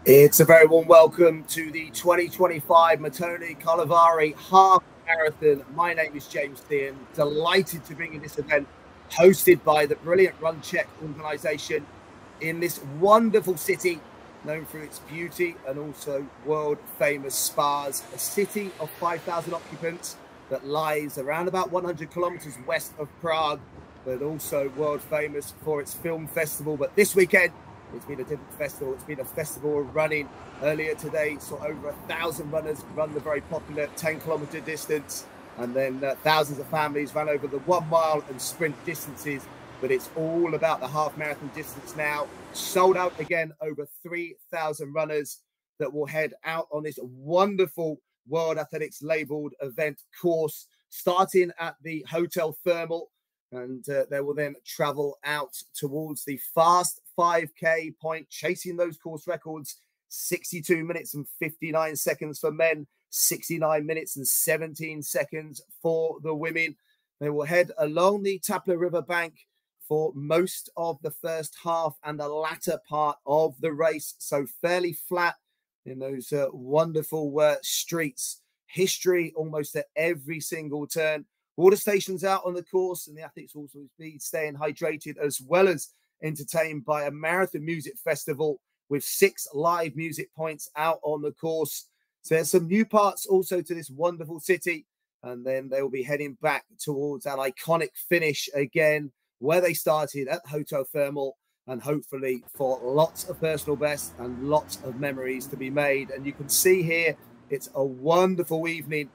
It's a very warm welcome to the 2025 Mattoni Karlovy Half Marathon. My name is James Dean. Delighted to bring you this event hosted by the brilliant RunCzech organisation in this wonderful city known for its beauty and also world famous spas. A city of 5,000 occupants that lies around about 100 kilometers west of Prague, but also world famous for its film festival. But this weekend, it's been a different festival. It's been a festival of running. Earlier today, saw over 1,000 runners run the very popular 10-kilometer distance, and then thousands of families ran over the 1 mile and sprint distances. But it's all about the half marathon distance now. Sold out again, over 3,000 runners that will head out on this wonderful World Athletics labeled event course, starting at the Hotel Thermal. And they will then travel out towards the fast 5K point, chasing those course records. 62 minutes and 59 seconds for men, 69 minutes and 17 seconds for the women. They will head along the Tapla River bank for most of the first half and the latter part of the race. So fairly flat in those wonderful streets. History almost at every single turn. Water stations out on the course, and the athletes will also be staying hydrated as well as entertained by a marathon music festival with 6 live music points out on the course. So there's some new parts also to this wonderful city, and then they will be heading back towards that iconic finish again where they started at Hotel Thermal, and hopefully for lots of personal bests and lots of memories to be made. And you can see here, it's a wonderful evening.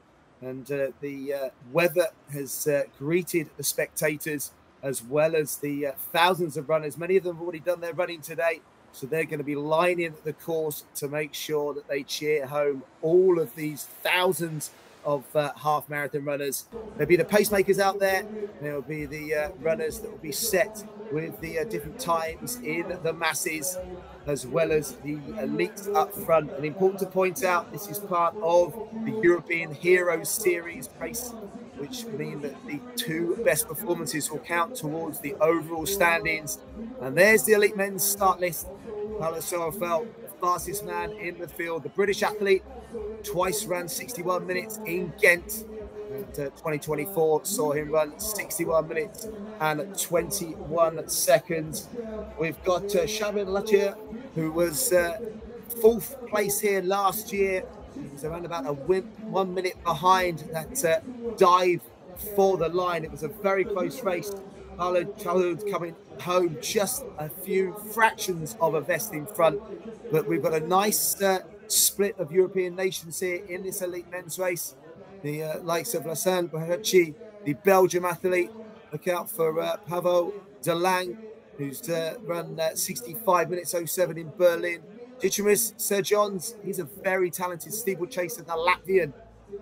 And the weather has greeted the spectators as well as the thousands of runners. Many of them have already done their running today, so they're going to be lining the course to make sure that they cheer home all of these thousands of half marathon runners. There'll be the pacemakers out there. There'll be the runners that will be set with the different times in the masses, as well as the elites up front. And important to point out, this is part of the European Heroes Series race, which mean that the 2 best performances will count towards the overall standings. And there's the elite men's start list. Paolo Sorafel, fastest man in the field, the British athlete, twice ran 61 minutes in Ghent. And 2024 saw him run 61 minutes and 21 seconds. We've got Shabin Latier, who was 4th place here last year. He was around about a 1 minute behind that dive for the line. It was a very close race. Paolo coming home just a few fractions of a vest in front. But we've got a nice split of European nations here in this elite men's race. The likes of Lassane Baherchi, the Belgium athlete. Look out for Pavo Delang, who's run 65 minutes 07 in Berlin. Ditrimus Sir Johns, he's a very talented steeplechaser, the Latvian,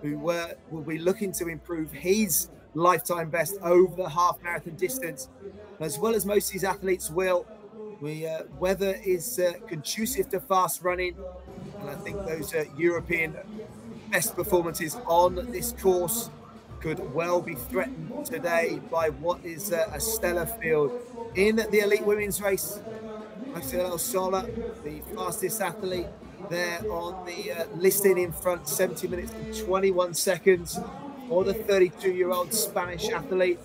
who will be looking to improve his lifetime best over the half marathon distance, as well as most of these athletes will. Weather is conducive to fast running, and I think those European best performances on this course could well be threatened today by what is a stellar field. In the elite women's race, Marcelo Sola, the fastest athlete there on the listing in front, 70 minutes and 21 seconds for the 32-year-old Spanish athlete,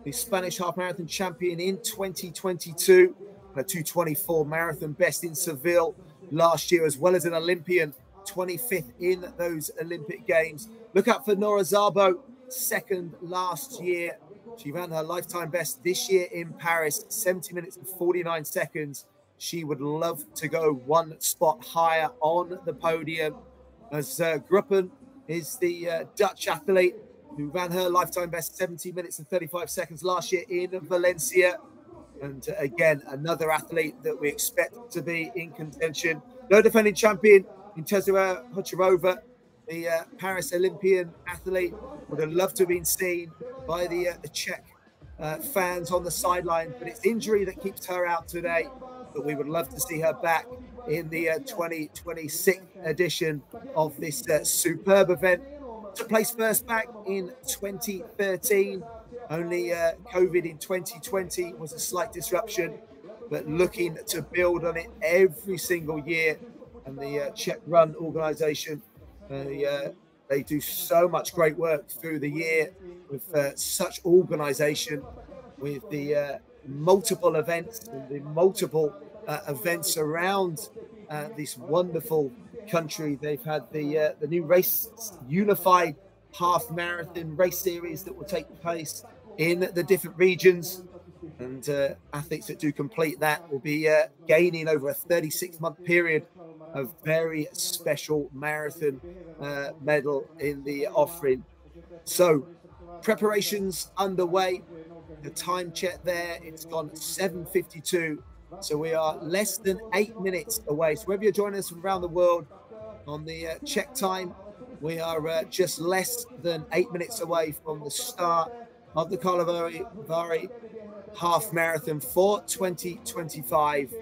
the Spanish half marathon champion in 2022, and a 2:24 marathon best in Seville last year, as well as an Olympian, 25th in those Olympic Games. Look out for Nora Szabo, second last year. She ran her lifetime best this year in Paris, 70 minutes and 49 seconds. She would love to go one spot higher on the podium. As Gruppen is the Dutch athlete who ran her lifetime best 70 minutes and 35 seconds last year in Valencia. And again, another athlete that we expect to be in contention. No defending champion in Tezera Hocherova, the Paris Olympian athlete, would have loved to have been seen by the Czech fans on the sideline, but it's injury that keeps her out today. But we would love to see her back in the 2026 edition of this superb event. Took place first back in 2013. Only COVID in 2020 was a slight disruption, but looking to build on it every single year. And the Czech Run organization, they do so much great work through the year with such organization, with the multiple events and the multiple events around this wonderful country. They've had the new race unified half marathon race series that will take place in the different regions, and athletes that do complete that will be gaining over a 36-month period a very special marathon medal in the offering. So preparations underway. The time check there, it's gone 7:52. So we are less than 8 minutes away. So whether you're joining us from around the world on the Czech time, we are just less than 8 minutes away from the start of the Karlovy half marathon for 2025.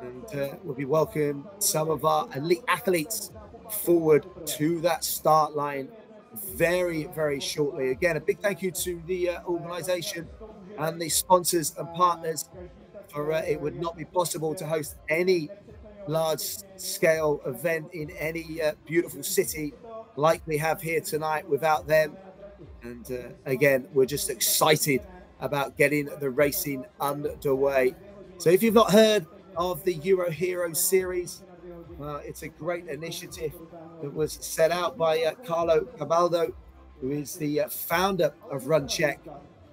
And we'll be welcoming some of our elite athletes forward to that start line very, very shortly. Again, a big thank you to the organization and the sponsors and partners, for it would not be possible to host any large-scale event in any beautiful city like we have here tonight without them. And again, we're just excited about getting the racing underway. So if you've not heard of the Euro Heroes series, it's a great initiative that was set out by Carlo Cabaldo, who is the founder of RunCzech,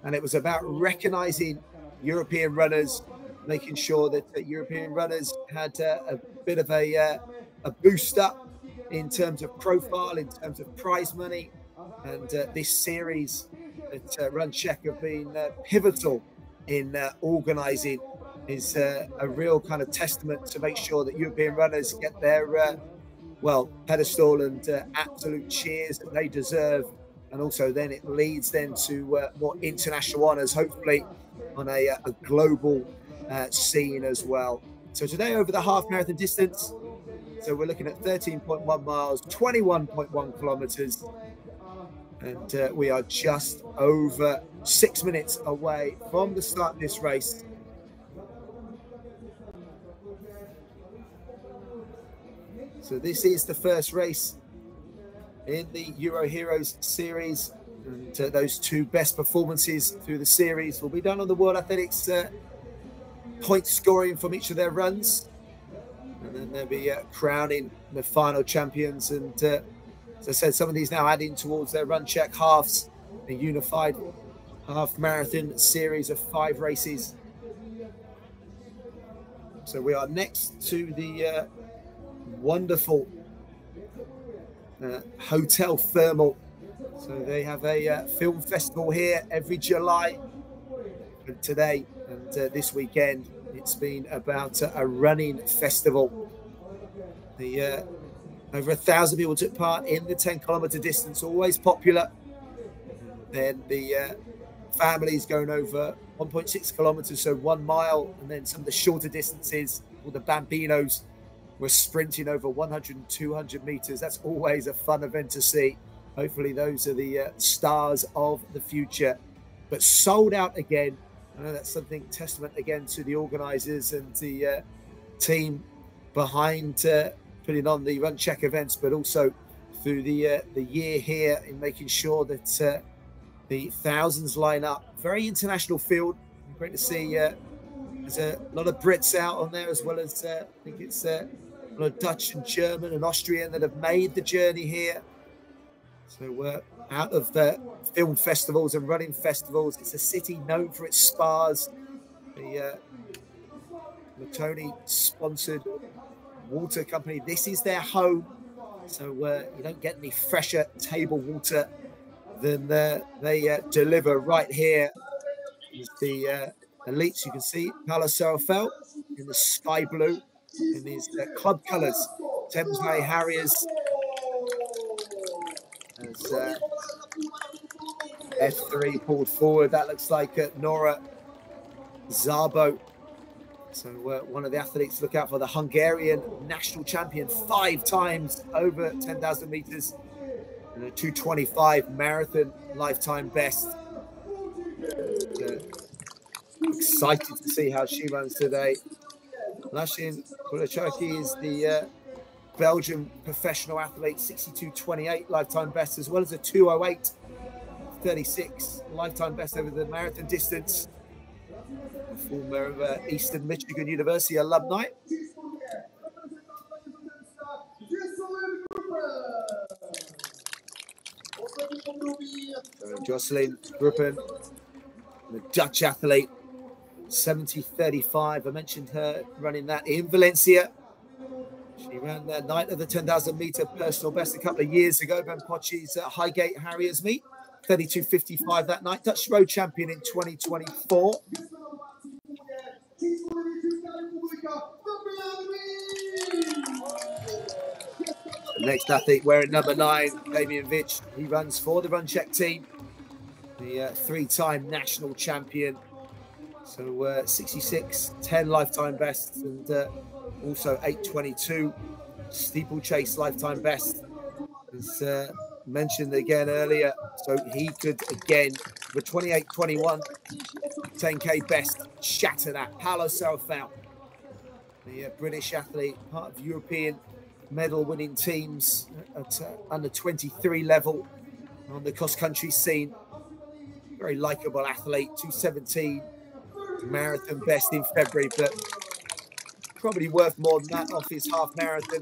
and it was about recognizing European runners, making sure that European runners had a bit of a boost up in terms of profile, in terms of prize money. And this series that RunCzech have been pivotal in organizing is a real kind of testament to make sure that European runners get their pedestal and absolute cheers that they deserve. And also then it leads then to more international honors, hopefully on a global scene as well. So today over the half marathon distance, so we're looking at 13.1 miles, 21.1 kilometers. And we are just over 6 minutes away from the start of this race. So this is the first race in the Euro Heroes series. And those two best performances through the series will be done on the World Athletics point scoring from each of their runs. And then they'll be crowning the final champions. And as I said, some of these now adding towards their RunCzech halves, a unified half marathon series of 5 races. So we are next to the wonderful Hotel Thermal. So they have a film festival here every July. And today And this weekend, it's been about a running festival. Over 1,000 people took part in the 10-kilometer distance, always popular. And then the families going over 1.6 kilometers, so 1 mile, and then some of the shorter distances, or the Bambinos, were sprinting over 100 and 200 meters. That's always a fun event to see. Hopefully those are the stars of the future. But sold out again. I know that's something testament again to the organizers and the team behind putting on the RunCzech events, but also through the year here in making sure that the thousands line up. Very international field. Great to see there's a lot of Brits out on there, as well as I think it's a lot of Dutch and German and Austrian that have made the journey here. So we're out of the film festivals and running festivals. It's a city known for its spas. The Mattoni sponsored water company. This is their home. So you don't get any fresher table water than they deliver right here. With the elites, you can see Paolo Serafel in the sky blue in these club colours. Thames Valley Harriers as F3 pulled forward. That looks like Nora Szabo. So one of the athletes to look out for, the Hungarian national champion, 5 times over 10,000 meters, and a 2:25 marathon lifetime best. Excited to see how she runs today. Lashin Kulachaki is the Belgian professional athlete, 62:28 lifetime best, as well as a 2:08:36 lifetime best over the marathon distance. A former of Eastern Michigan University alumni. Jocelyn Gruppen, the Dutch athlete, 70:35. I mentioned her running that in Valencia. She ran the night of the 10,000 meter personal best a couple of years ago, Ben Pochi's Highgate Harriers meet, 32:55 that night. Dutch road champion in 2024. The next athlete wearing number 9, Damian Vich. He runs for the RunCzech team, the 3-time national champion. So 66:10 lifetime best, and also 8:22 steeplechase lifetime best. As mentioned again earlier, so he could again, the 28:21 10K best, shatter that. Paolo Serafel, the British athlete, part of European medal-winning teams at under 23 level on the cross-country scene. Very likable athlete, 2:17 marathon best in February, but probably worth more than that off his half marathon.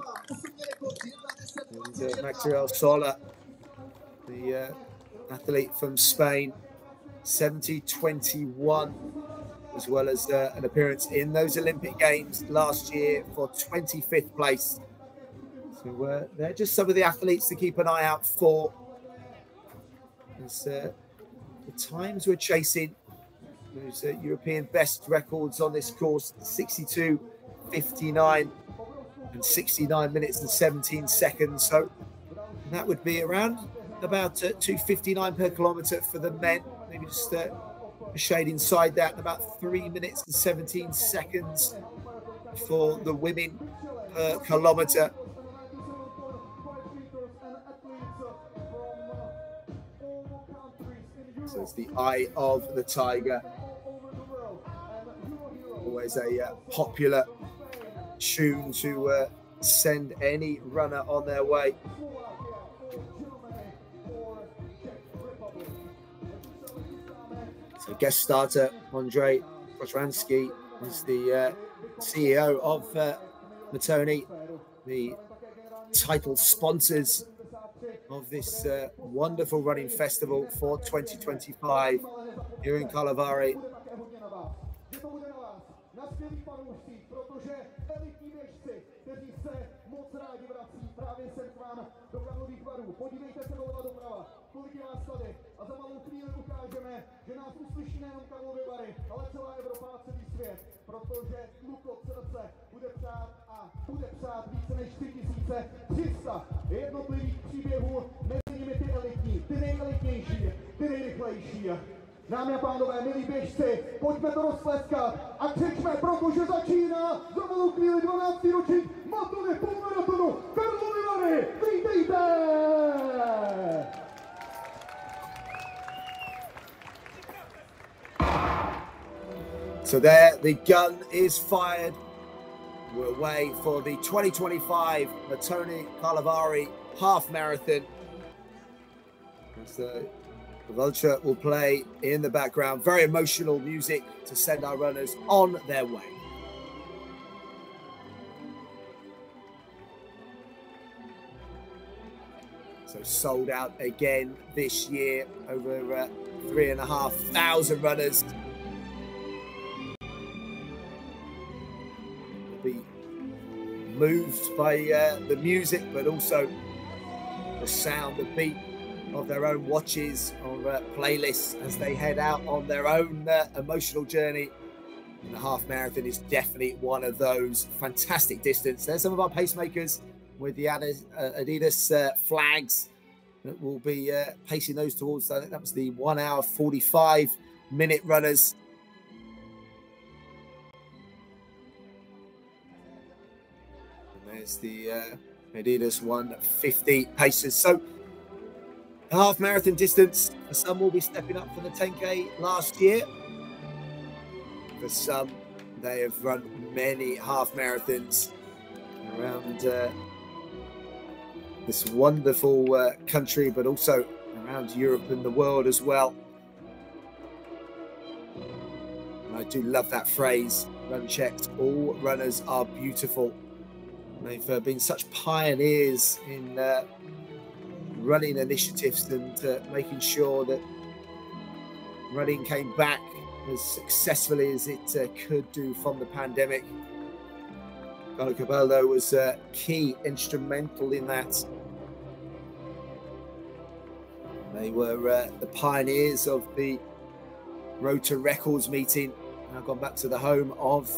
And Maxwell Sola, the athlete from Spain, 70:21, as well as an appearance in those Olympic Games last year for 25th place. So they're just some of the athletes to keep an eye out for. As the times we're chasing, those European best records on this course, 62:59 and 69 minutes and 17 seconds. So that would be around about 2:59 per kilometer for the men, maybe just a shade inside that, and about 3 minutes and 17 seconds for the women per kilometer. So it's the eye of the tiger. Always a popular tune to send any runner on their way. So guest starter Andrzej Kotransky is the CEO of Mattoni, the title sponsors of this wonderful running festival for 2025 here in Karlovy. Podívejte se dole doprava, kolik je vás tady. a za malou chvíli ukážeme, že nás uslyší nejenom Karlovy Vary, ale celá Evropa a celý svět, protože kluk od srdce bude přát více než 4300 jednotlivých příběhů mezi nimi ty elitní, ty nejelitnější, ty nejrychlejší. Dámy a pánové, milí běžci, pojďme to rozpleskat a křičme, protože začíná za malou chvíli 12. ročník Mattoni půlmaratonu Karlovy Vary. Vítejte! So there, the gun is fired. We're away for the 2025 Mattoni Karlovy Half Marathon. So the RunCzech will play in the background. Very emotional music to send our runners on their way. So sold out again this year, over 3,500 runners. Be moved by the music, but also the sound, the beat of their own watches or playlists as they head out on their own emotional journey. And the half marathon is definitely one of those. Fantastic distance. There's some of our pacemakers with the Adidas flags that will be pacing those towards, I think that was the 1 hour 45 minute runners. There's the Adidas 150 pacers. So the half marathon distance, for some will be stepping up from the 10K last year. For some, they have run many half marathons around this wonderful country, but also around Europe and the world as well. And I do love that phrase, RunCzech, all runners are beautiful. They've been such pioneers in running initiatives and making sure that running came back as successfully as it could do from the pandemic. Karlovy was key, instrumental in that. They were the pioneers of the Road to Records meeting. Now gone back to the home of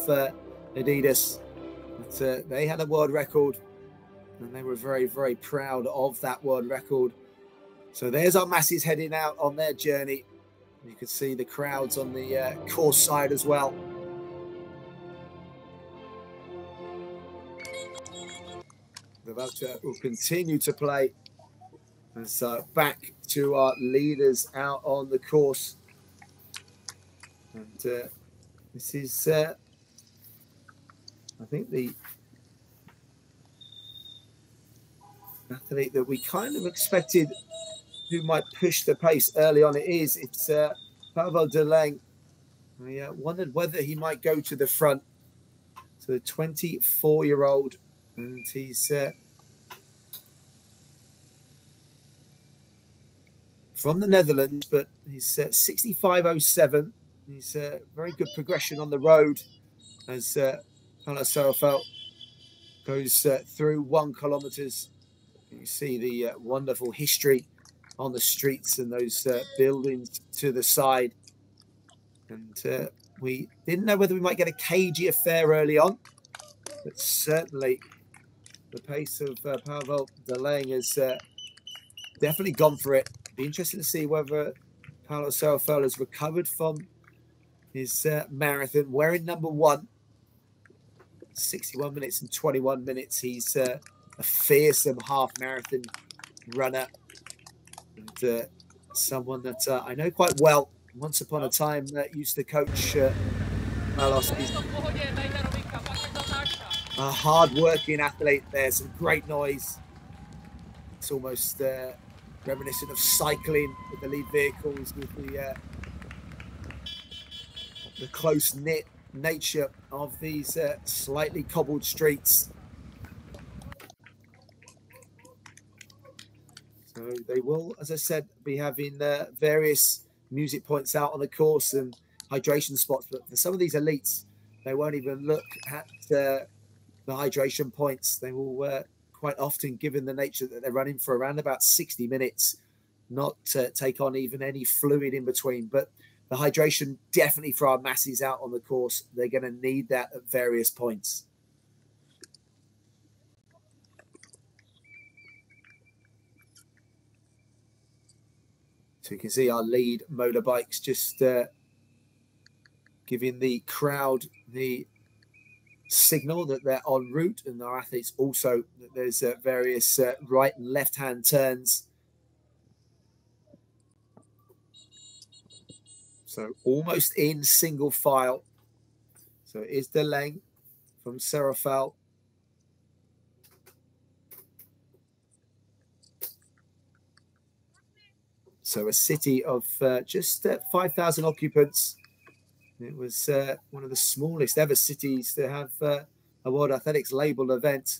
Adidas. But they had a world record and they were very, very proud of that world record. So there's our masses heading out on their journey. You can see the crowds on the course side as well. The RunCzech will continue to play. And so back to our leaders out on the course. And this is, I think, the athlete that we kind of expected who might push the pace early on. It's Pavel Deleng. We wondered whether he might go to the front. So the 24-year-old, and he's from the Netherlands, but he's 65.07. He's very good progression on the road as Karlovy goes through 1 kilometer. You see the wonderful history on the streets and those buildings to the side. And we didn't know whether we might get a cagey affair early on, but certainly the pace of Pavel Deleng has definitely gone for it. Be interesting to see whether Karlovy has recovered from his marathon, wearing number 1. 61 minutes and 21 minutes. He's a fearsome half marathon runner and someone that I know quite well. Once upon a time used to coach Carlos. He's a hard-working athlete. There's some great noise. It's almost reminiscent of cycling with the lead vehicles, with the close-knit nature of these slightly cobbled streets. So they will, as I said, be having various music points out on the course and hydration spots. But for some of these elites, they won't even look at the hydration points. They will quite often, given the nature that they're running for around about 60 minutes, not take on even any fluid in between. But the hydration definitely for our masses out on the course. They're going to need that at various points. So you can see our lead motorbikes just giving the crowd the signal that they're en route, and our athletes also that there's various right and left hand turns. So almost in single file. So it is Deleng from Serafel. So a city of just 5,000 occupants. It was one of the smallest ever cities to have a World Athletics label event.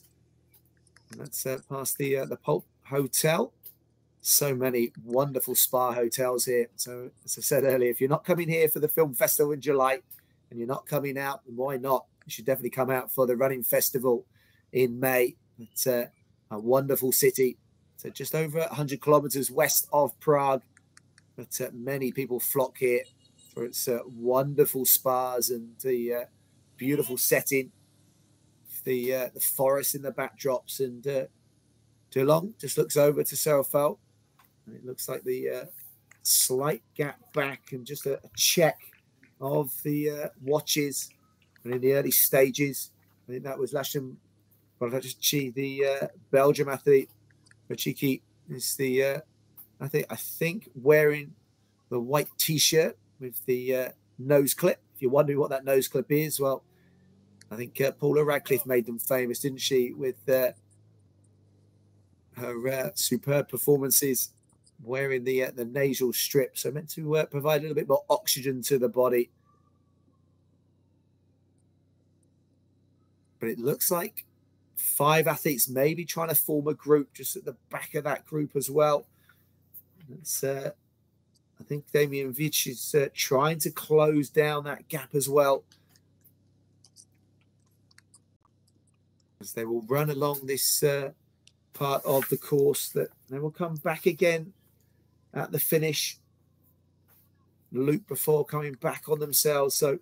And that's past the Pulp Hotel. So many wonderful spa hotels here. So as I said earlier, if you're not coming here for the film festival in July and you're not coming out, why not? You should definitely come out for the running festival in May. It's a wonderful city. So just over 100 kilometers west of Prague. But many people flock here for its wonderful spas and the beautiful setting, the forest in the backdrops. And Delong just looks over to Serafel. And it looks like the slight gap back and just a check of the watches. And in the early stages, I think that was Lashem Bolachi, the Belgium athlete. Rachiki is the, I think wearing the white T-shirt with the nose clip. If you're wondering what that nose clip is, well, I think Paula Radcliffe made them famous, didn't she, with her superb performances wearing the nasal strip. So meant to provide a little bit more oxygen to the body. But it looks like 5 athletes maybe trying to form a group just at the back of that group as well. It's, I think Damien Vich is trying to close down that gap as well. As they will run along this part of the course, that they will come back again at the finish, loop before coming back on themselves. So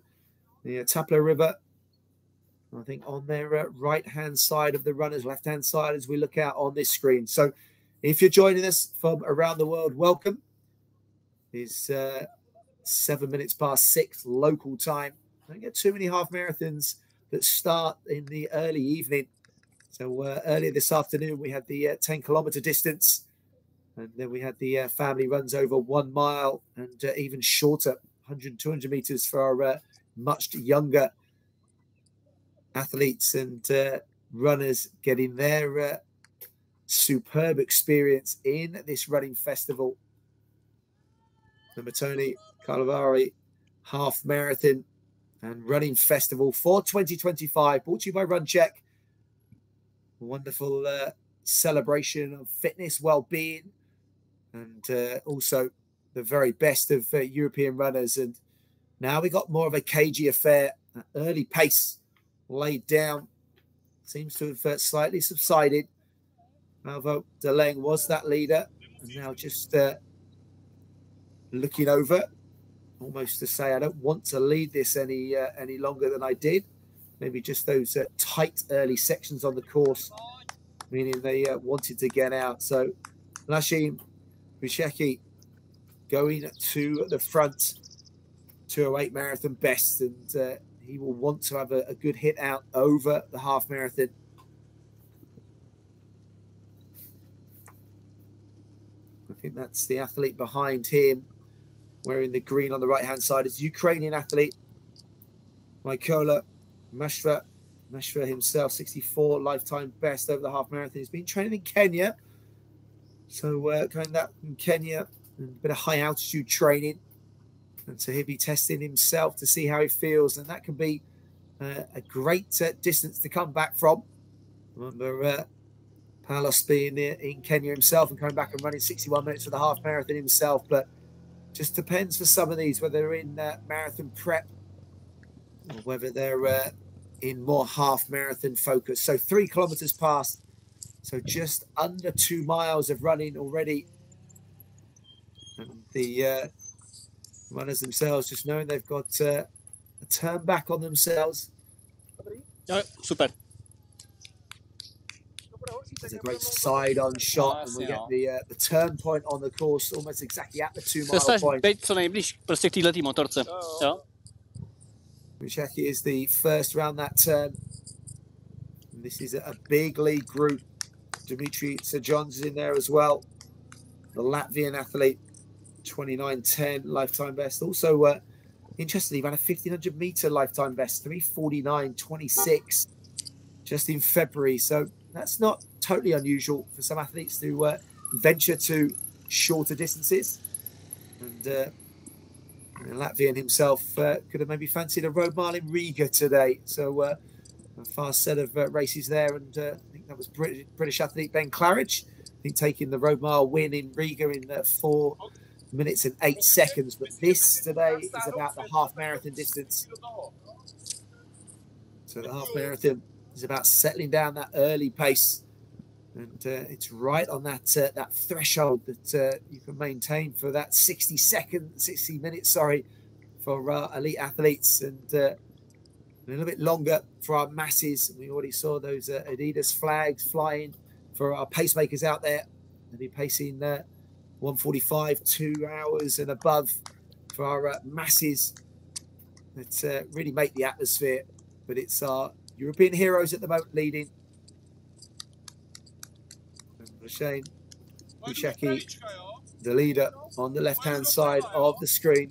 the Tapla River, I think on their right-hand side of the runners, left-hand side as we look out on this screen. So if you're joining us from around the world, welcome. It's 7 minutes past 6 local time. I don't get too many half marathons that start in the early evening. So earlier this afternoon, we had the 10-kilometer distance. And then we had the family runs over 1 mile and even shorter, 100, 200 meters for our much younger athletes and runners getting their superb experience in this running festival. The Mattoni Karlovy Half Marathon and Running Festival for 2025, brought to you by RunCzech. A wonderful celebration of fitness, well-being, and also the very best of European runners. And now we got more of a cagey affair. An early pace laid down seems to have slightly subsided. Although Deleng was that leader, and now just looking over, almost to say, I don't want to lead this any longer than I did. Maybe just those tight early sections on the course, meaning they wanted to get out. So Lashem Bolachi going to the front, 2:08 marathon best, and he will want to have a good hit out over the half marathon. I think that's the athlete behind him, wearing the green on the right-hand side, is Ukrainian athlete Mykola Mashva himself, 64 lifetime best over the half marathon. He's been training in Kenya. So going that in Kenya, and a bit of high altitude training. And so he'll be testing himself to see how he feels. And that can be a great distance to come back from. Remember Palos being in Kenya himself and coming back and running 61 minutes for the half marathon himself. But just depends for some of these, whether they're in marathon prep or whether they're in more half marathon focus. So 3 kilometers past. So just under 2 miles of running already And the runners themselves just knowing they've got a turn back on themselves. Super. There's a great side-on shot, and we get the turn point on the course almost exactly at the 2-mile point. Být co nejblíž prostě k této motorce. Jo? RunCzech is the first around that turn. And this is a big lead group. Dimitri Sajon's in there as well. The Latvian athlete, 29.10 lifetime best. Also, interestingly, ran a 1500-meter lifetime best, 3:49.26, just in February. So that's not totally unusual for some athletes to venture to shorter distances. And the Latvian himself could have maybe fancied a road mile in Riga today. So a fast set of races there. And I think that was British athlete Ben Claridge, I think, taking the road mile win in Riga in 4 minutes and 8 seconds. But this today is about the half marathon distance. So the half marathon is about settling down that early pace. And it's right on that that threshold that you can maintain for that 60 minutes, for elite athletes, and a little bit longer for our masses. We already saw those Adidas flags flying for our pacemakers out there. They'll be pacing 1:45, 2 hours and above for our masses that really make the atmosphere. But it's our European heroes at the moment leading. Shane Usheki, the leader, on the left-hand side of the screen.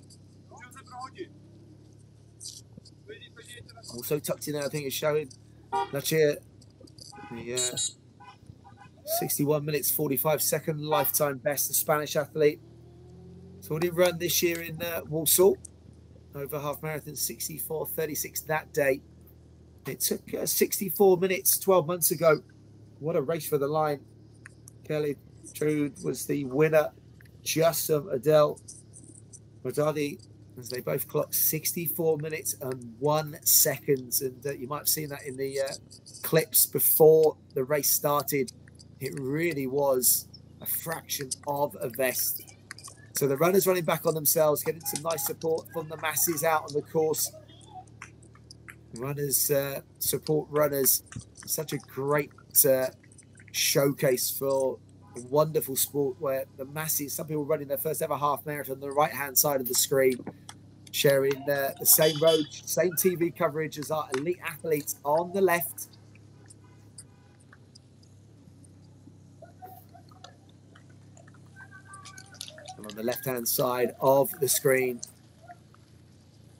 Also tucked in there, I think, is showing Lachir, the 61 minutes 45 second lifetime best, the Spanish athlete. So already run this year in Warsaw, over half marathon, 64:36 that day. It took 64 minutes 12 months ago. What a race for the line. Kelly Trude was the winner, just of Adele Rodadi, as they both clocked 64 minutes and 1 second. And you might have seen that in the clips before the race started. It really was a fraction of a vest. So the runners running back on themselves, getting some nice support from the masses out on the course. Runners support runners. Such a great showcase for a wonderful sport where the masses, some people running their first ever half marathon on the right hand side of the screen, sharing the same road, same TV coverage as our elite athletes on the left. And on the left hand side of the screen,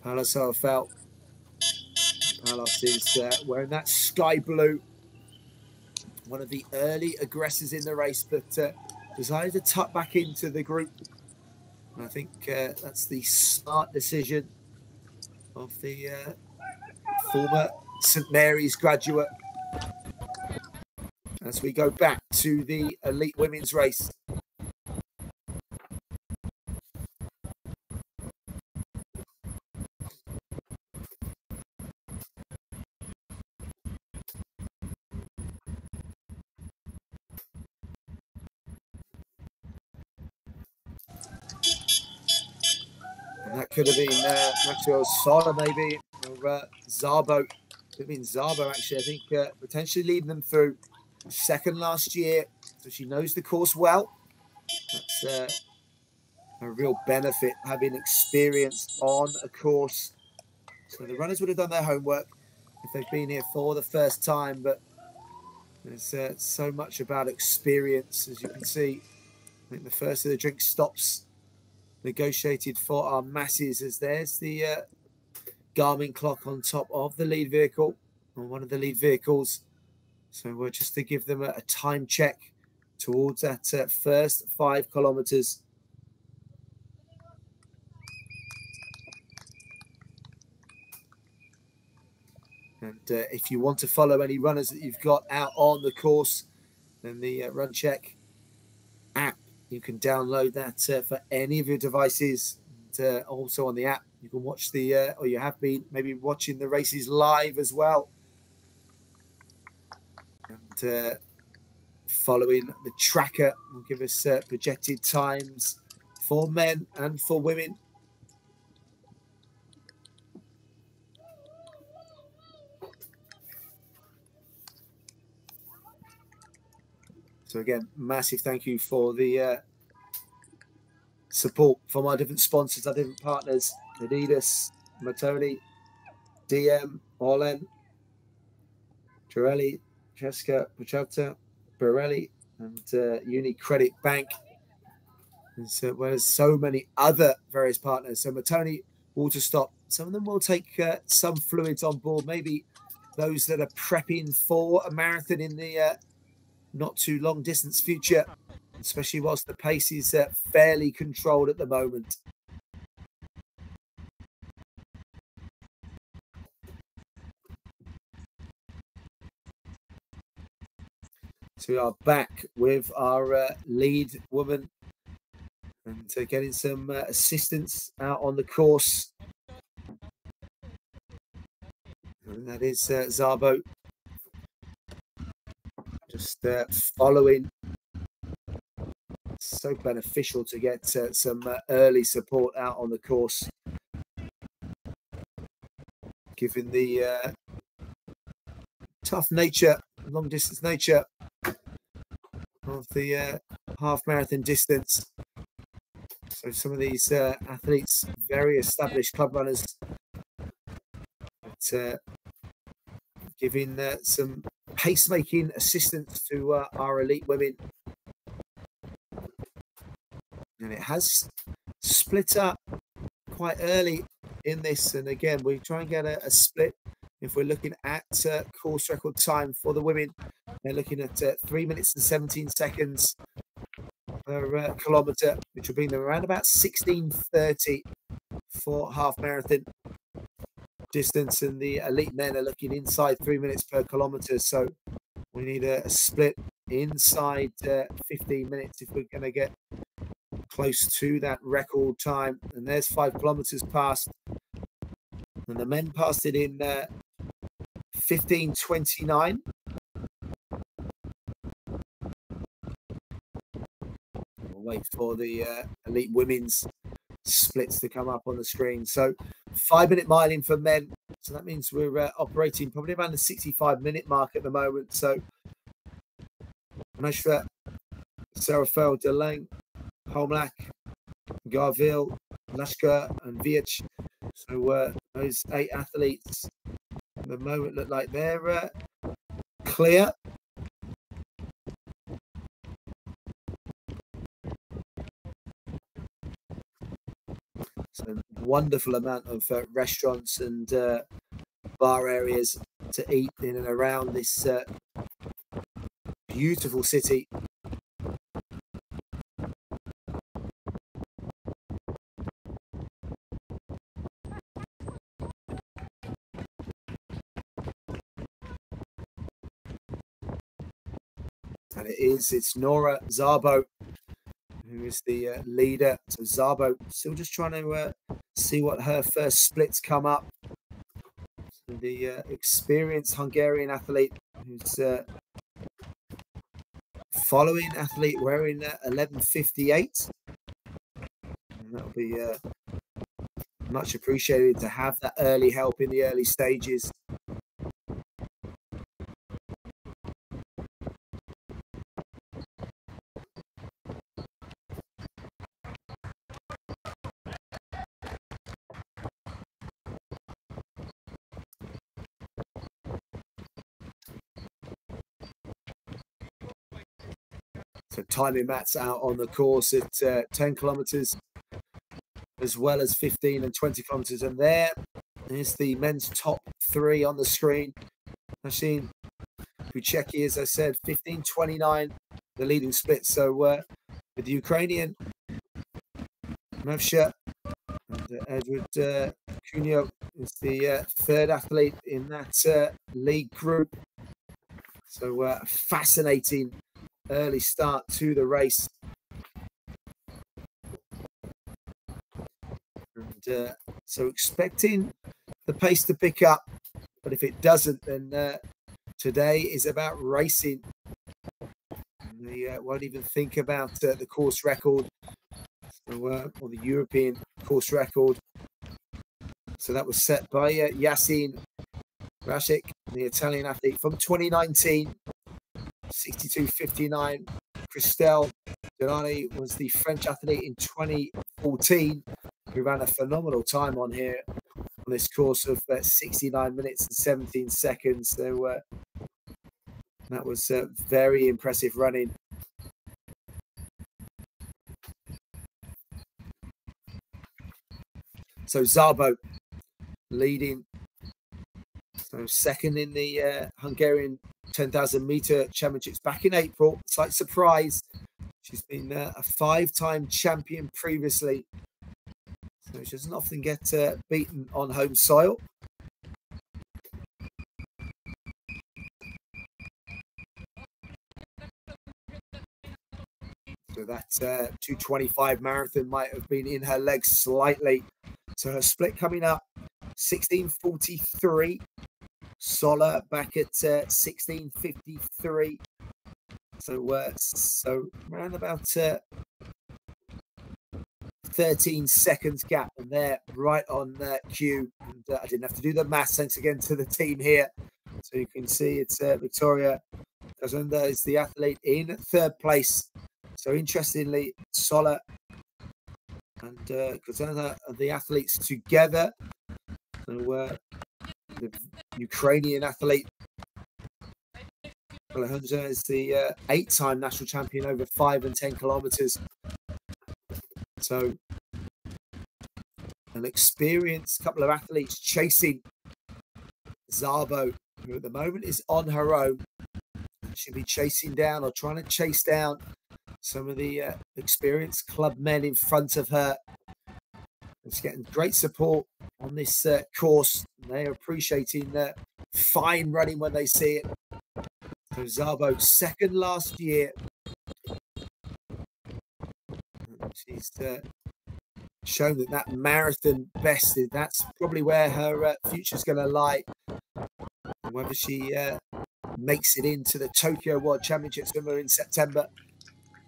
Palos Felt. Palos is wearing that sky blue. One of the early aggressors in the race, but decided to tuck back into the group. And I think that's the smart decision of the former St Mary's graduate. As we go back to the elite women's race. And that could have been Maxwell Sala, maybe, or Zabo. Could have been Zabo, actually. I think potentially leading them through second last year. So she knows the course well. That's a real benefit, having experience on a course. So the runners would have done their homework if they've been here for the first time. But there's so much about experience, as you can see. I think the first of the drink stops negotiated for our masses, as there's the Garmin clock on top of the lead vehicle, on one of the lead vehicles. So we're just to give them a time check towards that first 5 kilometers. And if you want to follow any runners that you've got out on the course, then the RunCzech app, you can download that for any of your devices. And, also on the app, you can watch the, or you have been maybe watching the races live as well. And following the tracker will give us projected times for men and for women. So again, massive thank you for the support from our different sponsors, our different partners: Adidas, Mattoni, DM, Orlen, Girelli, Cheska, Pachata, Pirelli, and UniCredit Bank. And so there's so many other various partners. So Mattoni, Water Stop, some of them will take some fluids on board, maybe those that are prepping for a marathon in the not too long distance future, especially whilst the pace is fairly controlled at the moment. So we are back with our lead woman and getting some assistance out on the course. And that is Zabo. Just following. So beneficial to get some early support out on the course, given the tough nature, long distance nature of the half marathon distance. So some of these athletes, very established club runners, but giving some pacemaking assistance to our elite women. And it has split up quite early in this. And again, we try and get a split. If we're looking at course record time for the women, they're looking at 3 minutes and 17 seconds per kilometre, which will bring them around about 16:30 for half marathon distance. And the elite men are looking inside 3 minutes per kilometre. So we need a split inside 15 minutes if we're going to get close to that record time. And there's 5 kilometers passed, and the men passed it in 15:29. We'll wait for the elite women's splits to come up on the screen. So 5-minute miling for men, so that means we're operating probably around the 65-minute mark at the moment. So Meshra, Serafel, Delang, Holmlak, Garville, Lashka, and Viech. So those 8 athletes at the moment look like they're clear. So wonderful amount of restaurants and bar areas to eat in and around this beautiful city. And it's Nora Zabo who is the leader. So Zabo still just trying to see what her first splits come up. So the experienced Hungarian athlete who's following athlete wearing 11:58. And that'll be much appreciated to have that early help in the early stages. So timing mats out on the course at 10 kilometers, as well as 15 and 20 kilometers. And there is the men's top 3 on the screen. Machine Puchecki, as I said, 15:29, the leading split. So with the Ukrainian Mevsha and Edward Cunio is the 3rd athlete in that league group. So fascinating early start to the race. And so expecting the pace to pick up, but if it doesn't, then today is about racing. And they won't even think about the course record. So, or the European course record. So that was set by Yasin RunCzech, the Italian athlete from 2019, 62.59. Christelle Delani was the French athlete in 2014, who ran a phenomenal time on here on this course of 69 minutes and 17 seconds. So that was very impressive running. So Szabo leading, so second in the Hungarian 10,000 meter championships back in April. Slight surprise. She's been a 5-time champion previously, so she doesn't often get beaten on home soil. So that 2:25 marathon might have been in her legs slightly. So her split coming up 16:43. Sola back at 16:53. So around about 13 seconds gap, and they're right on cue. And I didn't have to do the maths. Thanks again to the team here. So you can see it's Victoria Kazunda is the athlete in third place. So interestingly, Sola and Kazunda are the athletes together. So the Ukrainian athlete Karlovy is the 8-time national champion over 5 and 10 kilometers. So an experienced couple of athletes chasing Szabo, who at the moment is on her own. She'll be chasing down or trying to chase down some of the experienced club men in front of her. It's getting great support on this course. They're appreciating fine running when they see it. So Szabo, second last year. She's shown that marathon bested. That's probably where her future's going to lie. And whether she makes it into the Tokyo World Championships in September.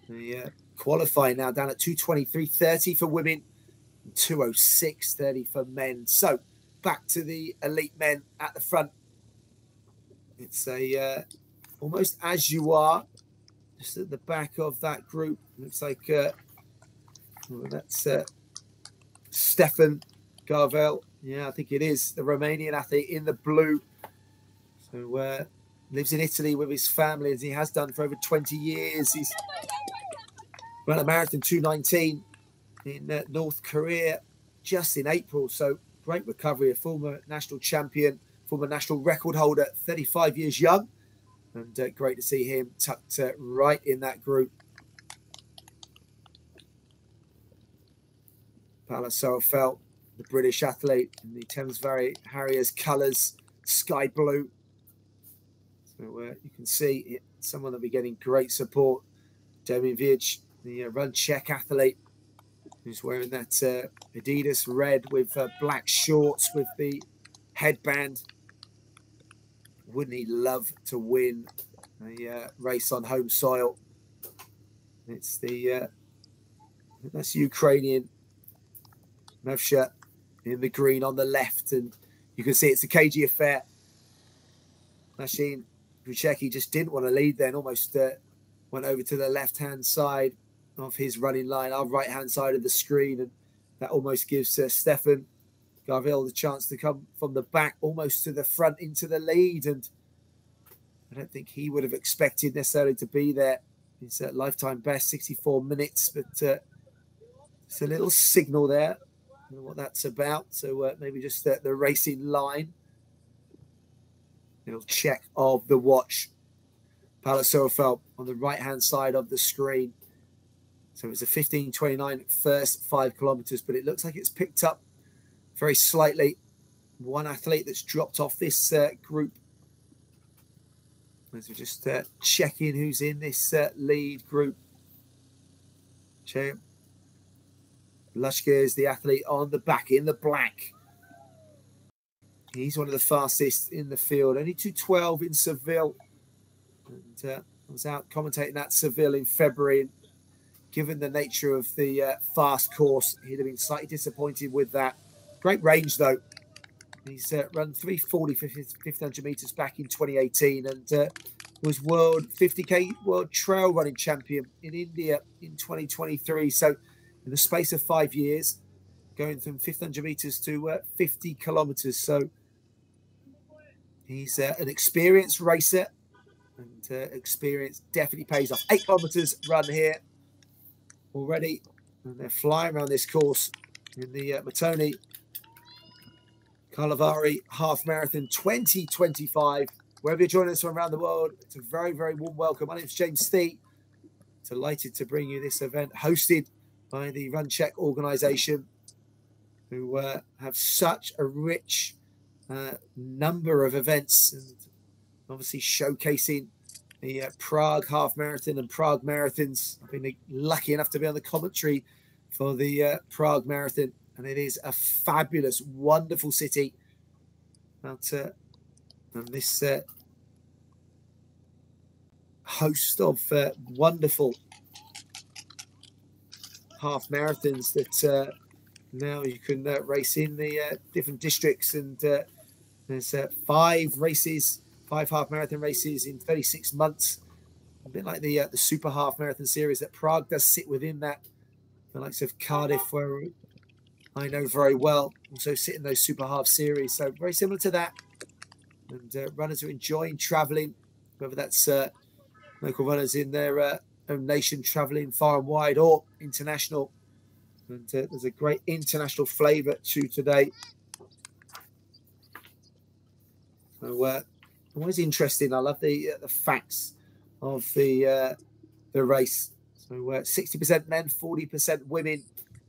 The qualifying now down at 2:23.30 for women, 2:06.30 for men. So back to the elite men at the front. It's a almost as you are, just at the back of that group. Looks like well, that's Stefan Garvel. Yeah, I think it is the Romanian athlete in the blue. So lives in Italy with his family, as he has done for over 20 years. He's ran a marathon 2:19 in North Korea just in April. So great recovery, a former national champion, former national record holder, 35 years young. And great to see him tucked right in that group. Paula Sorrell, the British athlete in the Thames Valley Harriers colours, sky blue. So you can see someone that'll be getting great support. Damien Vij, the RunCzech athlete, who's wearing that Adidas red with black shorts with the headband. Wouldn't he love to win a race on home soil? It's the that's Ukrainian Mevsha in the green on the left, and you can see it's a cagey affair. Machine Ruchecki just didn't want to lead then, almost went over to the left-hand side of his running line, our right-hand side of the screen, and that almost gives Stefan Garville the chance to come from the back almost to the front into the lead, and I don't think he would have expected necessarily to be there. His lifetime best, 64 minutes, but it's a little signal there. I don't know what that's about, so maybe just the racing line. Little check of the watch. Paula Sorrell on the right-hand side of the screen. So it's a 15:29 first 5 kilometers, but it looks like it's picked up very slightly. One athlete that's dropped off this group. As we're just checking who's in this lead group. Lushka is the athlete on the back in the black. He's one of the fastest in the field. Only 2:12 in Seville. And I was out commentating at Seville in February. And given the nature of the fast course, he'd have been slightly disappointed with that. Great range, though. He's run 3:40 for 1500 meters back in 2018 and was world 50K world trail running champion in India in 2023. So in the space of 5 years, going from 1500 meters to 50 kilometers. So he's an experienced racer, and experience definitely pays off. 8 kilometers run here already, and they're flying around this course in the Mattoni Karlovy Half Marathon 2025. Wherever you're joining us from around the world, it's a very, very warm welcome. My name is James Steele. Delighted to bring you this event hosted by the RunCzech organization, who have such a rich number of events, and obviously showcasing the Prague Half Marathon and Prague Marathons. I've been lucky enough to be on the commentary for the Prague Marathon, and it is a fabulous, wonderful city. And this host of wonderful half marathons that now you can race in the different districts, and there's 5 half marathon races in 36 months, a bit like the super half marathon series that Prague does sit within that. The likes of Cardiff, where I know very well, also sit in those super half series, so very similar to that. And runners are enjoying traveling, whether that's local runners in their own nation traveling far and wide, or international. And there's a great international flavour to today. So always interesting. I love the facts of the race. So 60% men, 40% women.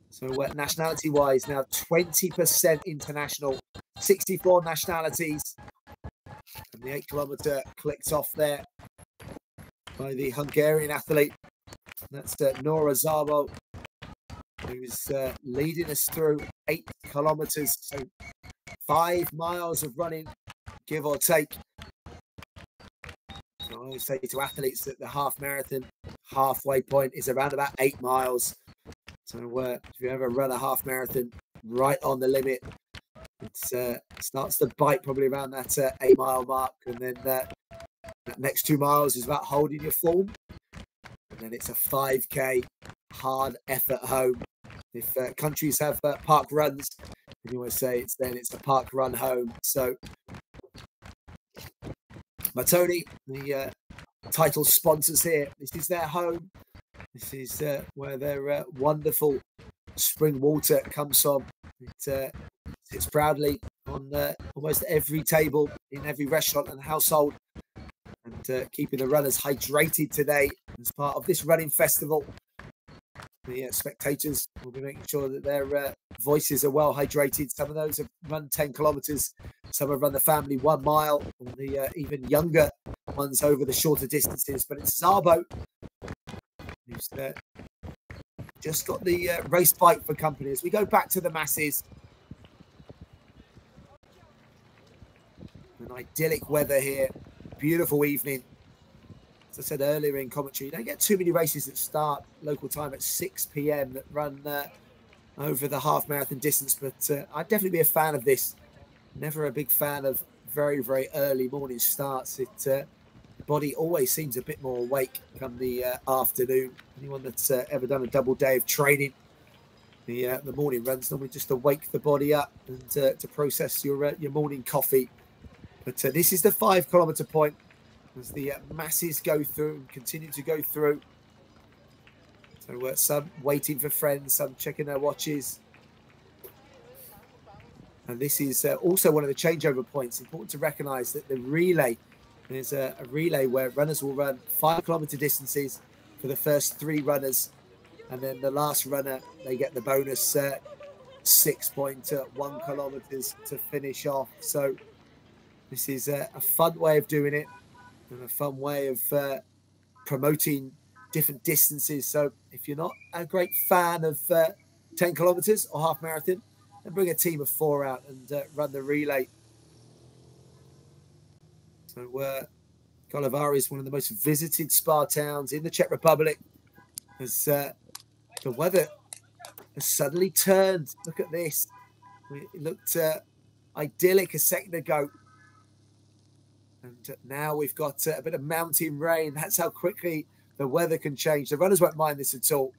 So nationality-wise, now 20% international, 64 nationalities. And the 8 kilometre clicked off there by the Hungarian athlete. That's Nora Zabo, who's leading us through 8 kilometres. So 5 miles of running, give or take. So I always say to athletes that the half marathon halfway point is around about 8 miles. So if you ever run a half marathon right on the limit, it starts to bite probably around that 8 mile mark, and then that next 2 miles is about holding your form, and then it's a 5K hard effort home. If countries have park runs, you always say it's a park run home. So Mattoni, the title sponsors here, this is their home. This is where their wonderful spring water comes from. It sits proudly on almost every table in every restaurant and household, and keeping the runners hydrated today as part of this running festival. The spectators will be making sure that their voices are well hydrated. Some of those have run 10 kilometres, some have run the family 1 mile, and the even younger ones over the shorter distances. But it's Zabo who's just got the race bike for company. As we go back to the masses, an idyllic weather here, beautiful evening. As I said earlier in commentary, you don't get too many races that start local time at 6 p.m. that run over the half marathon distance, but I'd definitely be a fan of this. Never a big fan of very, very early morning starts. The body always seems a bit more awake come the afternoon. Anyone that's ever done a double day of training, the morning runs normally just to wake the body up and to process your morning coffee. But this is the 5 kilometre point as the masses go through and continue to go through. So some waiting for friends, some checking their watches. And this is also one of the changeover points. Important to recognise that the relay, there's a relay where runners will run 5 kilometre distances for the first 3 runners. And then the last runner, they get the bonus 6.1 kilometres to finish off. So this is a fun way of doing it, and a fun way of promoting different distances. So if you're not a great fan of 10 kilometres or half marathon, then bring a team of 4 out and run the relay. So Karlovy is one of the most visited spa towns in the Czech Republic. As the weather has suddenly turned. Look at this. It looked idyllic a second ago. And now we've got a bit of mountain rain. That's how quickly the weather can change. The runners won't mind this at all.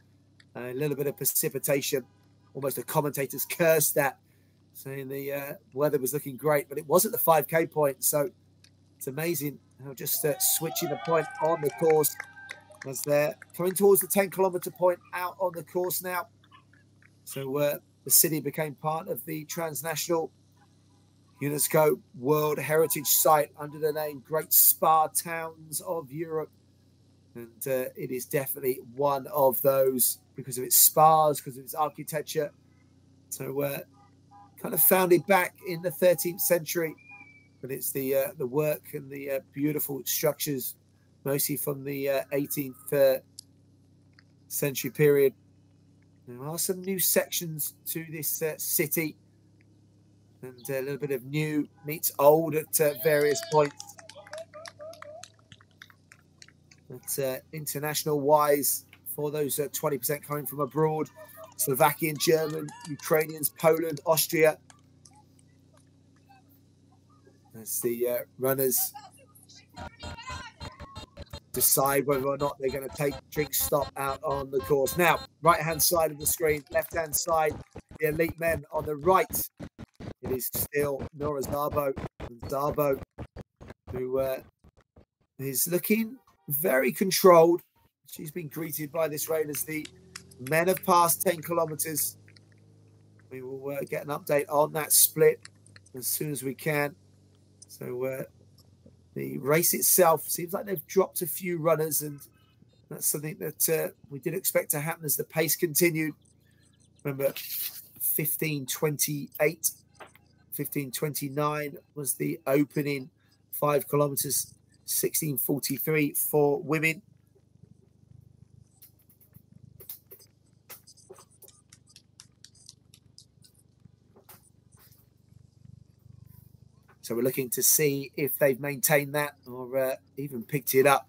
A little bit of precipitation. Almost a commentator's curse that, saying the weather was looking great, but it was at the 5K point. So it's amazing how just switching the point on the course as they're coming towards the 10-kilometer point out on the course now. So the city became part of the transnational UNESCO World Heritage Site under the name Great Spa Towns of Europe. And it is definitely one of those because of its spas, because of its architecture. So kind of founded back in the 13th century, but it's the work and the beautiful structures, mostly from the 18th century period. There are some new sections to this city, and a little bit of new meets old at various points. But international-wise, for those 20% coming from abroad, Slovakian, German, Ukrainians, Poland, Austria. As the runners decide whether or not they're going to take drink stop out on the course. Now, right-hand side of the screen, left-hand side, the elite men on the right. It is still Nora Szabo, and Szabo, who is looking very controlled. She's been greeted by this rain as the men have passed 10 kilometers. We will get an update on that split as soon as we can. So the race itself seems like they've dropped a few runners, and that's something that we did expect to happen as the pace continued. Remember, 15:28, 15:29 was the opening 5 kilometers, 16:43 for women. So we're looking to see if they've maintained that or even picked it up.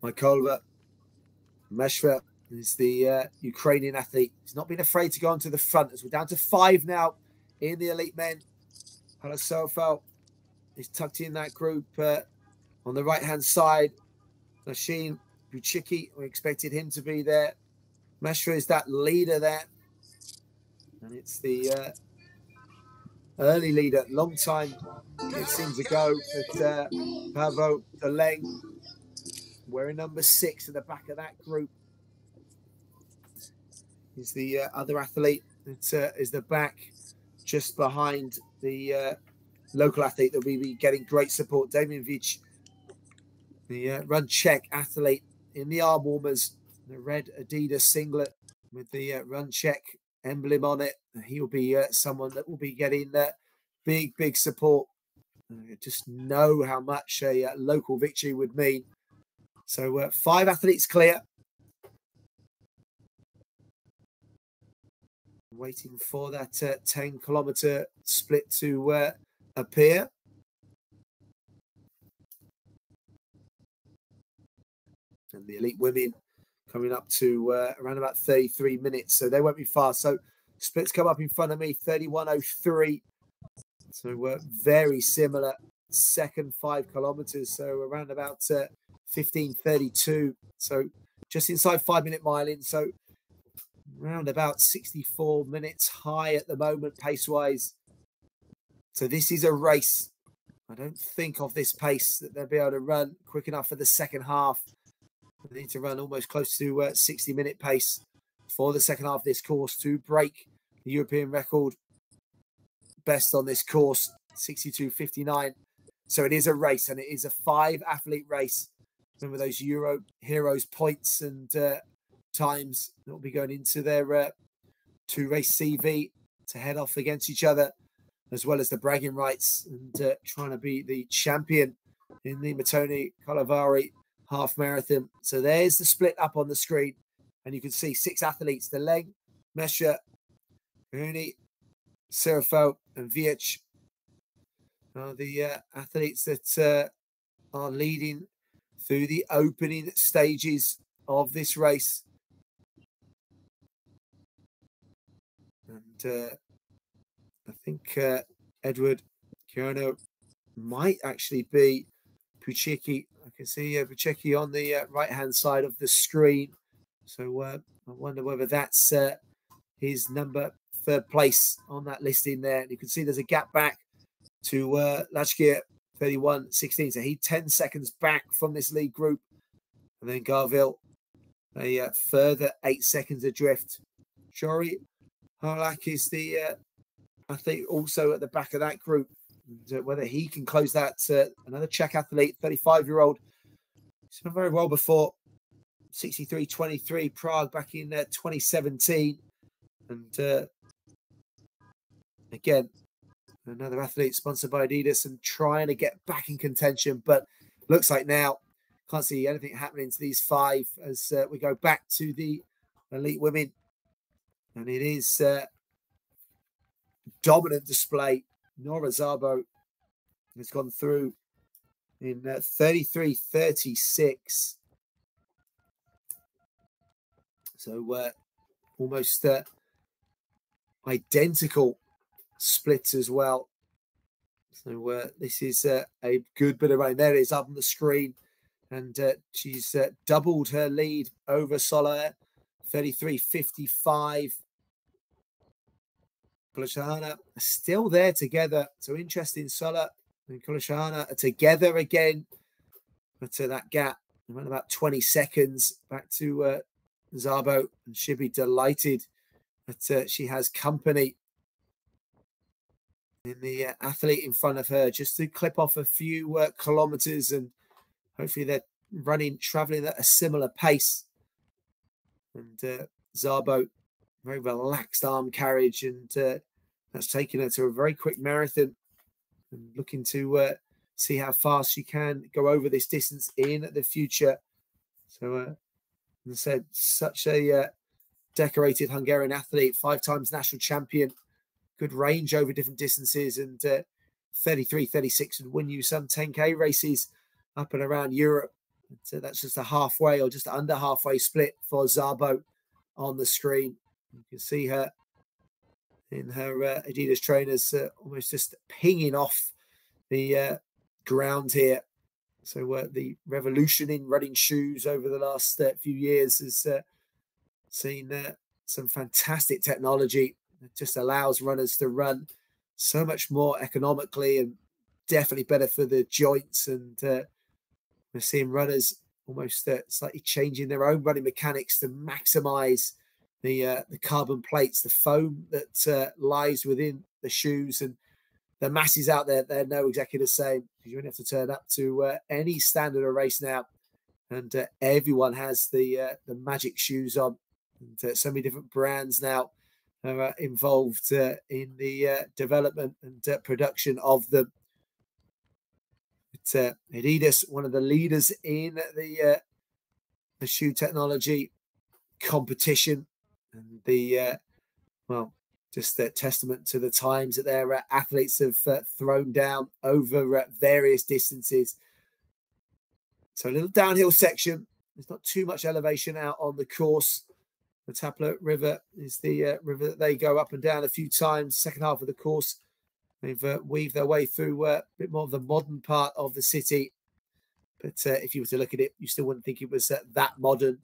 Mykolaiv Meshva is the Ukrainian athlete. He's not been afraid to go onto the front as we're down to 5 now in the elite men. Halasofel is tucked in that group on the right-hand side. Nashin Buchicki, we expected him to be there. Meshva is that leader there. And it's the early leader, long time it seems ago, that Paavo Deleng, wearing number 6 at the back of that group. Is the other athlete that is the back just behind the local athlete that will be getting great support. Damien Vich, the RunCzech athlete in the arm warmers, the red Adidas singlet with the RunCzech emblem on it. He will be someone that will be getting big support. Just know how much a local victory would mean. So 5 athletes clear. Waiting for that 10-kilometer split to appear. And the elite women coming up to around about 33 minutes. So they won't be fast. So splits come up in front of me, 31:03. So very similar. Second 5 kilometers. So around about 15:32. So just inside 5-minute mile in. So around about 64 minutes high at the moment, pace-wise. So this is a race. I don't think of this pace that they'll be able to run quick enough for the second half. They need to run almost close to 60-minute pace for the second half of this course to break the European record best on this course, 62:59. So it is a race, and it is a 5-athlete race. Remember those Euro Heroes points and times that will be going into their 2-race CV to head off against each other, as well as the bragging rights and trying to be the champion in the Mattoni Karlovy half marathon. So there's the split up on the screen, and you can see 6 athletes: Deleng, Meshva, Uni, Serafel, and Vich. are the athletes that are leading through the opening stages of this race. And I think Edward Kiono might actually be Puchicki. I can see Puchicki on the right-hand side of the screen. So I wonder whether that's his third place on that listing there. And you can see there's a gap back to Lachkier 31.16. So he's 10 seconds back from this lead group. And then Garville, a further 8 seconds adrift. Jory Harlak is the athlete also at the back of that group. And, whether he can close that, another Czech athlete, 35-year-old. He's done very well before. 63.23 Prague back in 2017. And again, another athlete sponsored by Adidas and trying to get back in contention. But looks like now, can't see anything happening to these five as we go back to the elite women. And it is dominant display. Nora Szabo has gone through in 33.36. So almost identical splits as well. So this is a good bit of rain. There it is up on the screen. And she's doubled her lead over Soler, 33.55. Kulashana are still there together. So interesting, Soler and Kulashana are together again. But that gap, around about 20 seconds back to Szabo, and she'll be delighted that she has company in the athlete in front of her just to clip off a few kilometers, and hopefully they're traveling at a similar pace. And Szabo, very relaxed arm carriage, and that's taken her to a very quick marathon, and looking to see how fast she can go over this distance in the future. So as I said, such a decorated Hungarian athlete, 5 times national champion, good range over different distances, and 33.36 would win you some 10K races up and around Europe. So that's just a halfway or just under halfway split for Szabo on the screen. You can see her in her Adidas trainers almost just pinging off the ground here. So the revolution in running shoes over the last few years has seen some fantastic technology that just allows runners to run so much more economically and definitely better for the joints. And we're seeing runners almost slightly changing their own running mechanics to maximize the carbon plates, the foam that lies within the shoes. And the masses out there, they know exactly the same, because you only have to turn up to any standard of race now, and everyone has the magic shoes on. And so many different brands now are involved in the development and production of them. But Adidas, one of the leaders in the shoe technology competition, and the just a testament to the times that their athletes have thrown down over various distances. So a little downhill section. There's not too much elevation out on the course. The Tapla River is the river that they go up and down a few times. Second half of the course, they've weaved their way through a bit more of the modern part of the city. But if you were to look at it, you still wouldn't think it was that modern,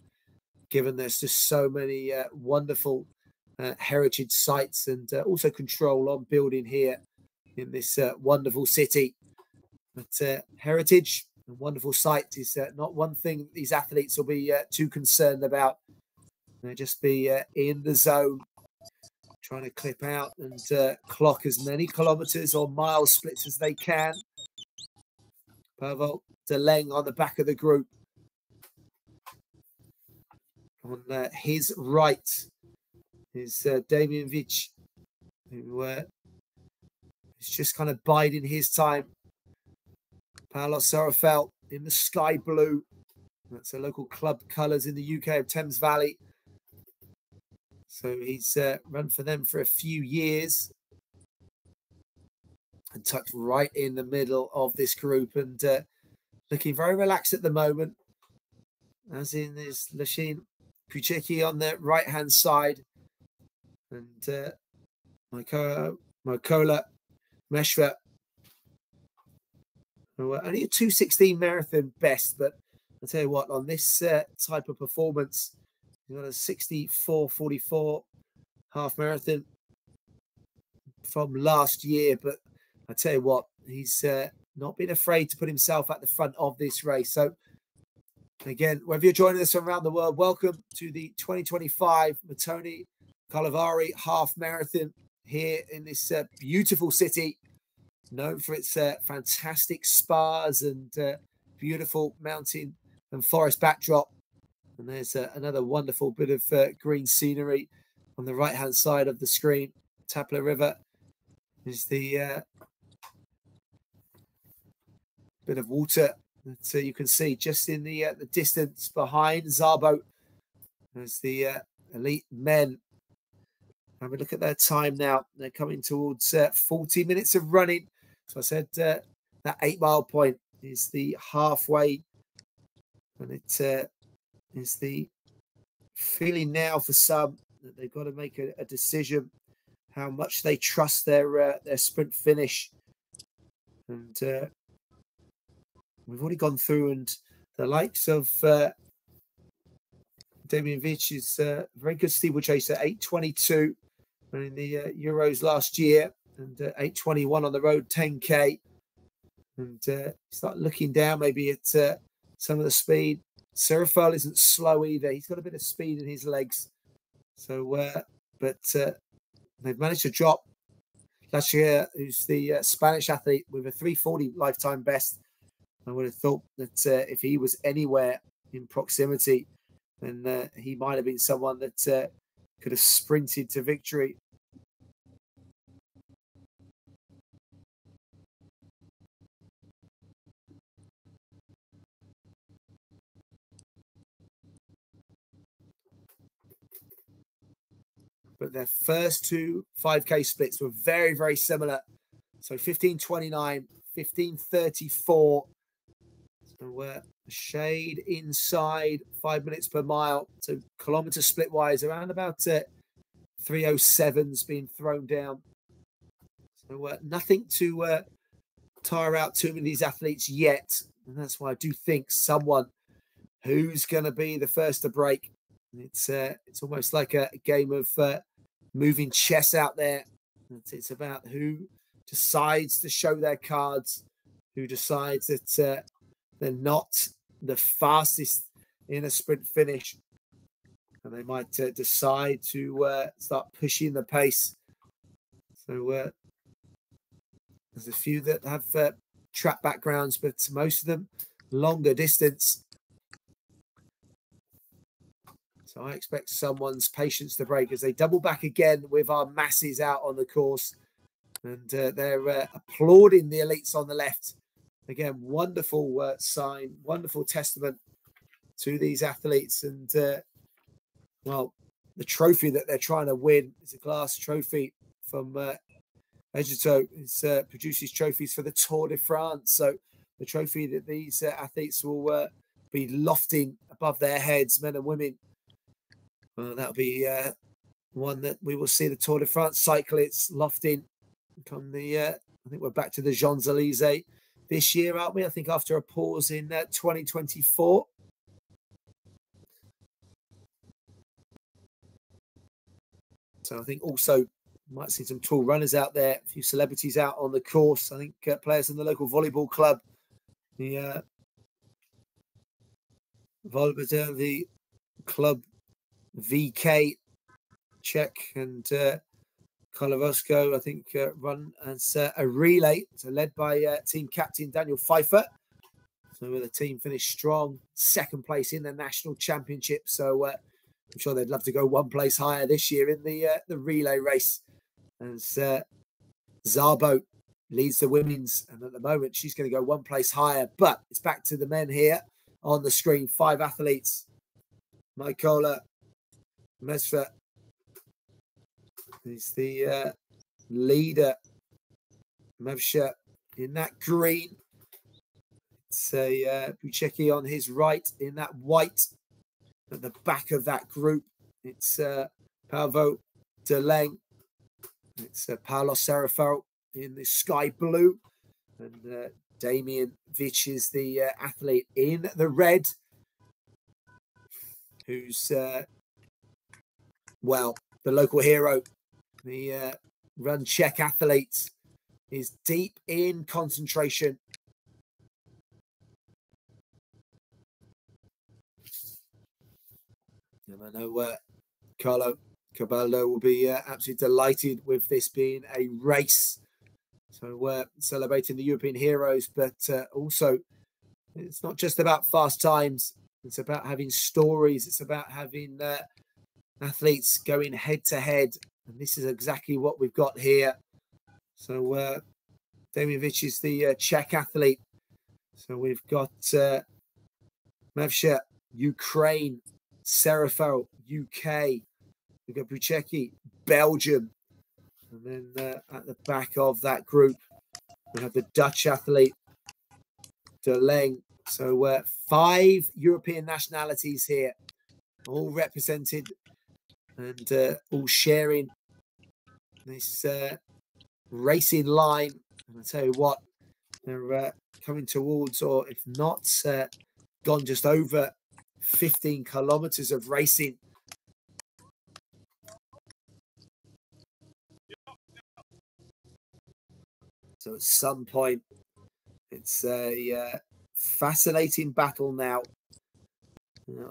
given there's just so many wonderful heritage sites and also control on building here in this wonderful city. But heritage and wonderful sites is not one thing that these athletes will be too concerned about. They'll just be in the zone, trying to clip out and clock as many kilometers or mile splits as they can. Pavel Deleng on the back of the group. On his right is Damien Vich, who is just kind of biding his time. Paolo Sorofel in the sky blue. That's the local club colours in the UK of Thames Valley. So he's run for them for a few years. and tucked right in the middle of this group, and looking very relaxed at the moment, as in is Lashin Pucheki on the right-hand side, and Mykola Meshva, only a 2:16 marathon best, but I'll tell you what, on this type of performance, he's got a 64:44 half marathon from last year, but I tell you what, he's not been afraid to put himself at the front of this race. So again, whether you're joining us from around the world, welcome to the 2025 Mattoni Karlovy half marathon here in this beautiful city, known for its fantastic spas and beautiful mountain and forest backdrop. And there's another wonderful bit of green scenery on the right-hand side of the screen. Tapla River is the bit of water that you can see just in the distance behind Szabo. There's the elite men. Have a look at their time now. They're coming towards 40 minutes of running. So I said that 8-mile point is the halfway, and it is the feeling now for some that they've got to make a decision how much they trust their sprint finish. And we've already gone through, and the likes of Damien Vich is a very good steeplechase at 8:22 in the Euros last year, and 8:21 on the road 10K. And start looking down maybe at some of the speed. Serafal isn't slow either. He's got a bit of speed in his legs. So, but they've managed to drop Lachia, who's the Spanish athlete, with a 3:40 lifetime best. I would have thought that if he was anywhere in proximity, then he might have been someone that could have sprinted to victory. But their first two 5K splits were very, very similar. So 15:29, 15:34. So a shade inside 5 minutes per mile. So kilometre split wise, around about 3:07's been thrown down. So nothing to tire out too many of these athletes yet. And that's why I do think someone who's going to be the first to break. It's almost like a game of moving chess out there. It's about who decides to show their cards, who decides that they're not the fastest in a sprint finish, and they might decide to start pushing the pace. So there's a few that have track backgrounds, but most of them longer distance. So I expect someone's patience to break as they double back again with our masses out on the course. And they're applauding the elites on the left. Again, wonderful sign, wonderful testament to these athletes. And, well, the trophy that they're trying to win is a glass trophy from Egito. It produces trophies for the Tour de France. So the trophy that these athletes will be lofting above their heads, men and women. Well, that'll be one that we will see the Tour de France cyclists lofting. Come the, I think we're back to the Champs-Élysées this year, aren't we? I think after a pause in 2024. So I think also might see some tall runners out there, a few celebrities out on the course. I think players in the local volleyball club, the club VK Czech and Karlovy, I think, run as a relay, so led by team captain Daniel Pfeiffer. So the team finished strong, second place in the national championship. So I'm sure they'd love to go one place higher this year in the relay race. As Szabo leads the women's, and at the moment she's going to go one place higher. But it's back to the men here on the screen. 5 athletes. Mykola Meshva is the leader Mevsha in that green. It's a Buchecki on his right in that white. At the back of that group, it's Paavo Deleng. It's Paolo Serafaro in the sky blue. And Damien Vich is the athlete in the red, who's, well, the local hero. The RunCzech athlete is deep in concentration. And I know Carlo Caballo will be absolutely delighted with this being a race. So we're celebrating the European heroes, but also it's not just about fast times. It's about having stories. It's about having athletes going head to head. And this is exactly what we've got here. So Damien Vich is the Czech athlete. So we've got Mevsha, Ukraine, Serafaro, UK. We've got Buchecki, Belgium. And then at the back of that group, we have the Dutch athlete, Deleng. So 5 European nationalities here, all represented and all sharing this racing line. And I tell you what, they're coming towards, or if not, gone just over 15 kilometers of racing. So at some point, it's a fascinating battle now.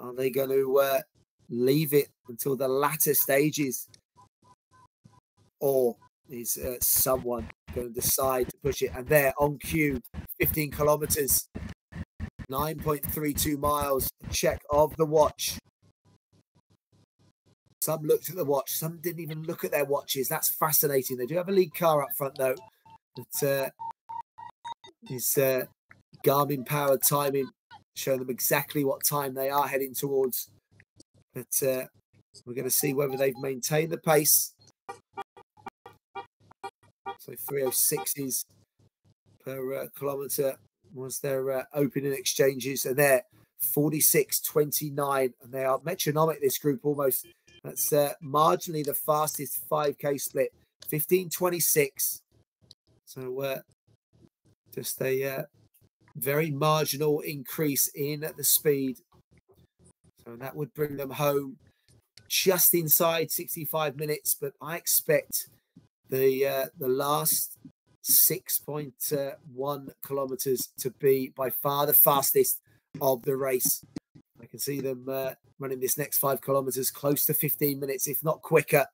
Are they going to leave it until the latter stages? Or is someone going to decide to push it? And there on cue, 15 kilometers, 9.32 miles, check of the watch. Some looked at the watch. Some didn't even look at their watches. That's fascinating. They do have a lead car up front, though. That is Garmin-powered timing, showing them exactly what time they are heading towards. But we're going to see whether they've maintained the pace. So 306s per kilometre was their opening exchanges. And they're 46.29. And they are metronomic, this group, almost. That's marginally the fastest 5K split, 15.26. So just a very marginal increase in the speed. So that would bring them home just inside 65 minutes. But I expect the last 6.1 kilometers to be by far the fastest of the race. I can see them running this next 5 kilometers close to 15 minutes, if not quicker.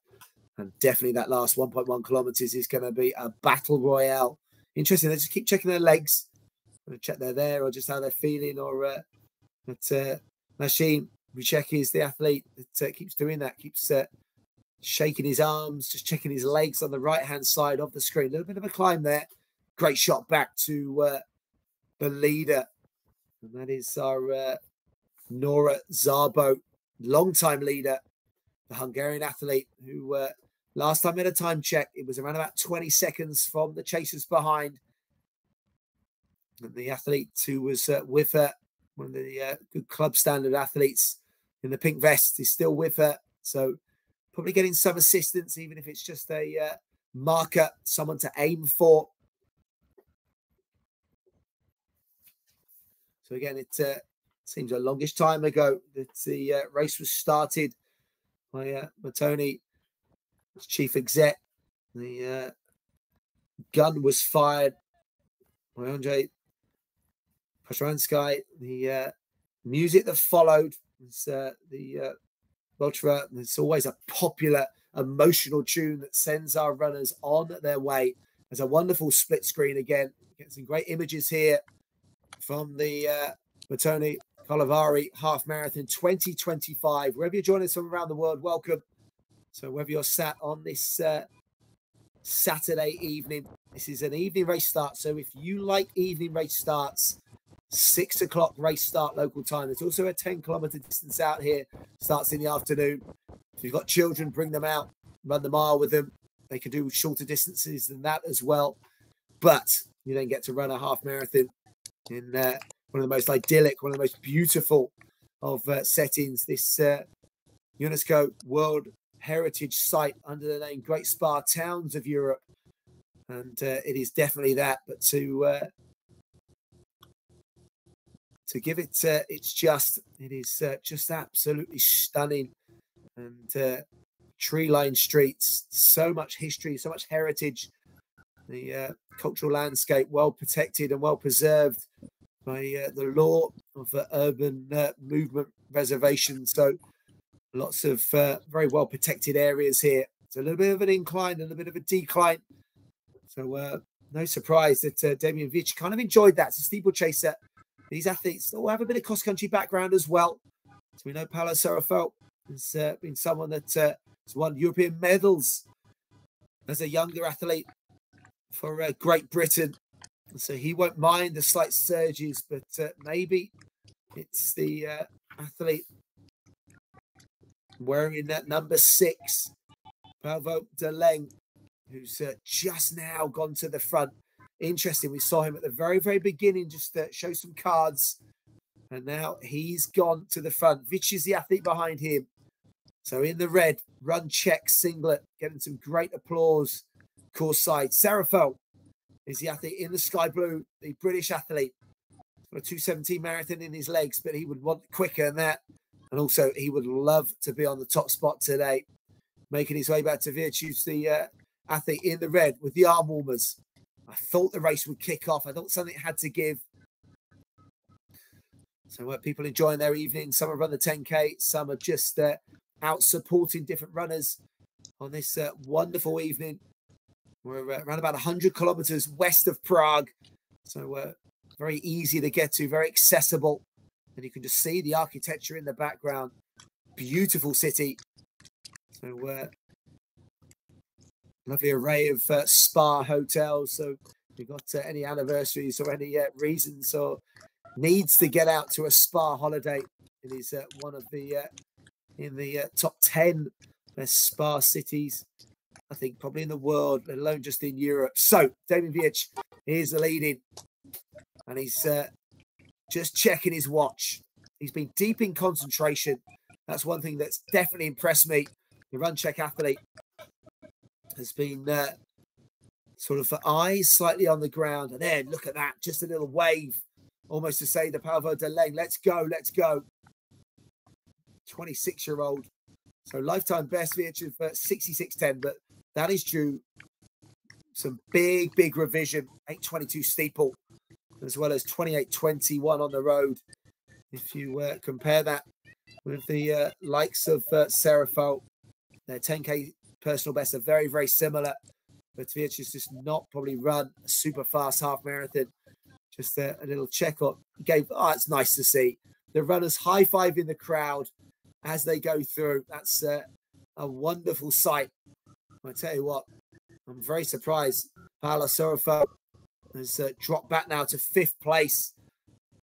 And definitely that last 1.1 kilometers is going to be a battle royale. Interesting. They just keep checking their legs. I'm going to check they're there or just how they're feeling. Or but Machine Buchecki is the athlete that keeps doing that. Keeps shaking his arms, just checking his legs on the right-hand side of the screen. A little bit of a climb there. Great shot back to the leader. And that is our Nora Szabo, long-time leader, the Hungarian athlete who last time we had a time check, it was around about 20 seconds from the chasers behind. And the athlete who was with her, one of the good club standard athletes in the pink vest, is still with her. So probably getting some assistance, even if it's just a marker, someone to aim for. So again, it seems a longish time ago that the race was started by Mattoni, chief exec. The gun was fired by Andrzej Poszarański. The music that followed was the Ultra. It's always a popular, emotional tune that sends our runners on their way. There's a wonderful split screen again. Get some great images here from the Mattoni Karlovy Half Marathon 2025. Wherever you're joining us from around the world, welcome. So whether you're sat on this Saturday evening, this is an evening race start. So if you like evening race starts, 6 o'clock race start local time. There's also a 10-kilometer distance out here. Starts in the afternoon. If you've got children, bring them out, run the mile with them. They can do shorter distances than that as well. but you then get to run a half marathon in one of the most idyllic, one of the most beautiful of settings. This UNESCO World Heritage Site under the name Great Spa Towns of Europe. And it is definitely that, but to give it it is just absolutely stunning. And tree-lined streets, so much history, so much heritage. The cultural landscape well protected and well preserved by the law of urban movement reservation. So lots of very well protected areas here. It's a little bit of an incline and a bit of a decline. So no surprise that Damian Vich kind of enjoyed that. It's a steeplechaser. These athletes all have a bit of cross-country background as well. So we know Paolo Serafelt has been someone that has won European medals as a younger athlete for Great Britain. So he won't mind the slight surges, but maybe it's the athlete wearing that number 6, Paavo de Leng, who's just now gone to the front. Interesting, we saw him at the very, very beginning just show some cards, and now he's gone to the front. Vich is the athlete behind him. So in the red, RunCzech singlet, getting some great applause course side. Serafelt is the athlete in the sky blue, the British athlete. He's got a 2:17 marathon in his legs, but he would want quicker than that. And also, he would love to be on the top spot today. Making his way back to Vich, who's the athlete in the red with the arm warmers. I thought the race would kick off. I thought something had to give. So people enjoying their evening. Some have run the 10K. Some are just out supporting different runners on this wonderful evening. We're around about 100 kilometers west of Prague. So very easy to get to, very accessible. And you can just see the architecture in the background. Beautiful city. So lovely array of spa hotels. So if you've got any anniversaries or any reasons or needs to get out to a spa holiday, it is one of the in the top 10 best spa cities, I think, probably in the world, let alone just in Europe. So Damian Vich is the leading, and he's just checking his watch. He's been deep in concentration. That's one thing that's definitely impressed me. The RunCzech athlete has been sort of eyes slightly on the ground. And then look at that, just a little wave, almost to say the Paavo de Leng, let's go, let's go. 26-year-old. So lifetime best Vich of 66.10, but that is due some big, big revision. 8:22 steeple, as well as 28:21 on the road. If you compare that with the likes of Serafelt, their 10K personal bests are very, very similar. But Vich has just not probably run a super fast half marathon. Just a little check up. It's nice to see. The runners high-fiving the crowd as they go through. That's a wonderful sight. I tell you what, I'm very surprised. Paolo Serafelt has dropped back now to 5th place.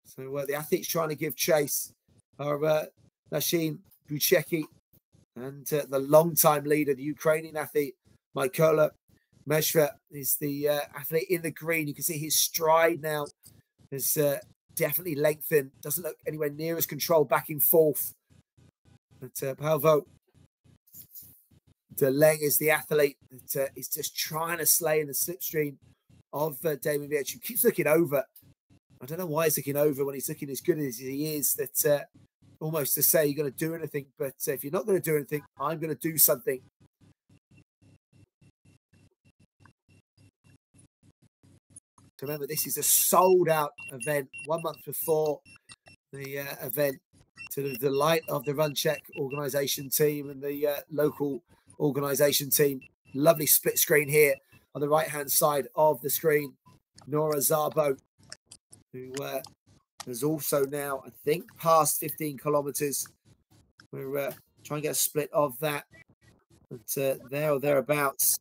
So the athletes trying to give chase are Lashin Buchecki and the long-time leader, the Ukrainian athlete, Mykola Meshva, is the athlete in the green. You can see his stride now has definitely lengthened. Doesn't look anywhere near as controlled back and forth. But Paavo de Leng is the athlete that is just trying to slay in the slipstream of Damian Vich, who keeps looking over. I don't know why he's looking over when he's looking as good as he is, that almost to say you're going to do anything, but if you're not going to do anything, I'm going to do something. So remember, this is a sold-out event 1 month before the event, to the delight of the RunCzech organisation team and the local organisation team. Lovely split screen here on the right-hand side of the screen. Nora Szabo, who has also now, I think, passed 15 kilometres. We're trying to get a split of that, but there or thereabouts.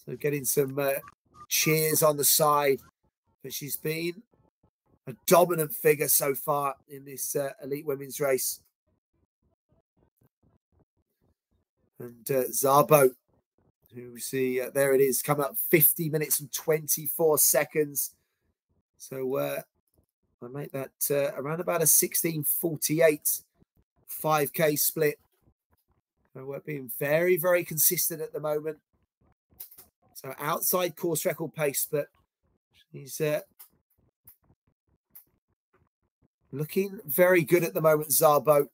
So getting some cheers on the side, but she's been a dominant figure so far in this elite women's race. And Szabo who see there it is, come up 50 minutes and 24 seconds. So I make that around about a 16:48 5K split. So we're being very, very consistent at the moment. So outside course record pace, but he's looking very good at the moment, Szabo.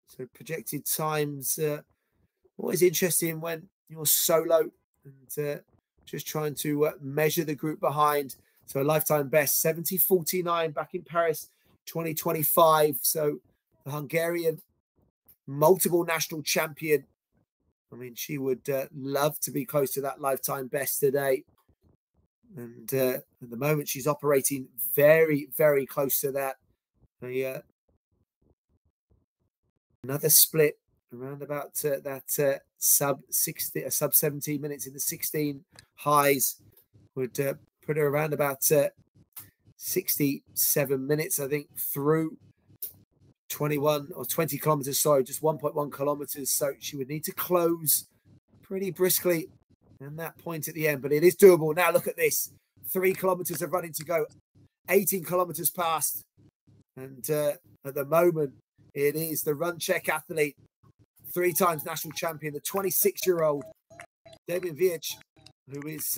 So projected times, always interesting when you're solo and just trying to measure the group behind. So a lifetime best, 70:49 back in Paris 2025. So the Hungarian multiple national champion. I mean, she would love to be close to that lifetime best today. And at the moment, she's operating very, very close to that. Another split around about that sub 17 minutes in the 16 highs would put her around about 67 minutes, I think, through 21 or 20 kilometers, sorry, just 1.1 kilometers. So she would need to close pretty briskly and that point at the end, but it is doable. Now look at this, 3 kilometers of running to go, 18 kilometers past. And at the moment, it is the RunCzech athlete, 3 times national champion, the 26-year-old Damien Viech, who is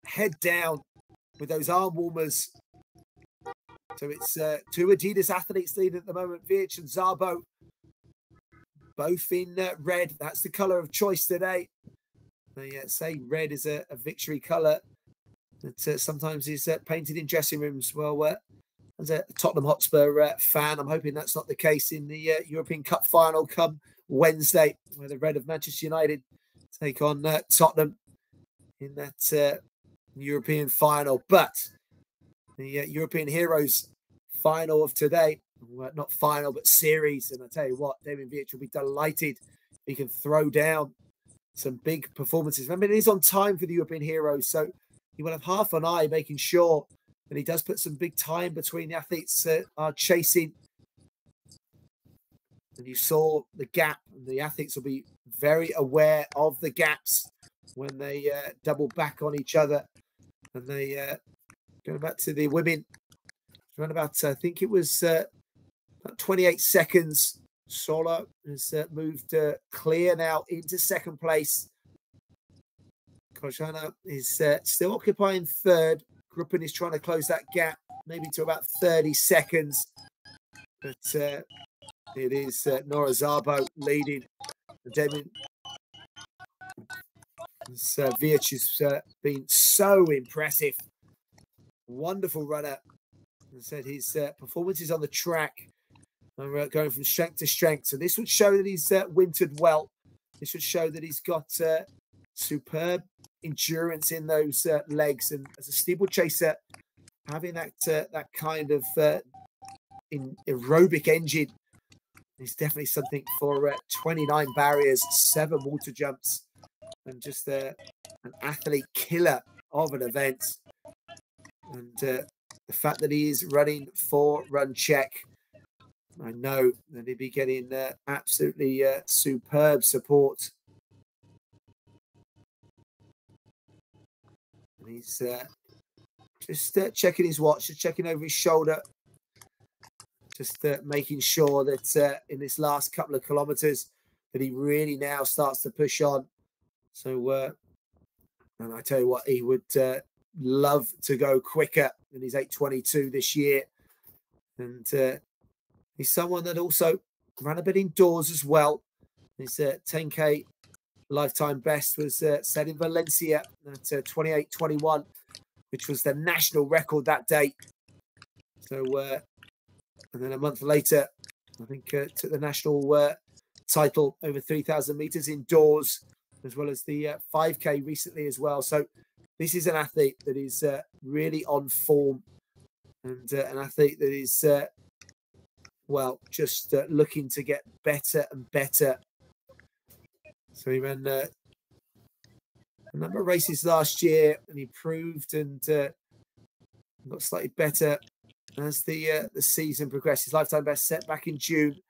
head down with those arm warmers. So it's 2 Adidas athletes leading at the moment, Viech and Szabo, both in red. That's the color of choice today. They say red is a victory color that sometimes is painted in dressing rooms. Well, as a Tottenham Hotspur fan, I'm hoping that's not the case in the European Cup final come Wednesday, where the red of Manchester United take on Tottenham in that European final. But the European Heroes final of today, well, not final, but series. And I tell you what, Damien Viech will be delighted he can throw down some big performances. Remember, it is on time for the European Heroes, so he will have half an eye making sure that he does put some big time between the athletes that are chasing. And you saw the gap, and the athletes will be very aware of the gaps when they double back on each other. And they going back to the women, around about, I think it was about 28 seconds. Sola has moved clear now into second place. Kojana is still occupying third. Gruppen is trying to close that gap, maybe to about 30 seconds. But it is Nora Szabo leading. Damien Viech has been so impressive. Wonderful runner. As I said, his performances on the track are going from strength to strength. So this would show that he's wintered well. This would show that he's got superb endurance in those legs. And as a steeplechaser, having that kind of aerobic engine is definitely something for 29 barriers, 7 water jumps, and just an athlete killer of an event. And the fact that he is running for RunCzech, I know that he'll be getting absolutely superb support. And he's just checking his watch, just checking over his shoulder, just making sure that in this last couple of kilometers that he really now starts to push on. So, and I tell you what, he would love to go quicker than his 8:22 this year. And he's someone that also ran a bit indoors as well. His 10K lifetime best was set in Valencia at 28:21, which was the national record that day. So, and then a month later, I think took the national title over 3,000 meters indoors, as well as the 5K recently as well. So this is an athlete that is really on form, and an athlete that is, well, just looking to get better and better. So he ran a number of races last year, and he proved and got slightly better as the season progressed. His lifetime best set back in June.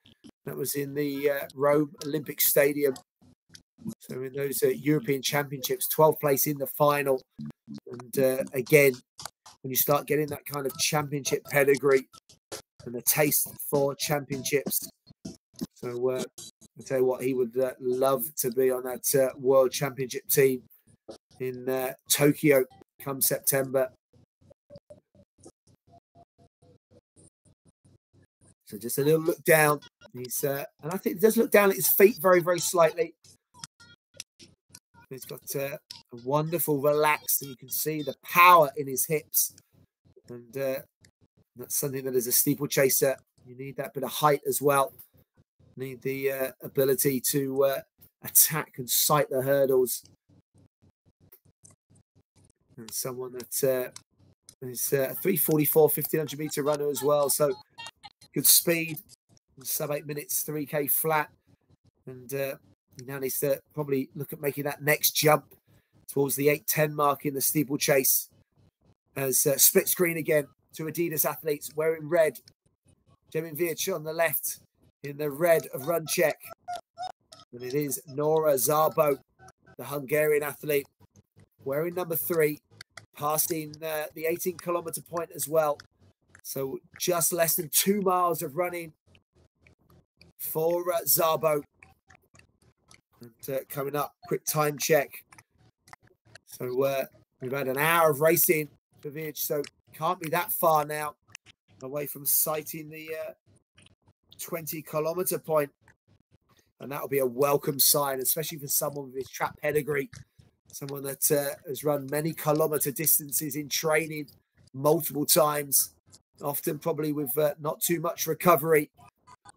That was in the Rome Olympic Stadium. So in those European Championships, 12th place in the final. And again, when you start getting that kind of championship pedigree and the taste for championships. So I'll tell you what, he would love to be on that World Championship team in Tokyo come September. So just a little look down. He's and I think he does look down at his feet very, very slightly. He's got a wonderful relaxed, and you can see the power in his hips. And that's something that as a steeplechaser, you need that bit of height as well. You need the ability to attack and sight the hurdles. And someone that is a 3:44 1500 meter runner as well. So good speed, sub 8 minutes, 3K flat. And he now needs to probably look at making that next jump towards the 8:10 mark in the steeplechase. As split screen again to Adidas athletes wearing red. Jemivic on the left in the red of RunCzech. And it is Nora Szabo, the Hungarian athlete, wearing number 3, passing the 18-kilometer point as well. So just less than 2 miles of running for Szabo. And coming up, quick time check. So we've had an hour of racing for Vic, so can't be that far now away from sighting the 20-kilometer point. And that'll be a welcome sign, especially for someone with his track pedigree, someone that has run many kilometer distances in training multiple times, often probably with not too much recovery.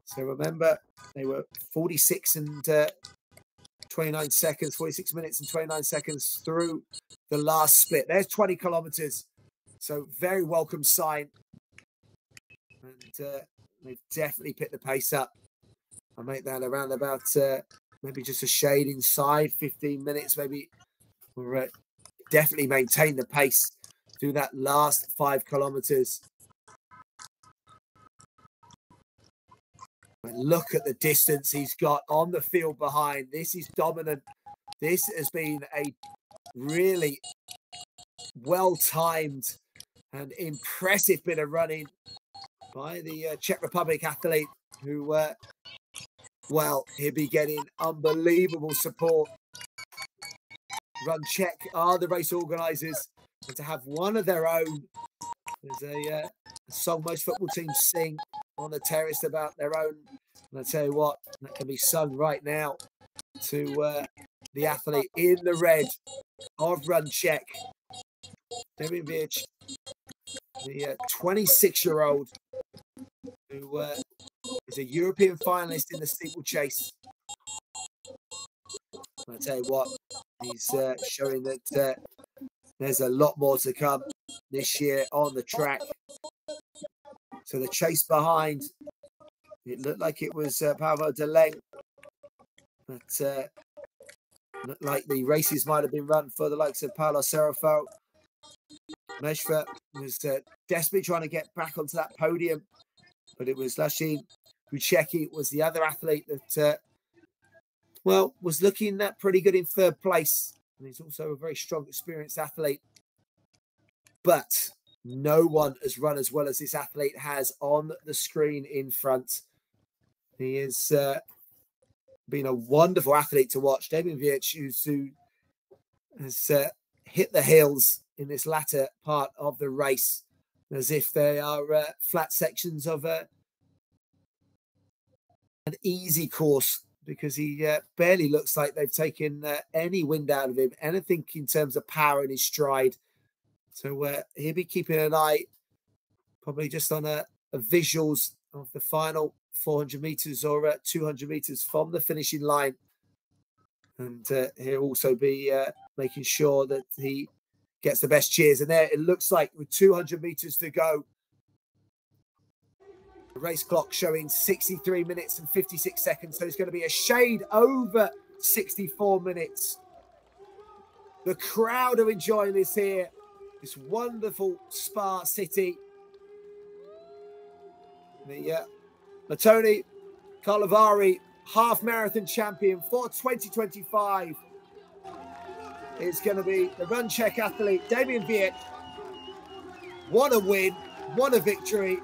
So remember, they were 46 and 29 seconds, 46 minutes and 29 seconds through the last split. There's 20 kilometers. So very welcome sign. And they've definitely picked the pace up. I'll make that around about maybe just a shade inside 15 minutes, maybe. We'll definitely maintain the pace through that last 5 kilometers. And look at the distance he's got on the field behind. This is dominant. This has been a really well-timed and impressive bit of running by the Czech Republic athlete who, well, he'll be getting unbelievable support. RunCzech are the race organisers, and to have one of their own, there's a song most football teams sing on the terrace about their own. And I tell you what, that can be sung right now to the athlete in the red of RunCzech, Demivic, the 26-year-old who is a European finalist in the steeplechase. I tell you what, he's showing that there's a lot more to come this year on the track. So the chase behind, it looked like it was Paavo Deleng, but looked like the races might have been run for the likes of Paolo Serafo. Meshva was desperately trying to get back onto that podium, but it was Lashin Buchecki was the other athlete that, well, was looking pretty good in 3rd place. And he's also a very strong, experienced athlete. But no one has run as well as this athlete has on the screen in front. He has been a wonderful athlete to watch. Demivic, who has hit the hills in this latter part of the race, as if they are flat sections of an easy course, because he barely looks like they've taken any wind out of him, anything in terms of power in his stride. So he'll be keeping an eye probably just on a visuals of the final 400 meters or 200 meters from the finishing line. And he'll also be making sure that he gets the best cheers. And there it looks like with 200 meters to go, the race clock showing 63 minutes and 56 seconds. So it's going to be a shade over 64 minutes. The crowd are enjoying this here. This wonderful spa city. The Mattoni, Karlovy, half marathon champion for 2025 is going to be the RunCzech athlete, Damian Viec. What a win, what a victory.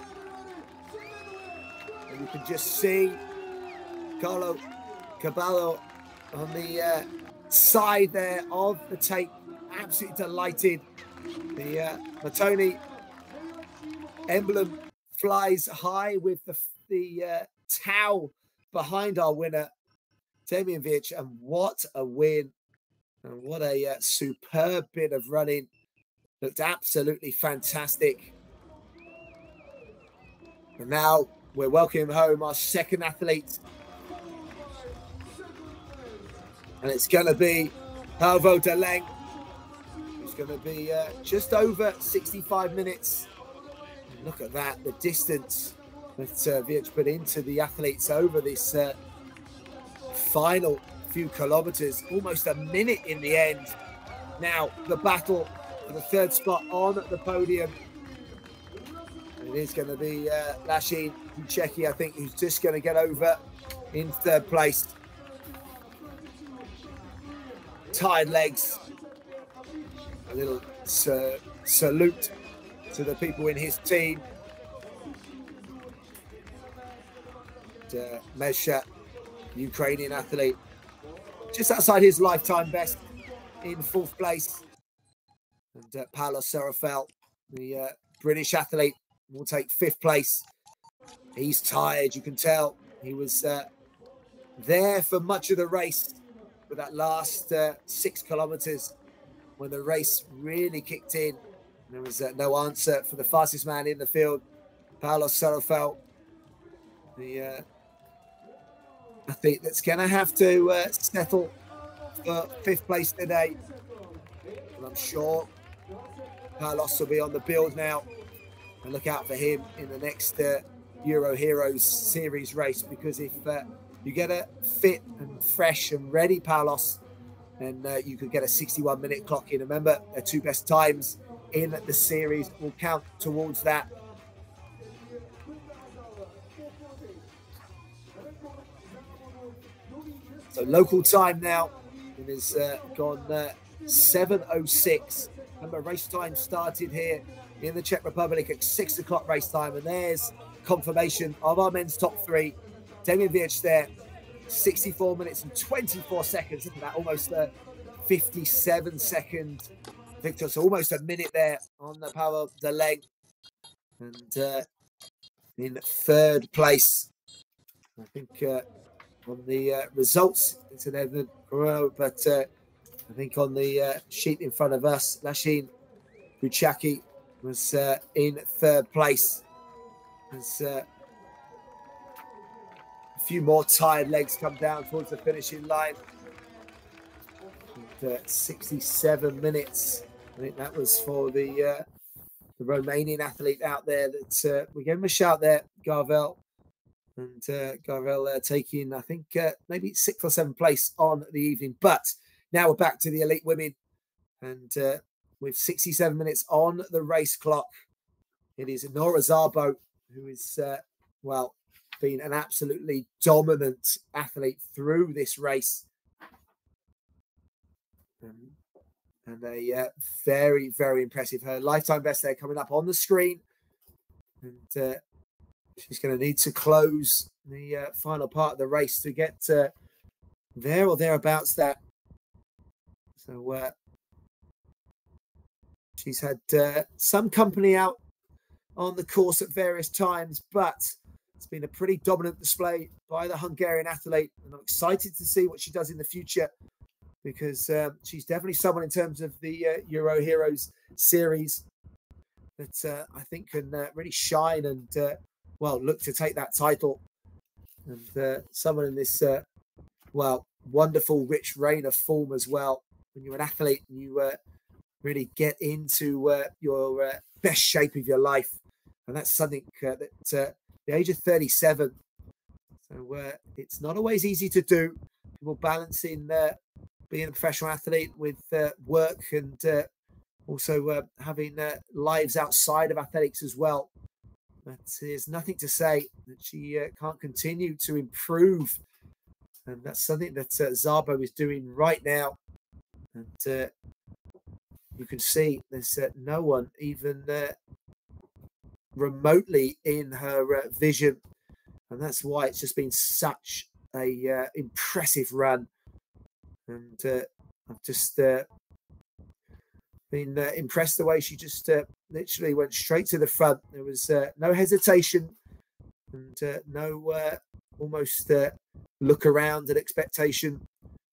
And you can just see Carlo Caballo on the side there of the tape, absolutely delighted. The Mattoni emblem flies high with the towel behind our winner, Damian Viec, and what a win. And what a superb bit of running. Looked absolutely fantastic. And now we're welcoming home our second athlete. And it's going to be Halvo de Leng, who's going to be just over 65 minutes. And look at that, the distance that Viec put into the athletes over this final few kilometers, almost a minute in the end. Now the battle for the third spot on the podium. And it is going to be Lashin Czechy, I think, who's just going to get over in third place. Tired legs. A little salute to the people in his team. Mesha, Ukrainian athlete, just outside his lifetime best in fourth place. And Paolo Serafel, the British athlete, will take fifth place. He's tired, you can tell. He was there for much of the race, but that last 6 kilometers, when the race really kicked in, there was no answer for the fastest man in the field, Paolo Serafel, the athlete that's going to have to settle for fifth place today. And I'm sure Carlos will be on the build now, and look out for him in the next Euro Heroes Series race, because if you get a fit and fresh and ready Carlos, then you could get a 61-minute clock in. Remember, their 2 best times in the series will count towards that. So local time now, it has gone 7:06. Remember, race time started here in the Czech Republic at 6 o'clock race time, and there's confirmation of our men's top 3. Damian Viec there, 64 minutes and 24 seconds. Isn't that almost a 57-second victor? So almost a minute there on the Paolo de Leng. And in third place, I think on the results, it's an Evan Guerrero, but I think on the sheet in front of us, Lashin Buchaki was in third place. As a few more tired legs come down towards the finishing line. And, 67 minutes. I think that was for the Romanian athlete out there that we gave him a shout there, Garvel. And Garvel taking, I think, maybe 6th or 7th place on the evening. But now we're back to the elite women. And with 67 minutes on the race clock, it is Nora Szabo, who is, well, been an absolutely dominant athlete through this race. And a very, very impressive. Her lifetime best there coming up on the screen. And she's going to need to close the final part of the race to get there or thereabouts that. So she's had some company out on the course at various times, but it's been a pretty dominant display by the Hungarian athlete. And I'm excited to see what she does in the future, because she's definitely someone in terms of the Euro Heroes series that I think can really shine and, well, look to take that title. And someone in this, well, wonderful, rich reign of form as well. When you're an athlete and you really get into your best shape of your life. And that's something that the age of 37, so it's not always easy to do. People balancing being a professional athlete with work and also having lives outside of athletics as well. But there's nothing to say that she can't continue to improve And that's something that Szabo is doing right now. And you can see there's no one even remotely in her vision. And that's why it's just been such a impressive run. And I've just been impressed the way she just literally went straight to the front. There was no hesitation and no almost look around and expectation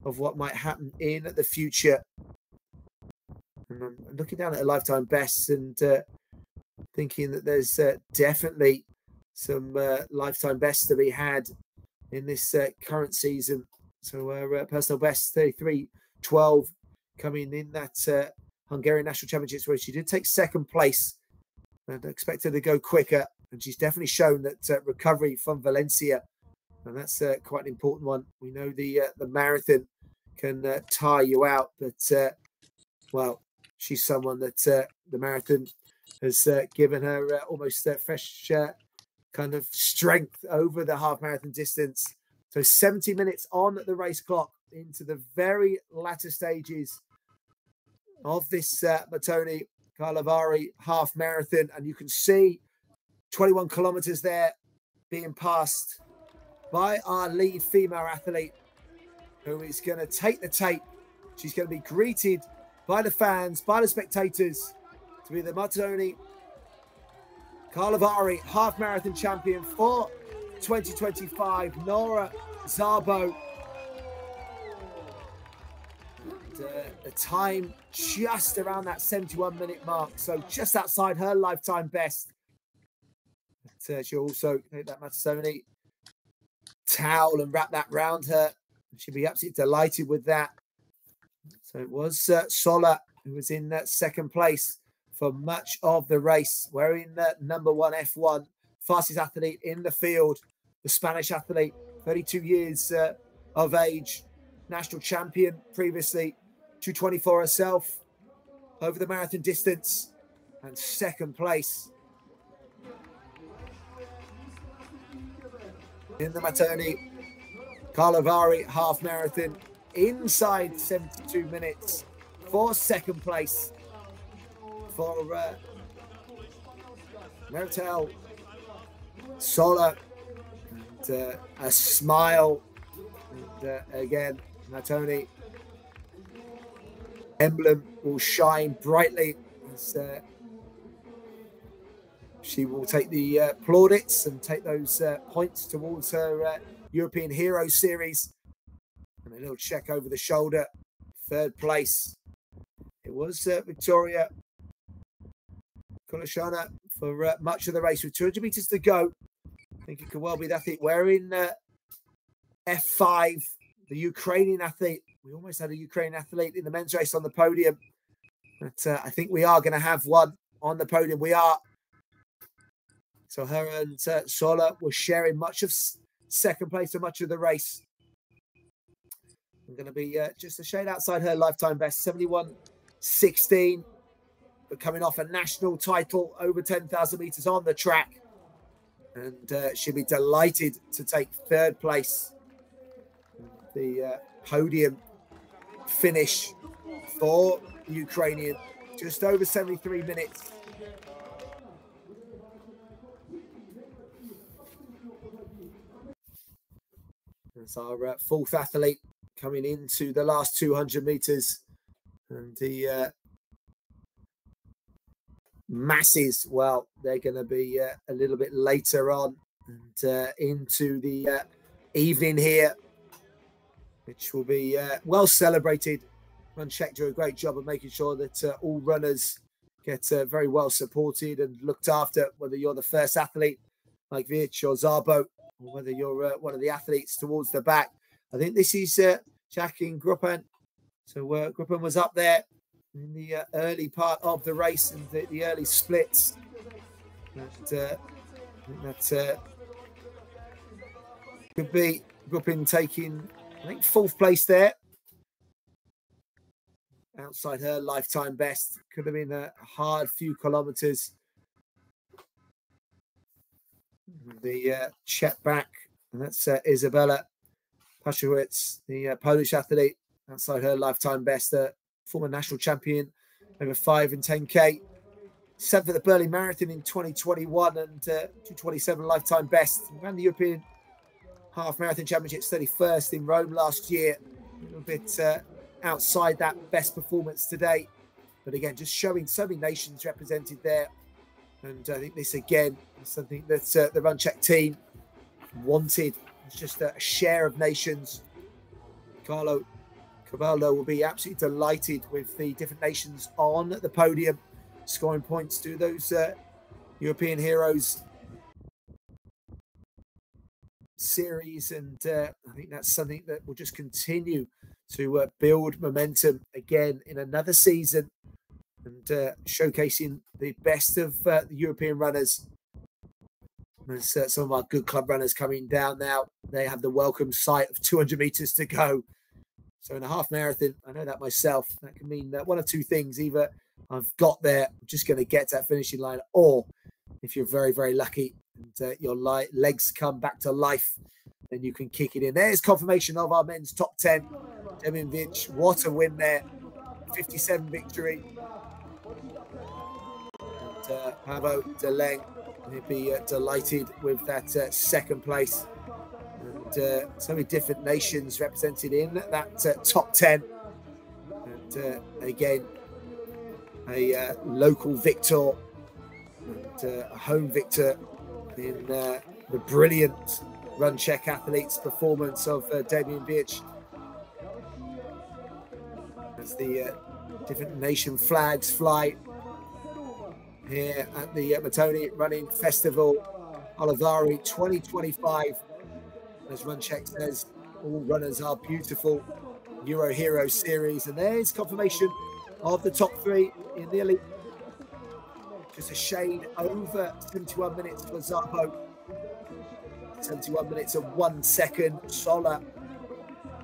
of what might happen in the future. And I'm looking down at a lifetime best and thinking that there's definitely some lifetime bests to be had in this current season. So her personal best 33.12 coming in that Hungarian National Championships, where she did take second place and expected to go quicker. And she's definitely shown that recovery from Valencia, and that's quite an important one. We know the marathon can tire you out, but well, she's someone that the marathon has given her almost fresh kind of strength over the half marathon distance. So 70 minutes on the race clock into the very latter stages of this Mattoni Karlovy half marathon. And you can see 21 kilometers there being passed by our lead female athlete, who is going to take the tape. She's going to be greeted by the fans, by the spectators, to be the Mattoni Karlovy half marathon champion for 2025, Nora Szabo. And, the time just around that 71-minute mark, so just outside her lifetime best. But, she'll also take that Mattoni towel and wrap that round her. She'll be absolutely delighted with that. So it was Sola who was in second place for much of the race, wearing number 1 F1, fastest athlete in the field, the Spanish athlete, 32 years of age, national champion previously, 2:24 herself over the marathon distance, and second place in the Mattoni Karlovy half marathon inside 72 minutes for second place for Maritel Sola. And a smile, and again Mattoni emblem will shine brightly as she will take the plaudits and take those points towards her European Hero Series. And a little check over the shoulder, third place. It was Victoria Kulashana for much of the race with 200 meters to go. I think it could well be the athlete wearing F5, the Ukrainian athlete. We almost had a Ukrainian athlete in the men's race on the podium, but I think we are going to have one on the podium. We are. So her and Sola were sharing much of second place and much of the race. I'm going to be just a shade outside her lifetime best, 71.16, but coming off a national title over 10,000 meters on the track. And she'll be delighted to take third place. The podium finish for the Ukrainian, just over 73 minutes. That's our fourth athlete coming into the last 200 meters. And the masses, well, they're going to be a little bit later on and into the evening here, which will be well celebrated. RunCzech do a great job of making sure that all runners get very well supported and looked after, whether you're the first athlete like Vich or Szabo, or whether you're one of the athletes towards the back. I think this is Jack in Gruppen. So Gruppen was up there in the early part of the race and the early splits. That could be Gruppen taking, I think, fourth place there. Outside her lifetime best. Could have been a hard few kilometers. The check back, and that's Isabella Paszkiewicz, the Polish athlete, outside her lifetime best, former national champion over 5 and 10K. 7th at the Berlin Marathon in 2021 and 2:27 lifetime best. Ran the European Half Marathon Championships 31st in Rome last year. A little bit outside that best performance today. But again, just showing so many nations represented there. And I think this, again, is something that the RunCzech team wanted. It's just a share of nations. Carlo Cavallo will be absolutely delighted with the different nations on the podium, scoring points to those European heroes series. And I think that's something that will just continue to build momentum again in another season, and showcasing the best of the European runners. There's some of our good club runners coming down now. They have the welcome sight of 200 meters to go. So in a half marathon, I know that myself, that can mean one of two things. Either I've got there, I'm just going to get to that finishing line, or if you're very, very lucky and your legs come back to life, then you can kick it in. There's confirmation of our men's top 10. Demian Vic, what a win there. 57 victory. And Paavo de Leng, he'd be delighted with that second place. And so many different nations represented in that top 10. And again, a local victor and a home victor in the brilliant RunCzech athletes performance of Demian Vic. As the different nation flags fly here at the Mattoni Running Festival Karlovy 2025. As RunCzech says, all runners are beautiful. Euro Hero Series. And there's confirmation of the top 3 in the elite. Just a shade over 71 minutes for Szabo. 71 minutes and 1 second. Sola,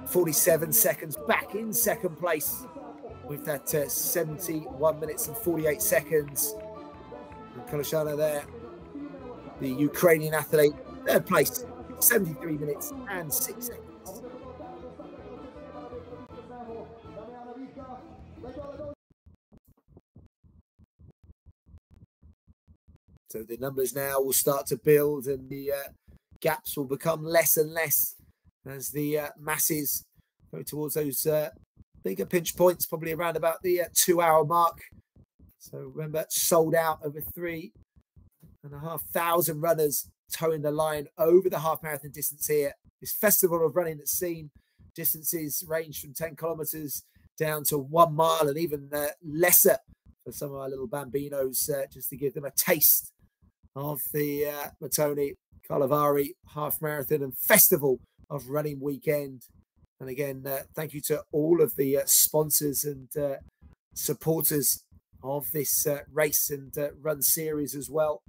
47 seconds, back in second place with that 71 minutes and 48 seconds. And Koloshana there, the Ukrainian athlete, third place, 73 minutes and 6 seconds. So the numbers now will start to build, and the gaps will become less and less as the masses go towards those bigger pinch points, probably around about the 2-hour mark. So remember, sold out, over 3,500 runners towing the line over the half marathon distance here. This festival of running that's seen distances range from 10 kilometers down to 1 mile, and even lesser for some of our little bambinos, just to give them a taste of the Mattoni Karlovy half marathon and festival of running weekend. And again, thank you to all of the sponsors and supporters of this race and run series as well.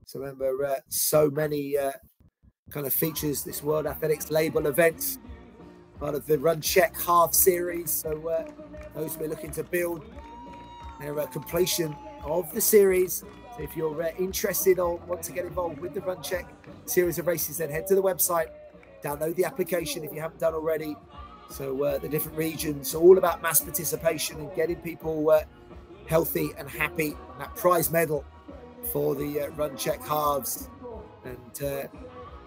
So remember, so many kind of features this World Athletics Label event, part of the RunCzech half series. So those we're looking to build their completion of the series. So if you're interested or want to get involved with the RunCzech series of races, then head to the website, download the application if you haven't done already. So the different regions, all about mass participation and getting people healthy and happy. And that prize medal for the RunCzech halves. And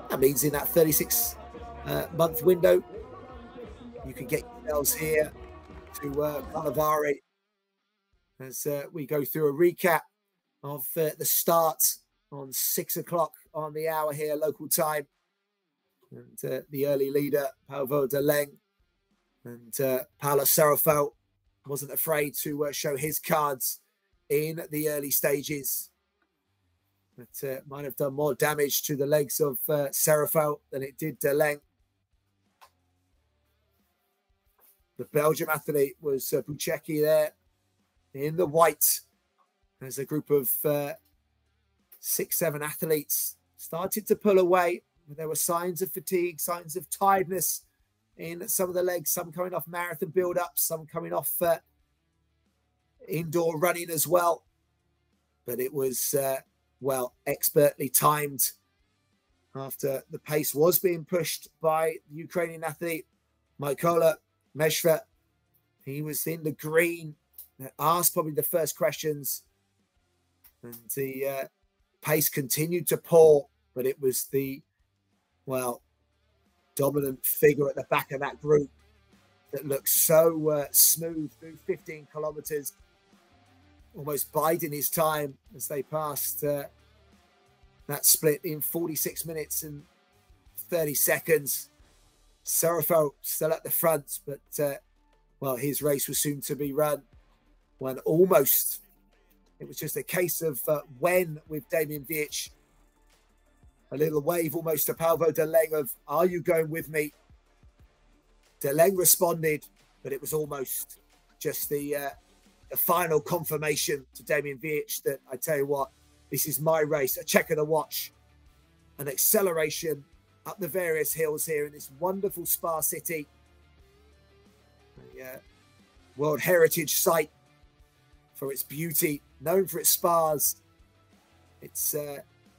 that means in that 36-month window, you can get yourselves here to Karlovy as we go through a recap of the start on 6 o'clock on the hour here, local time. And the early leader, Paavo de Leng, and Paolo Serafel wasn't afraid to show his cards in the early stages. But might have done more damage to the legs of Serafel than it did de Leng. The Belgium athlete was Buchecki there in the white, as a group of 6-7 athletes started to pull away. There were signs of fatigue, signs of tiredness in some of the legs, some coming off marathon build-ups, some coming off indoor running as well. But it was well, expertly timed after the pace was being pushed by the Ukrainian athlete, Mykola Meshva. He was in the green, asked probably the first questions, and the pace continued to pour, but it was the, well, dominant figure at the back of that group that looked so smooth through 15 kilometers, almost biding his time as they passed that split in 46 minutes and 30 seconds. Serafo still at the front, but well, his race was soon to be run when almost it was just a case of when with Damien Viech. A little wave almost to Paavo de Leng of, are you going with me? De Leng responded, but it was almost just the final confirmation to Damien Viech that, I tell you what, this is my race. A check of the watch, an acceleration up the various hills here in this wonderful spa city. A World Heritage site for its beauty, known for its spas. It's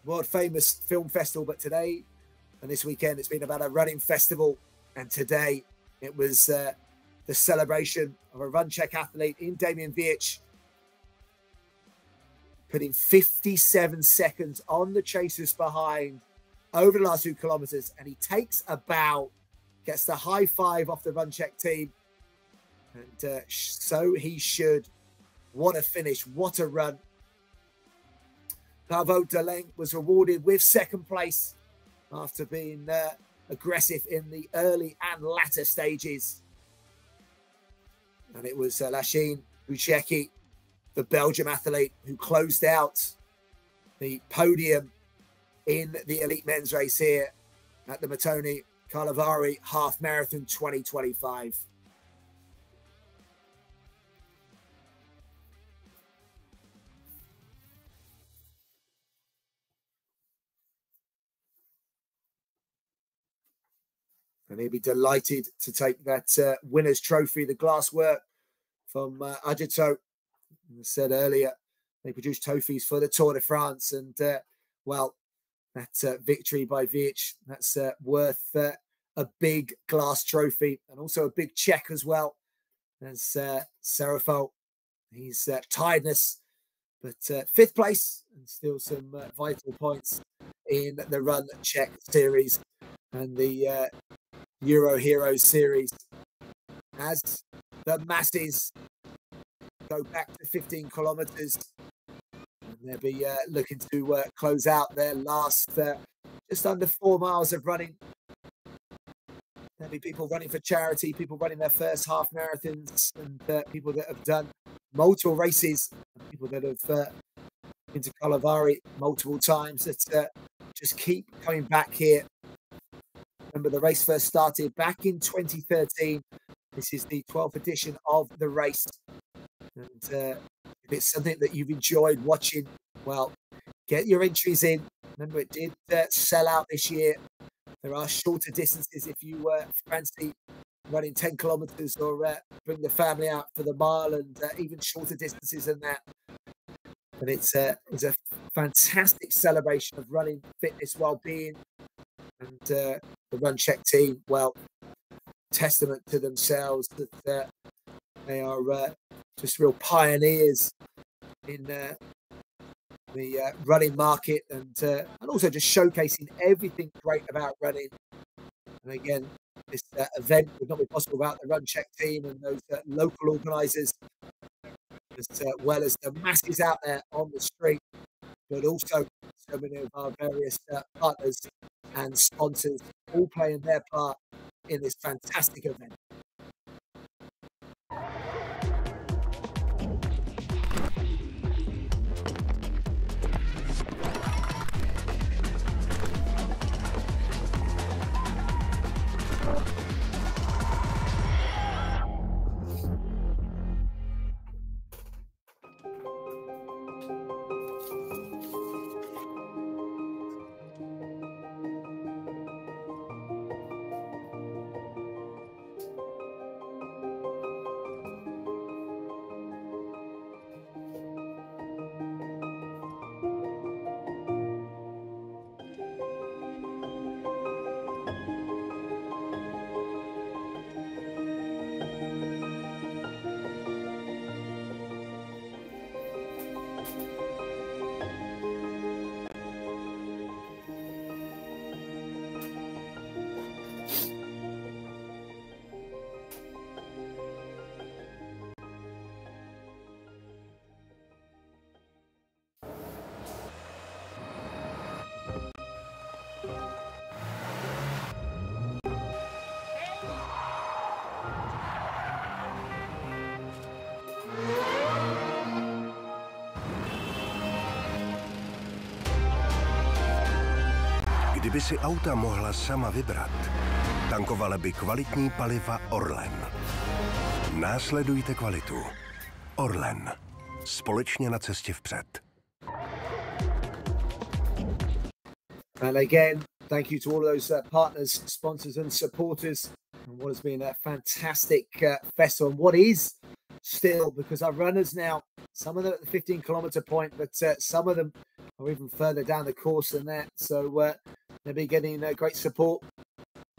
world famous film festival, but today and this weekend it's been about a running festival, and today it was the celebration of a RunCzech athlete in Damien Viech, putting 57 seconds on the chasers behind over the last 2 kilometers, and he takes a bow, gets the high five off the RunCzech team, and so he should. What a finish, what a run. Paavo de Leng was rewarded with second place after being aggressive in the early and latter stages. And it was Lachine Buchecki, the Belgium athlete, who closed out the podium in the elite men's race here at the Mattoni Karlovy Half Marathon 2025. And he'll be delighted to take that winner's trophy, the glasswork from Ajito. As I said earlier, they produce trophies for the Tour de France. And, well, that victory by Viech, that's worth a big glass trophy and also a big check as well. As Serafo, he's tiredness, but 5th place and still some vital points in the RunCzech series and the Euro Heroes series, as the masses go back to 15 kilometers, and they'll be looking to close out their last just under 4 miles of running. There'll be people running for charity, people running their first half marathons, and people that have done multiple races, and people that have been to Karlovy multiple times that just keep coming back here. Remember, the race first started back in 2013. This is the 12th edition of the race. And if it's something that you've enjoyed watching, well, get your entries in. Remember, it did sell out this year. There are shorter distances if you fancy running 10 kilometers or bring the family out for the mile, and even shorter distances than that. But it's a fantastic celebration of running, fitness, well-being. And the RunCzech team, well, testament to themselves that they are just real pioneers in the running market, and also just showcasing everything great about running. And again, this event would not be possible without the RunCzech team and those local organisers, as well as the masses out there on the street, but also so many of our various partners and sponsors all playing their part in this fantastic event. Kdyby si auta mohla sama vybrat, tankovala by kvalitní paliva Orlen. Následujte kvalitu. Orlen. Společně na cestě vpřed. And again, thank you to all of those partners, sponsors and supporters and what has been a fantastic festival and what is still, because our runners now, some of them at the 15-kilometer point, but some of them are even further down the course than that. So they'll be getting great support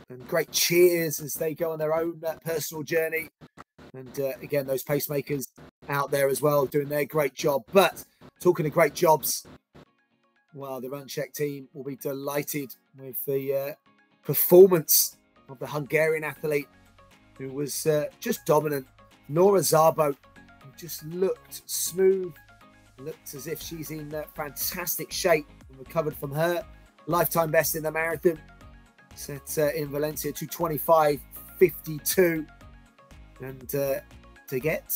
and great cheers as they go on their own personal journey. And again, those pacemakers out there as well doing their great job. But talking of great jobs, well, the RunCzech team will be delighted with the performance of the Hungarian athlete who was just dominant. Nora Szabo, who just looked smooth, looked as if she's in fantastic shape and recovered from her lifetime best in the marathon. Set in Valencia, 2:25.52. And to get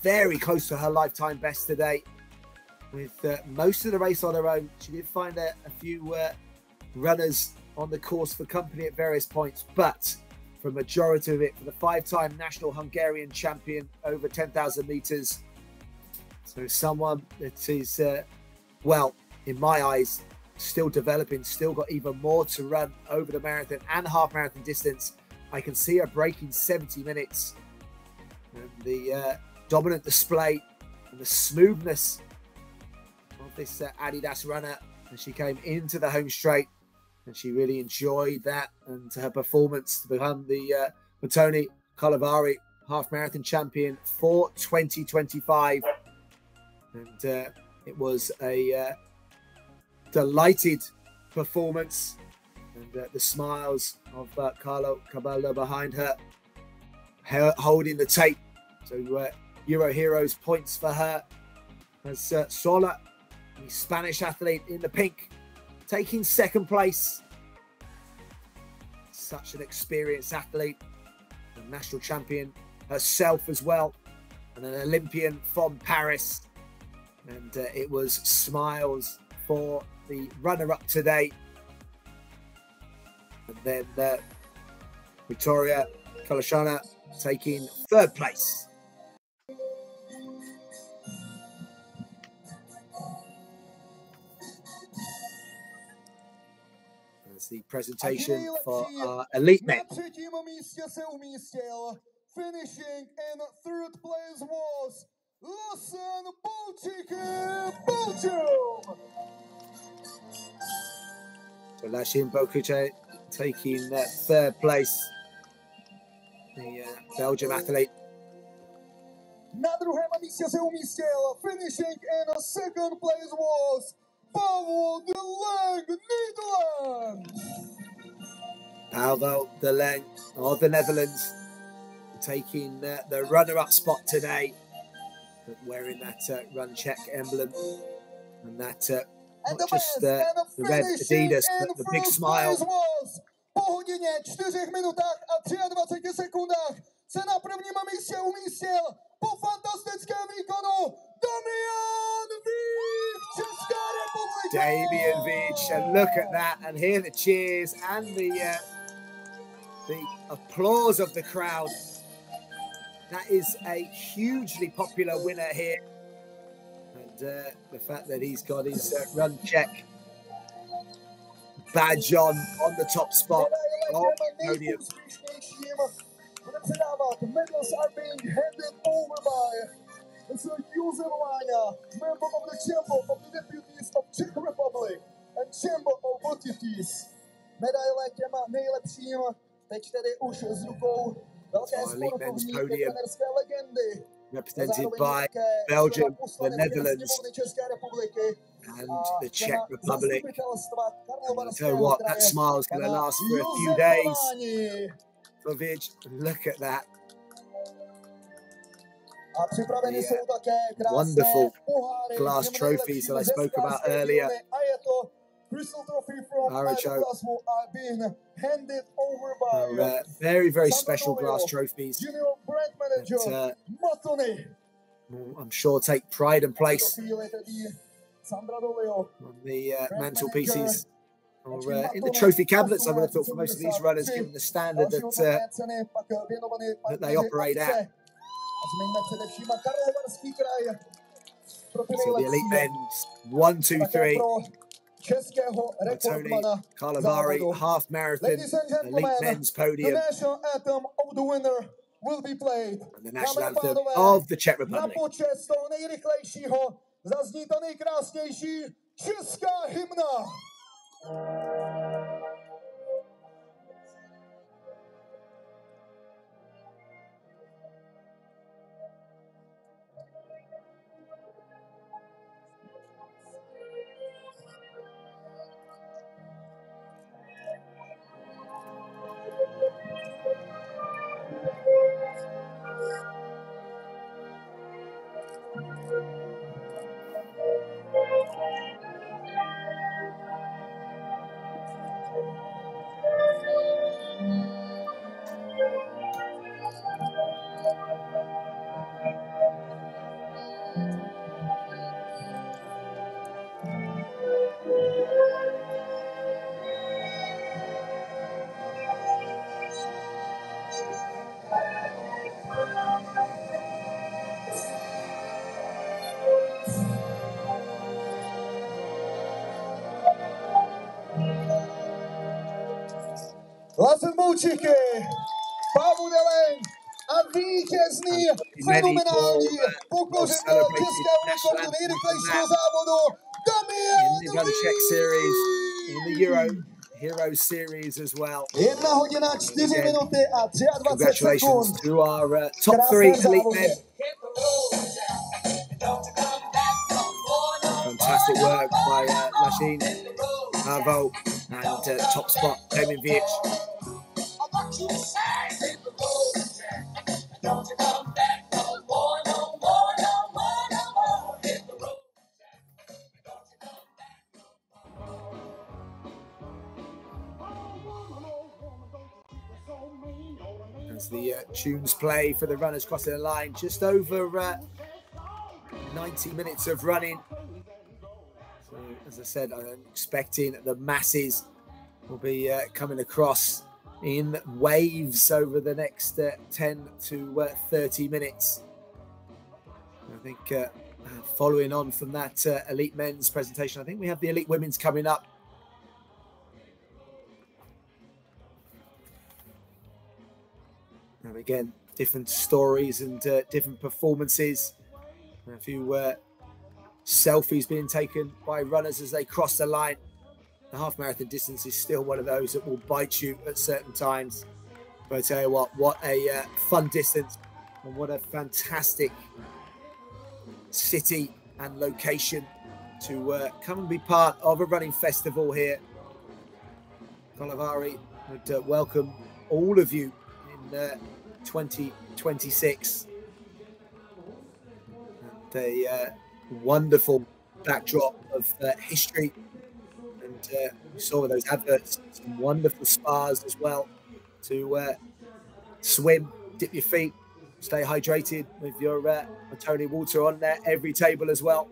very close to her lifetime best today, with most of the race on her own. She did find a few runners on the course for company at various points, but for a majority of it, for the 5-time national Hungarian champion over 10,000 meters. So someone that is, well, in my eyes, still developing, still got even more to run over the marathon and half marathon distance. I can see her breaking 70 minutes. And the dominant display and the smoothness of this Adidas runner as she came into the home straight, and she really enjoyed that and her performance to become the Mattoni Karlovy half marathon champion for 2025. And it was a delighted performance, and the smiles of Carlo Cabello behind her, holding the tape. So Euro Heroes points for her as Sola, the Spanish athlete in the pink, taking second place. Such an experienced athlete, a national champion herself as well, and an Olympian from Paris. And it was smiles for the runner-up today. And then Victoria Kolashana taking third place. The presentation for our elite men. Finishing in third place was Belgium. Lashin Bokuche taking third place, the Belgium athlete. Na druhém místě se umístil, finishing in second place was Pavel de Lang, Netherlands. Pavel de Lang of the Netherlands taking the runner-up spot today, but wearing that RunCzech emblem and that not just the red Adidas, but the big smile. Po hodině, 4 minutách a 23 sekundách se na prvním místě umístil po fantastickém výkonu Damian Vích, Česká republika. Damian Vích, and look at that, and hear the cheers and the applause of the crowd. That is a hugely popular winner here, and the fact that he's got his RunCzech badge on the top spot. Oh, podium. Medals are being handed over by Sir Josef Lania, member of the Chamber of the Deputies of Czech Republic and Chamber of Deputies. Medaile těma nejlepším, teď tedy už z rukou velké sportovní trenerské legendy. Represented by Belgium, the Netherlands, and the Czech Republic. And I'll tell you what, that smile is going to last for a few days. For Vích, look at that. The wonderful glass trophies that I spoke about earlier. Very, very special glass trophies that I'm sure take pride and place on the mantelpieces or in the trophy cabinets, I would have thought, for most of these runners, given the standard that they operate at. So the elite men's 1, 2, 3. Mattoni, Karlovy, half marathon, elite men's podium. Will be played. And the national anthem of the Czech Republic. Na počest toho nejrychlejšího zazní ta nejkrásnější česká hymna. Hlasem Boučiky, Pavudelem a vítězný fenomenální pokořeného českého rekordu nejrychlejšího závodu in the RunCzech series, in the Hero series as well. 1 hodina 4 minuty a 23 sekund. Congratulations to our top 3 elite men. Fantastic work by Lasheen, Bravo, and top spot Damien Viech. As the tunes play for the runners crossing the line, just over 90 minutes of running. So, as I said, I'm expecting the masses will be coming across in waves over the next 10 to 30 minutes. I think following on from that elite men's presentation, I think we have the elite women's coming up. And again, different stories and different performances. A few selfies being taken by runners as they cross the line. The half marathon distance is still one of those that will bite you at certain times. But I tell you what a fun distance, and what a fantastic city and location to come and be part of a running festival here. Karlovy would welcome all of you in 2026. And a wonderful backdrop of history. And we saw those adverts, some wonderful spas as well to swim, dip your feet, stay hydrated with your Mattoni water on there, every table as well.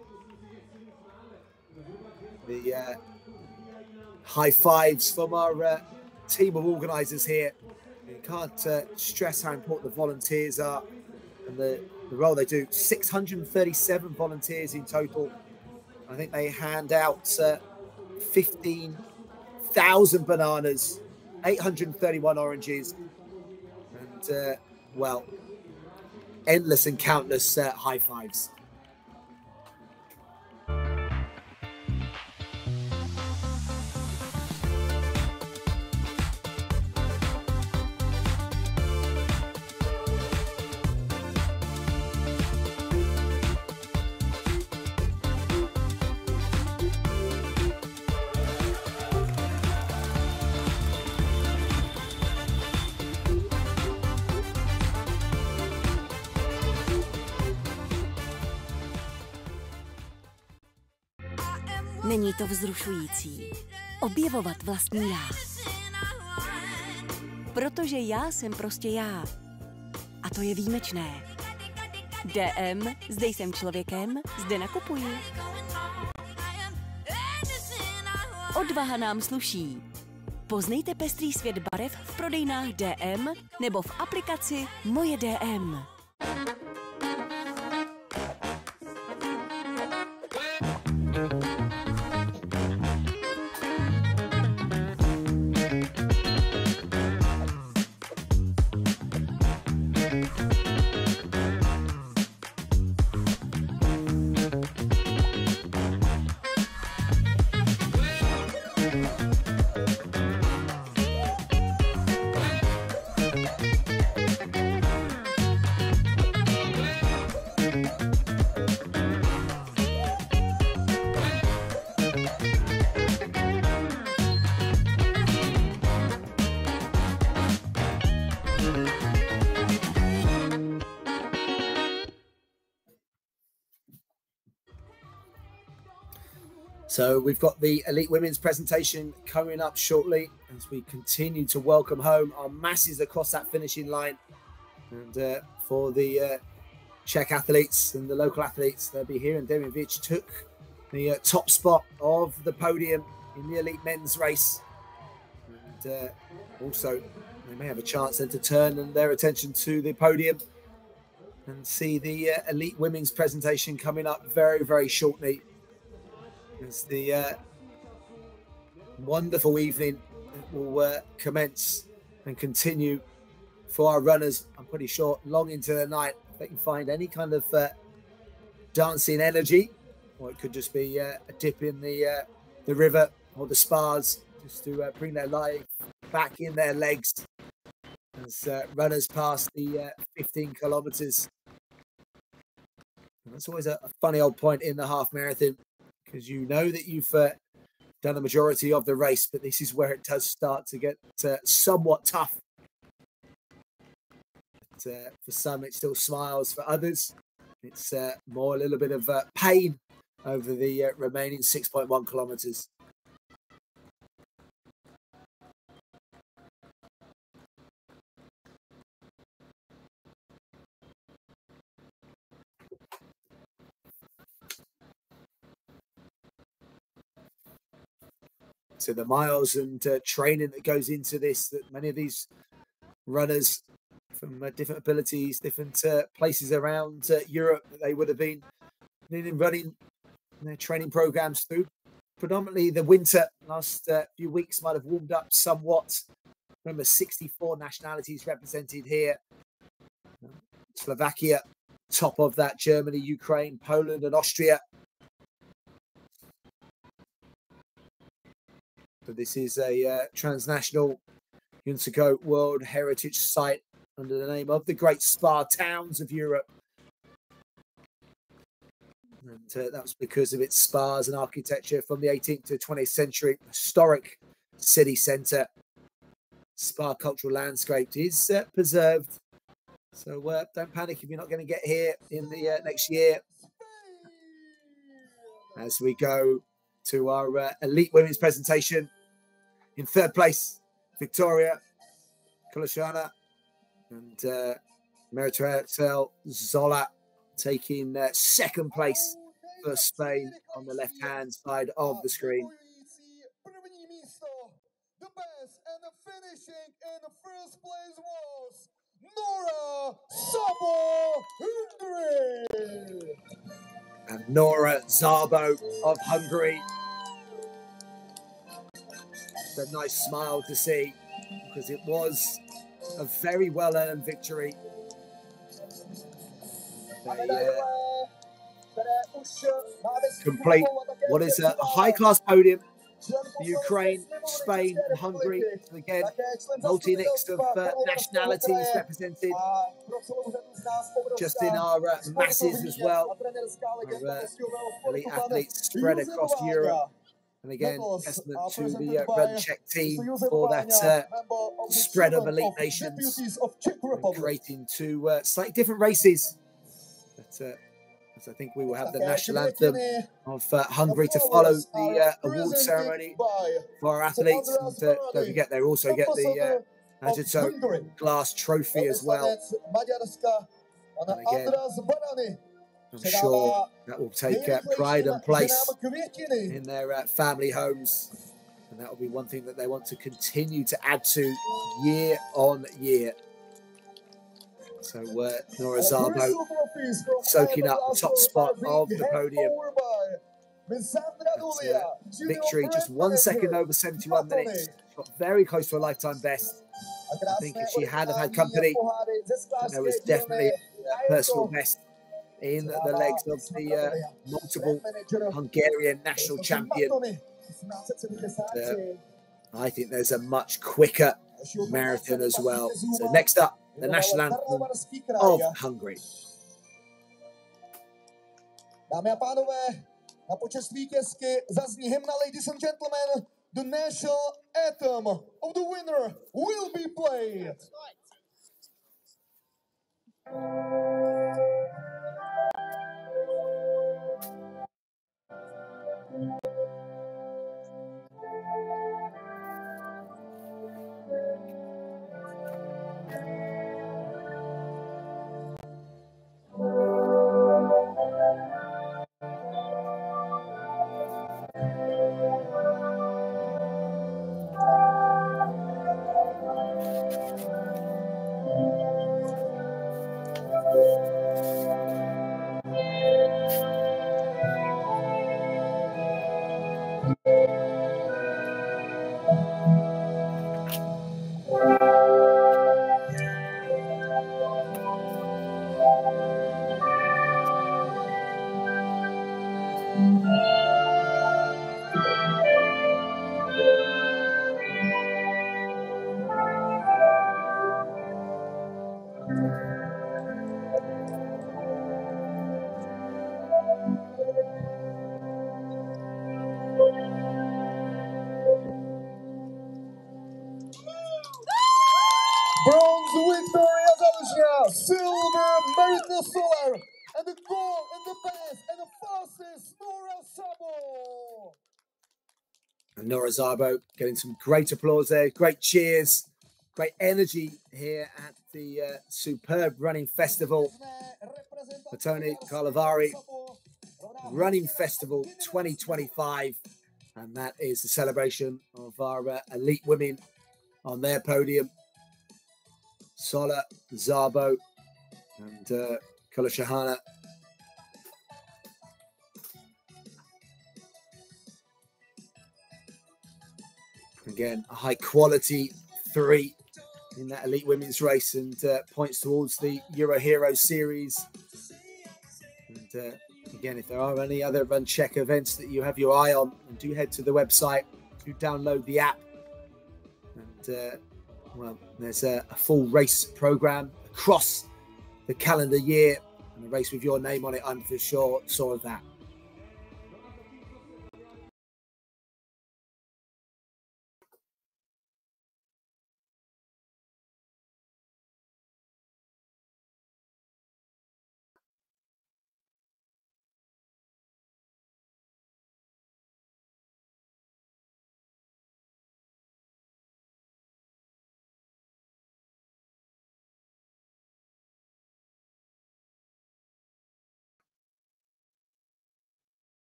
The high fives from our team of organisers here. You can't stress how important the volunteers are and the role they do. 637 volunteers in total. I think they hand out 15,000 bananas, 831 oranges, and well, endless and countless high fives. Není to vzrušující objevovat vlastní já. Protože já jsem prostě já. A to je výjimečné. DM, zde jsem člověkem, zde nakupuji. odvaha nám sluší. Poznejte pestrý svět barev v prodejnách DM nebo v aplikaci Moje DM. So we've got the elite women's presentation coming up shortly as we continue to welcome home our masses across that finishing line. And for the Czech athletes and the local athletes, they'll be here. And Demjovic took the top spot of the podium in the elite men's race. And also, they may have a chance then to turn their attention to the podium and see the elite women's presentation coming up very, very shortly. As the wonderful evening will commence and continue for our runners, I'm pretty sure, long into the night. If they can find any kind of dancing energy, or it could just be a dip in the river or the spas, just to bring their life back in their legs as runners pass the 15 kilometers. And that's always a funny old point in the half marathon, because you know that you've done the majority of the race, but this is where it does start to get somewhat tough. But, for some, it still smiles. For others, it's more a little bit of pain over the remaining 6.1 kilometers. So the miles and training that goes into this, that many of these runners from different abilities, different places around Europe, that they would have been running their training programs through. Predominantly the winter, last few weeks might have warmed up somewhat. Remember, 64 nationalities represented here. Slovakia, top of that, Germany, Ukraine, Poland and Austria. So this is a transnational UNESCO World Heritage Site under the name of the Great Spa Towns of Europe. And that was because of its spas and architecture from the 18th to 20th century. Historic city centre. Spa cultural landscape is preserved. So don't panic if you're not going to get here in the next year. As we go to our elite women's presentation. In third place, Victoria Kulashana and Meritel Zola taking second place for Spain on the left-hand side of the screen. The best and the finishing in the first place was Nora Szabo, Hungary. And Nora Szabo of Hungary. It's a nice smile to see, because it was a very well-earned victory. They complete what is a high-class podium. Ukraine, Spain, and Hungary. So again, multi-mix of nationalities represented. Just in our masses as well. Our elite athletes spread across Europe. And again, testament to the RunCzech team for that spread of elite nations, and creating two slightly different races. But as I think we will have the national anthem of Hungary to follow the award ceremony for our athletes. And don't forget, they also get the Mattoni glass trophy as well. And again, I'm sure that will take pride and place in their family homes And that will be one thing that they want to continue to add to year on year. So Nora Szabo soaking up the top spot of the podium. Victory just 1 second over 71 minutes. Got very close to a lifetime best. I think if she had have had company, there was definitely a personal best in the legs of the multiple Hungarian national champion. I think there's a much quicker marathon as well. So next up, the national anthem of Hungary. Dámy a pánové, na počest vítězky zazní hymna, ladies and gentlemen. The national anthem of the winner will be played. Bronze Victoria Zaluzhnya, silver Marita Solar, and the gold and the best and the fastest Nora Szabo. And Nora Szabo getting some great applause there, great cheers, great energy here at the superb running festival. Mattoni Karlovy Running Festival 2025. And that is the celebration of our elite women on their podium. Sola, Szabo, and Kulashahana. Again, a high quality 3 in that elite women's race, and points towards the Euro Hero Series. And again, if there are any other RunCzech events that you have your eye on, do head to the website to download the app. And well, there's a full race program across the calendar year, and a race with your name on it, I'm for sure saw of that.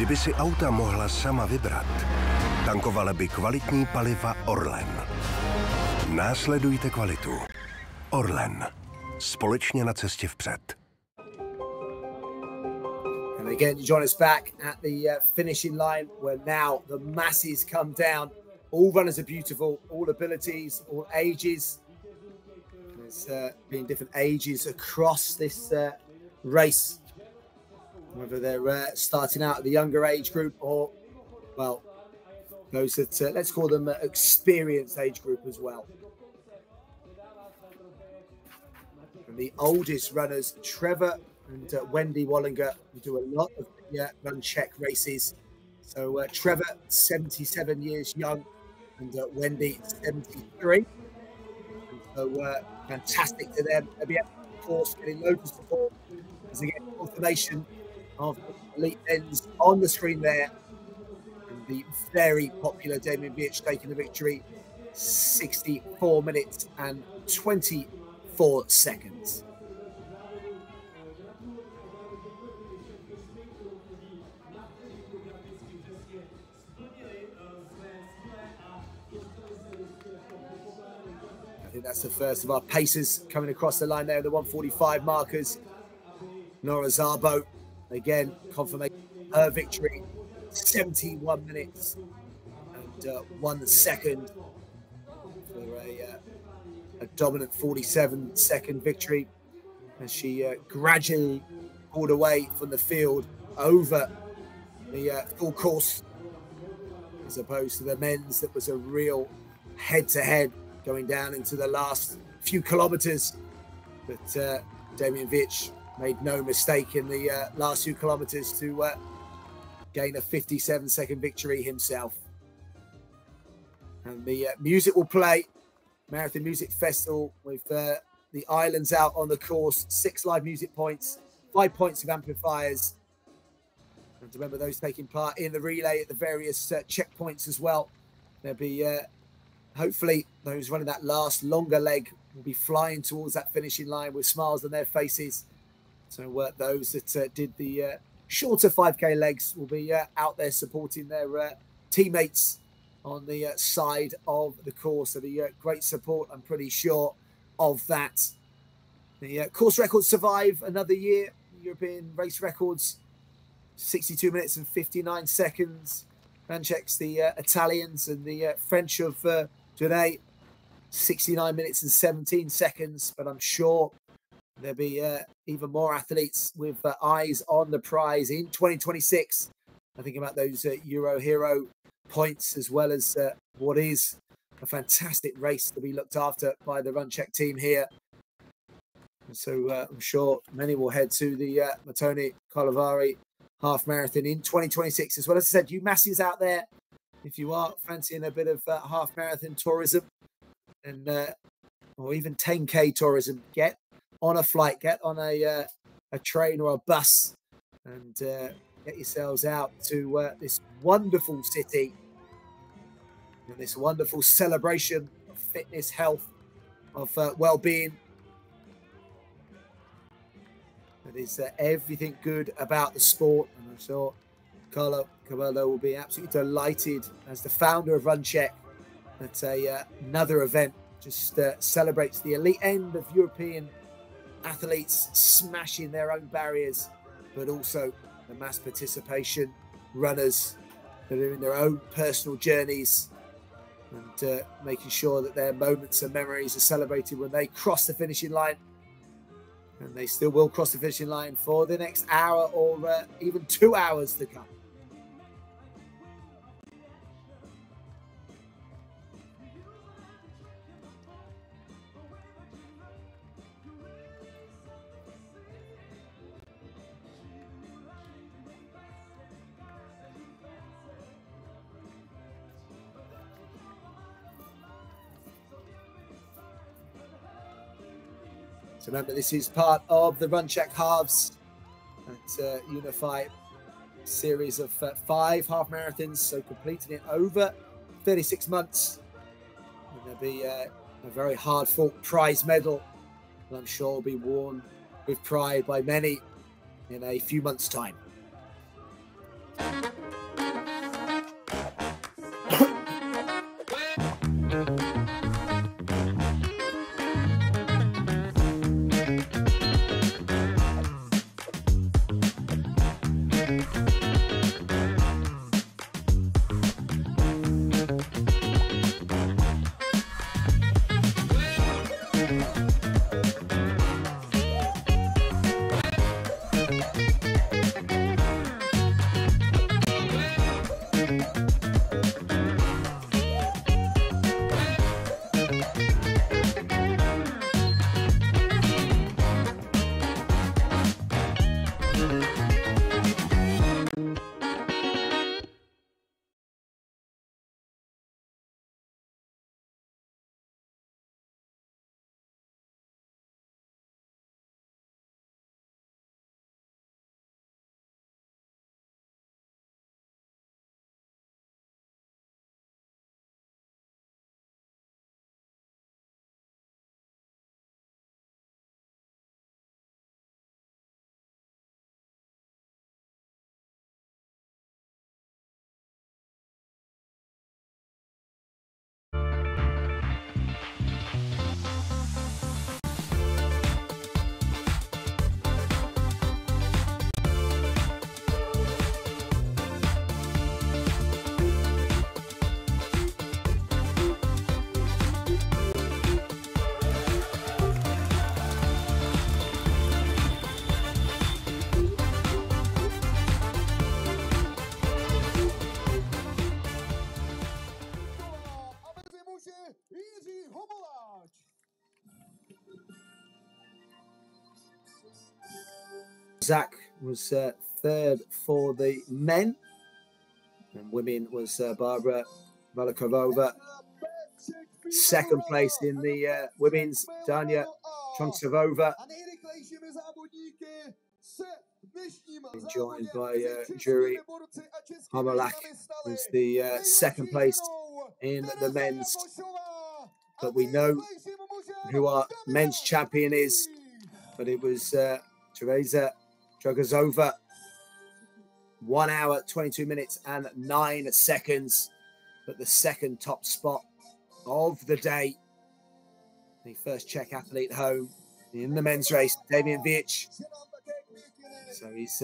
Kdyby si auta mohla sama vybrat, tankovala by kvalitní paliva Orlen. Následujte kvalitu. Orlen. Společně na cestě vpřed. And again, you join us back at the finishing line, where now the masses come down. All runners are beautiful, all abilities, all ages. There's been different ages across this race. Whether they're starting out at the younger age group, or, well, those that, let's call them experienced age group as well. And the oldest runners, Trevor and Wendy Wallinger, who do a lot of RunCzech races. So Trevor, 77 years young, and Wendy, 73. And so fantastic to them. They'll be, of course, getting loads of support as they get confirmation of elite ends on the screen there. And the very popular Damien Viech taking the victory, 64 minutes and 24 seconds. I think that's the first of our pacers coming across the line there, the 145 markers. Nora Szabo, again, confirmation of her victory, 71 minutes and 1 second for a dominant 47-second victory as she gradually pulled away from the field over the full course, as opposed to the men's that was a real head-to-head going down into the last few kilometers. But Damien Viech made no mistake in the last few kilometers to gain a 57-second victory himself. And the music will play, Marathon Music Festival, with the islands out on the course, 6 live music points, 5 points of amplifiers. And remember those taking part in the relay at the various checkpoints as well. There'll be hopefully those running that last longer leg will be flying towards that finishing line with smiles on their faces. So those that did the shorter 5K legs will be out there supporting their teammates on the side of the course. So the great support, I'm pretty sure of that. The course records survive another year. European race records, 62 minutes and 59 seconds. RunCzech's the Italians, and the French of today, 69 minutes and 17 seconds. But I'm sure there'll be even more athletes with eyes on the prize in 2026. I think about those Euro Hero points, as well as what is a fantastic race to be looked after by the RunCzech team here. And so I'm sure many will head to the Mattoni Karlovy half marathon in 2026, as well. As I said, you masses out there, if you are fancying a bit of half marathon tourism and or even 10K tourism, get on a flight, get on a train or a bus, and get yourselves out to this wonderful city and this wonderful celebration of fitness, health, of well-being. That is everything good about the sport, and I'm sure Carlo Cavallo will be absolutely delighted as the founder of RunCzech that another event just celebrates the elite end of European athletes smashing their own barriers, but also the mass participation runners that are in their own personal journeys, and making sure that their moments and memories are celebrated when they cross the finishing line. And they still will cross the finishing line for the next hour or even 2 hours to come. So remember, this is part of the RunCzech halves that unify a series of 5 half marathons, so completing it over 36 months. And there'll be a very hard-fought prize medal that I'm sure will be worn with pride by many in a few months' time. Zach was third for the men, and women was Barbara Velikova. Second place in the women's, Dania Tronsevova. Been joined by Jury Hamalak, who's the second place in the men's. But we know who our men's champion is. But it was Teresa Dragazova. 1 hour, 22 minutes and 9 seconds. But the second top spot of the day. The first Czech athlete home in the men's race, Damian Vic. So he's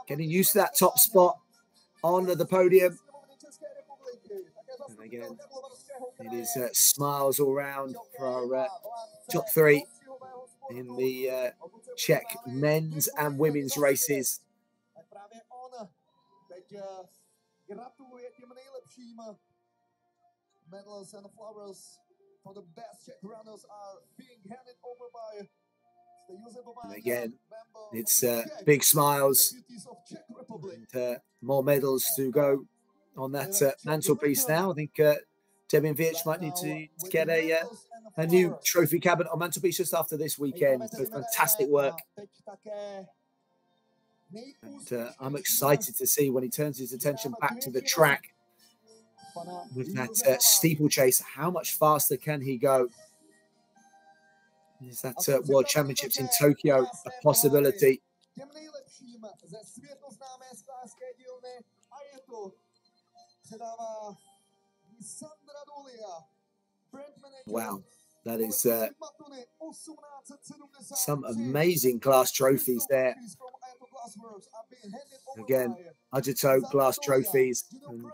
getting used to that top spot on the podium. And again, it is smiles all round for our top three in the Czech men's and women's races. Medals and flowers for the best Czech runners are being handed over by and again, it's big smiles and more medals to go on that mantelpiece now. I think Damian Vic might need to get a new trophy cabinet on mantelpiece just after this weekend. So fantastic work. And I'm excited to see when he turns his attention back to the track with that steeplechase, how much faster can he go? Is that World Championships in Tokyo a possibility? Wow, that is some amazing glass trophies there. Again, Ajito glass trophies, and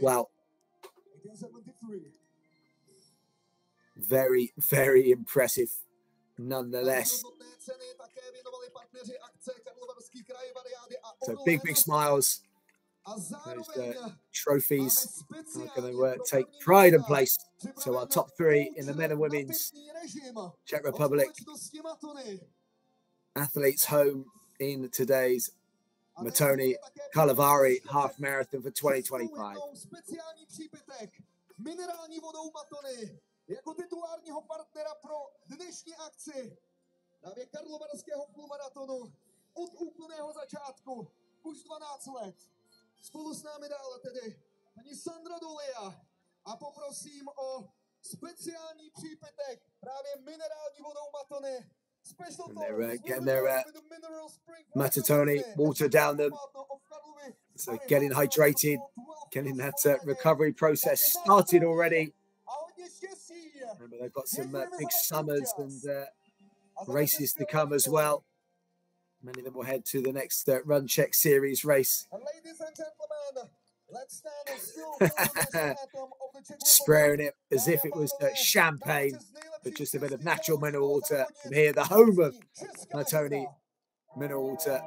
wow, very, very impressive nonetheless. So big smiles. Those trophies are going to take pride and place. So our top three in the men and women's Czech Republic athletes home in today's Mattoni Karlovy half marathon for 2025. Jako titulárního partnera pro dnešní akci právě karlovarského půlmaratonu od úplného začátku už 12 let. Spolu s námi dále tedy paní Sandra Dolia a poprosím o speciální přípitek právě minerální vodou Mattoni. And they're getting their Mattoni water down them. So getting hydrated, getting that recovery process started already. Remember, they've got some big summers and races to come as well. Many of them will head to the next RunCzech series race. Ladies and gentlemen, let's stand spraying it as if it was champagne, but just a bit of natural mineral water from here, the home of Mattoni mineral water.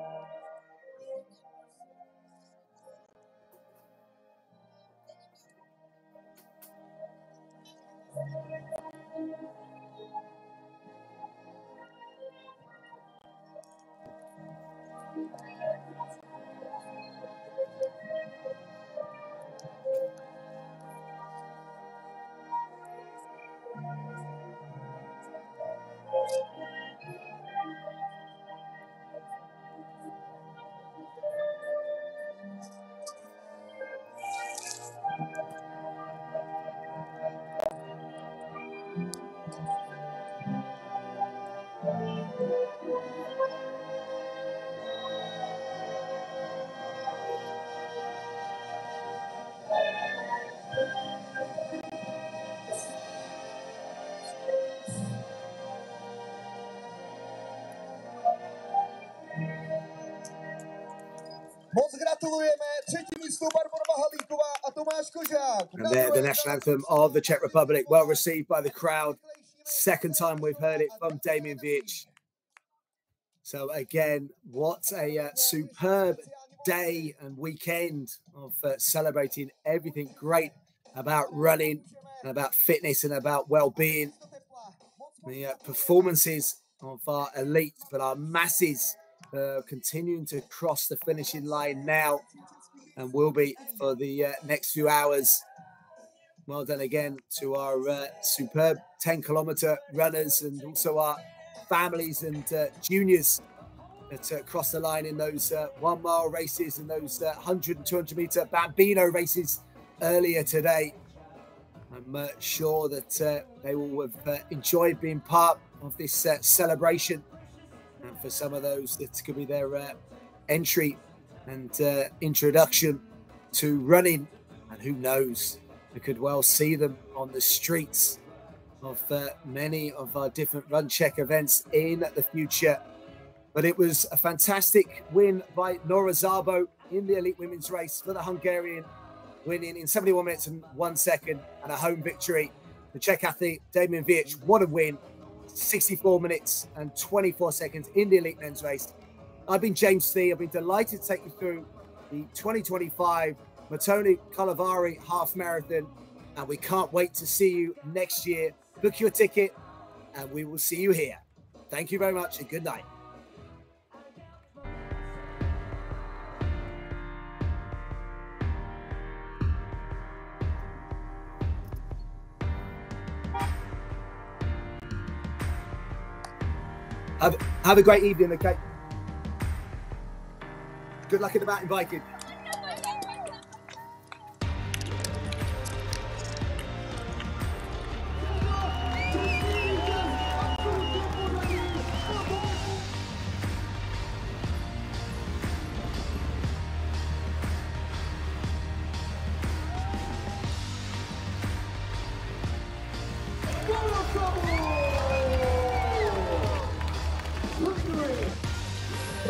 And there, the national anthem of the Czech Republic, well received by the crowd. Second time we've heard it from Damian Vic. So again, what a superb day and weekend of celebrating everything great about running and about fitness and about well-being. The performances of our elites, but our masses continuing to cross the finishing line now and will be for the next few hours. Well done again to our superb 10-kilometer runners and also our families and juniors that crossed the line in those 1 mile races and those 100 and 200 meter Bambino races earlier today. I'm sure that they will have enjoyed being part of this celebration. And for some of those, that could be their entry and introduction to running. And who knows, we could well see them on the streets of many of our different RunCzech events in the future. But it was a fantastic win by Nora Szabo in the elite women's race for the Hungarian, winning in 71 minutes and 1 second, and a home victory. The Czech athlete Damien Viech, what a win. 64 minutes and 24 seconds in the elite men's race. I've been James Thee. I've been delighted to take you through the 2025 Mattoni Karlovy half marathon, and we can't wait to see you next year. Book your ticket and we will see you here. Thank you very much and good night. Have a great evening, okay? Good luck in the mountain biking.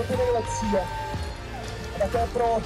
Gratulace. A také pro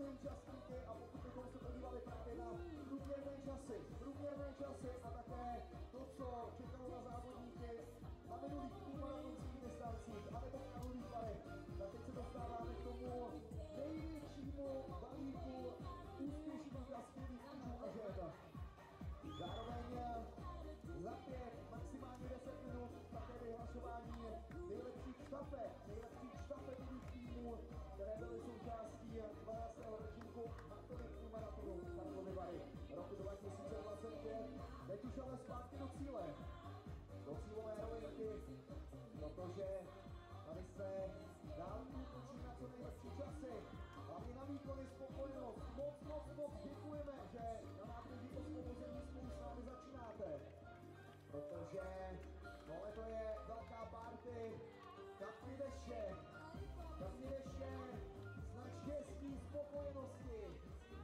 všechny účastníky a pokud bychom se podívali právě na průměrné časy a také to, co čekalo na závodníky na minulých půlmaratonských distancích a nebo v Karlových Varech, tak teď se dostáváme k tomu největšímu balíku úspěšných a skvělých mužů a žen. Zároveň za 5, maximálně 10 minut také vyhlašování nejlepších štafetových týmů, které byly součástí 12. ročníku Mattoni maratonu Karlovy Vary roku 2025. Teď už ale zpátky do cíle, do cílové rovinky, protože tady se dálku točí na co nejlepší časy, hlavně na výkony, spokojenost. Moc děkujeme, že na nábřeží Osvobození spolu s námi začínáte, protože tohle to je velká party, kapky deště, snad štěstí, spokojenosti,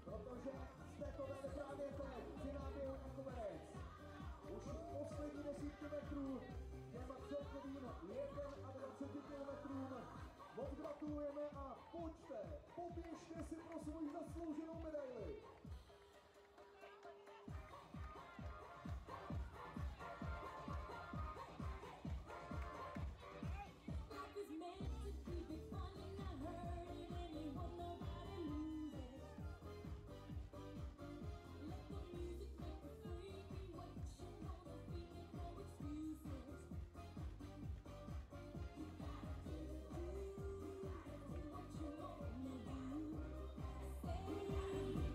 protože jste to dali právě teď, při náběhu na koberec. Už poslední desítky metrů těm celkovým 21 kilometrům. Moc gratulujeme a pojďte, poběžte si pro svoji zaslouženou medaili.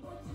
What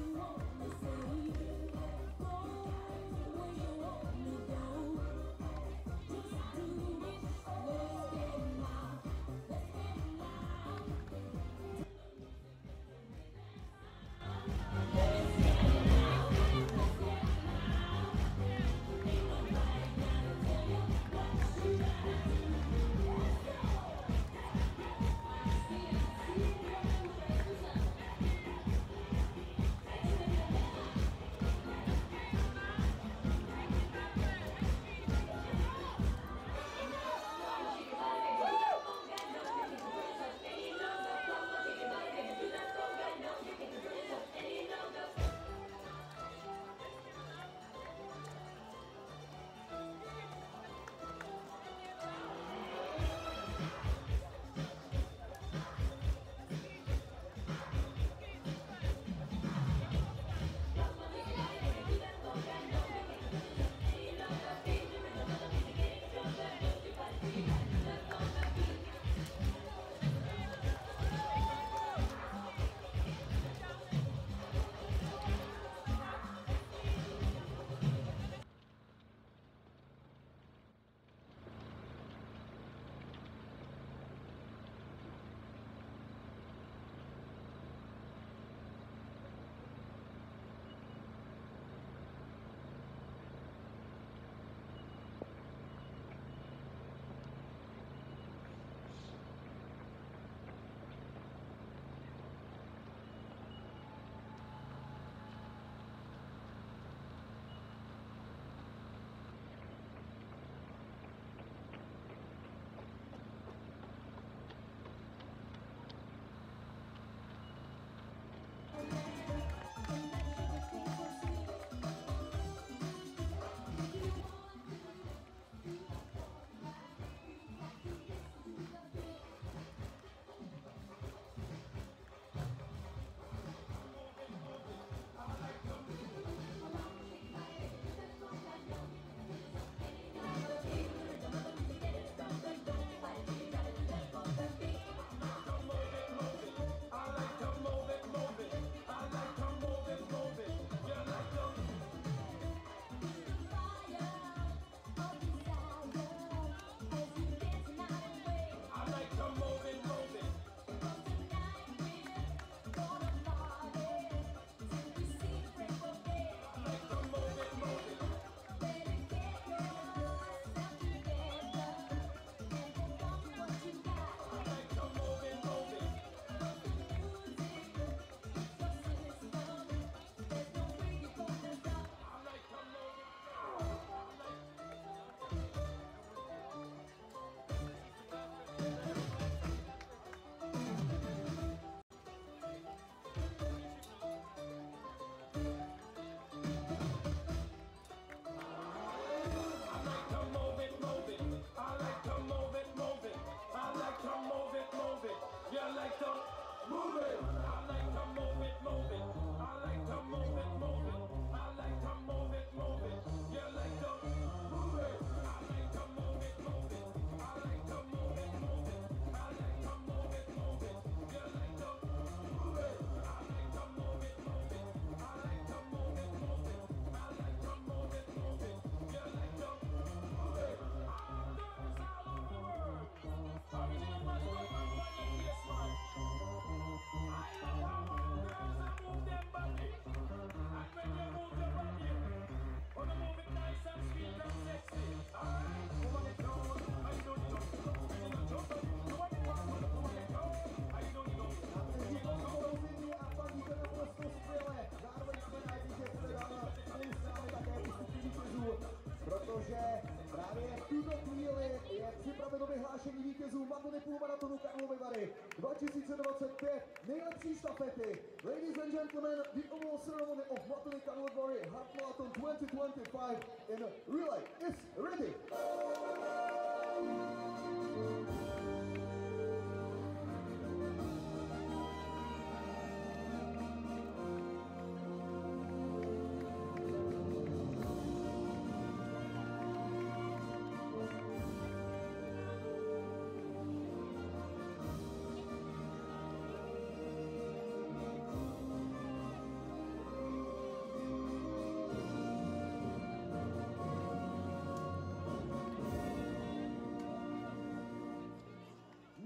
dostáváme do vyhlášení vítězů Mattoni půlmaratonu Karlovy Vary 2025 nejlepší štafety. Ladies and gentlemen, the award ceremony of Mattoni Karlovy Vary Half Marathon 2025 in relay is ready.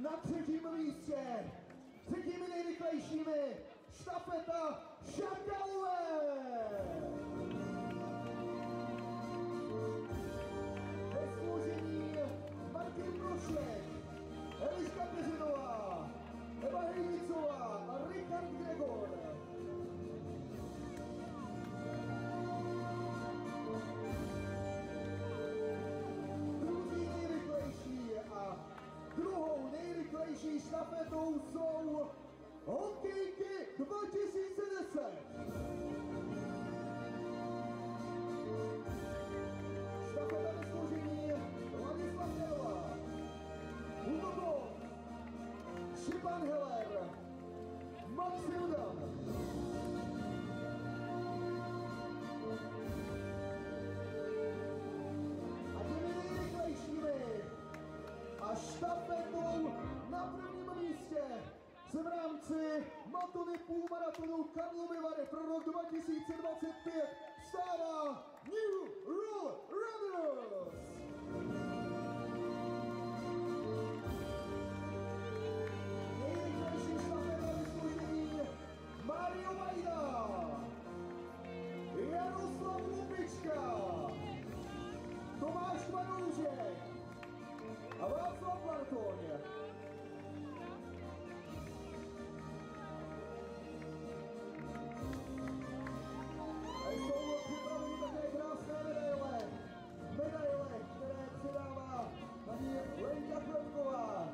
Na třetím místě, třetími nejrychlejšími, štafeta Karlovy. Ve složení Martin Prošek, Eliška Peřinová, Eva Hejnicová a Richard Gregor. Druzí nejrychlejší a druhou nejrychlejší štafetou jsou hokejky 2010. Štafeta ve složení Ladislav Jela, Hugo Bolt, Šipan Heller, Max Hildan. A těmi nejrychlejšími a štafetou na prvním místě se v rámci Mattoni půlmaratonu Karlovy Vary pro rok 2025 stává New Roll Runners. Nejrychlejší štafeta vysloužení Mario Vajda, Jaroslav Lupička, Tomáš Kvanoužek a Václav Mattoni. A jsou připraveny také krásné medaile, které předává paní Lenka Klepková,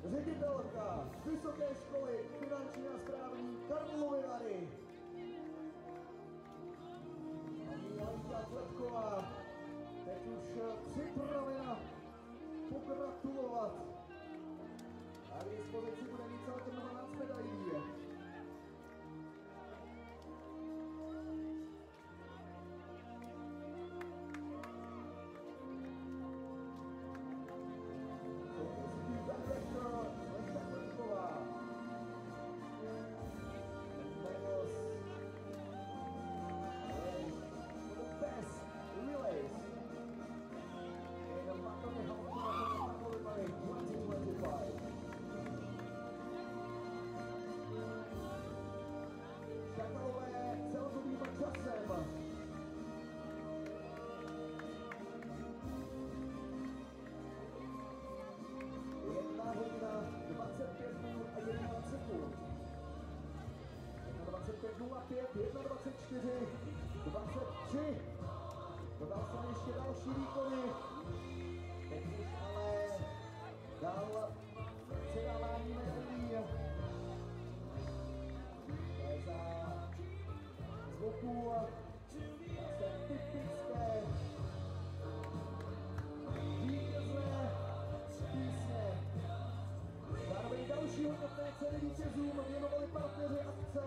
ředitelka Vysoké školy finanční a správní Karlovy Vary. Paní Lenka Klepková teď už připravena pogratulovat. A k dispozici bude mít celkem 12 medailí. Šakalové celkovým časem. Jedna hodina 25 minut a 11 sekund. 25:05, 1:24, 23. Dodal jsem ještě další výkony. Teď už ale dal předávání medailí. Z boku zase typické vítězné písně. Zároveň další hodnotné ceny vítězům věnovali partneři akce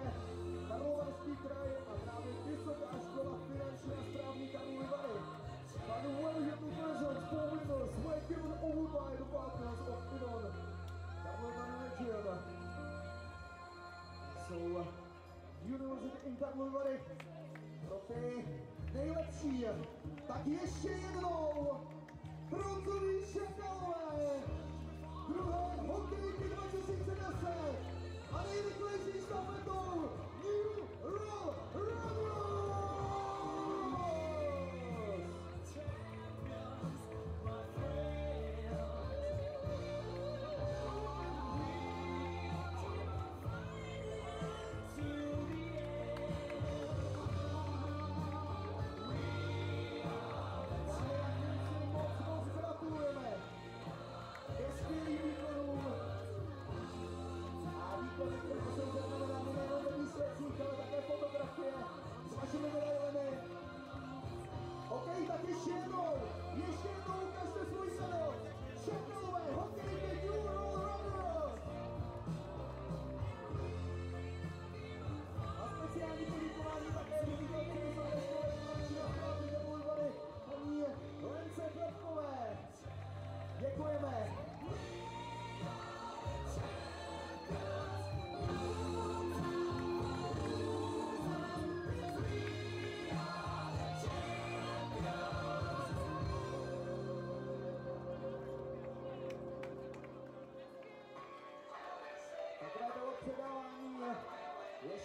Karlovarský kraj a právě Vysoká škola finanční a správní Karlovy Vary. And well-hidden presents for winners were given over by the partners of Ivan Karlovy Vary region. So, University in Karlovy Vary pro ty nejlepší. Tak ještě jednou bronzový Šakalové, druhé hokejky 2010 a nejrychlejší štafetou New Roll Runners.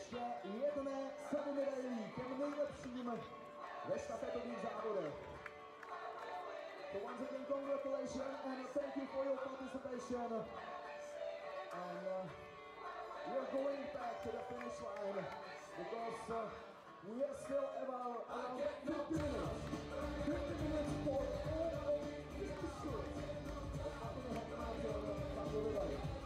ještě jedné sady medailí těm nejlepším ve štafetových závodech. So once again, congratulations and thank you for your participation. And we are going back to the finish line because we are still around 50 minutes. 50 minutes for all of these pursuits of Karlovy Vary.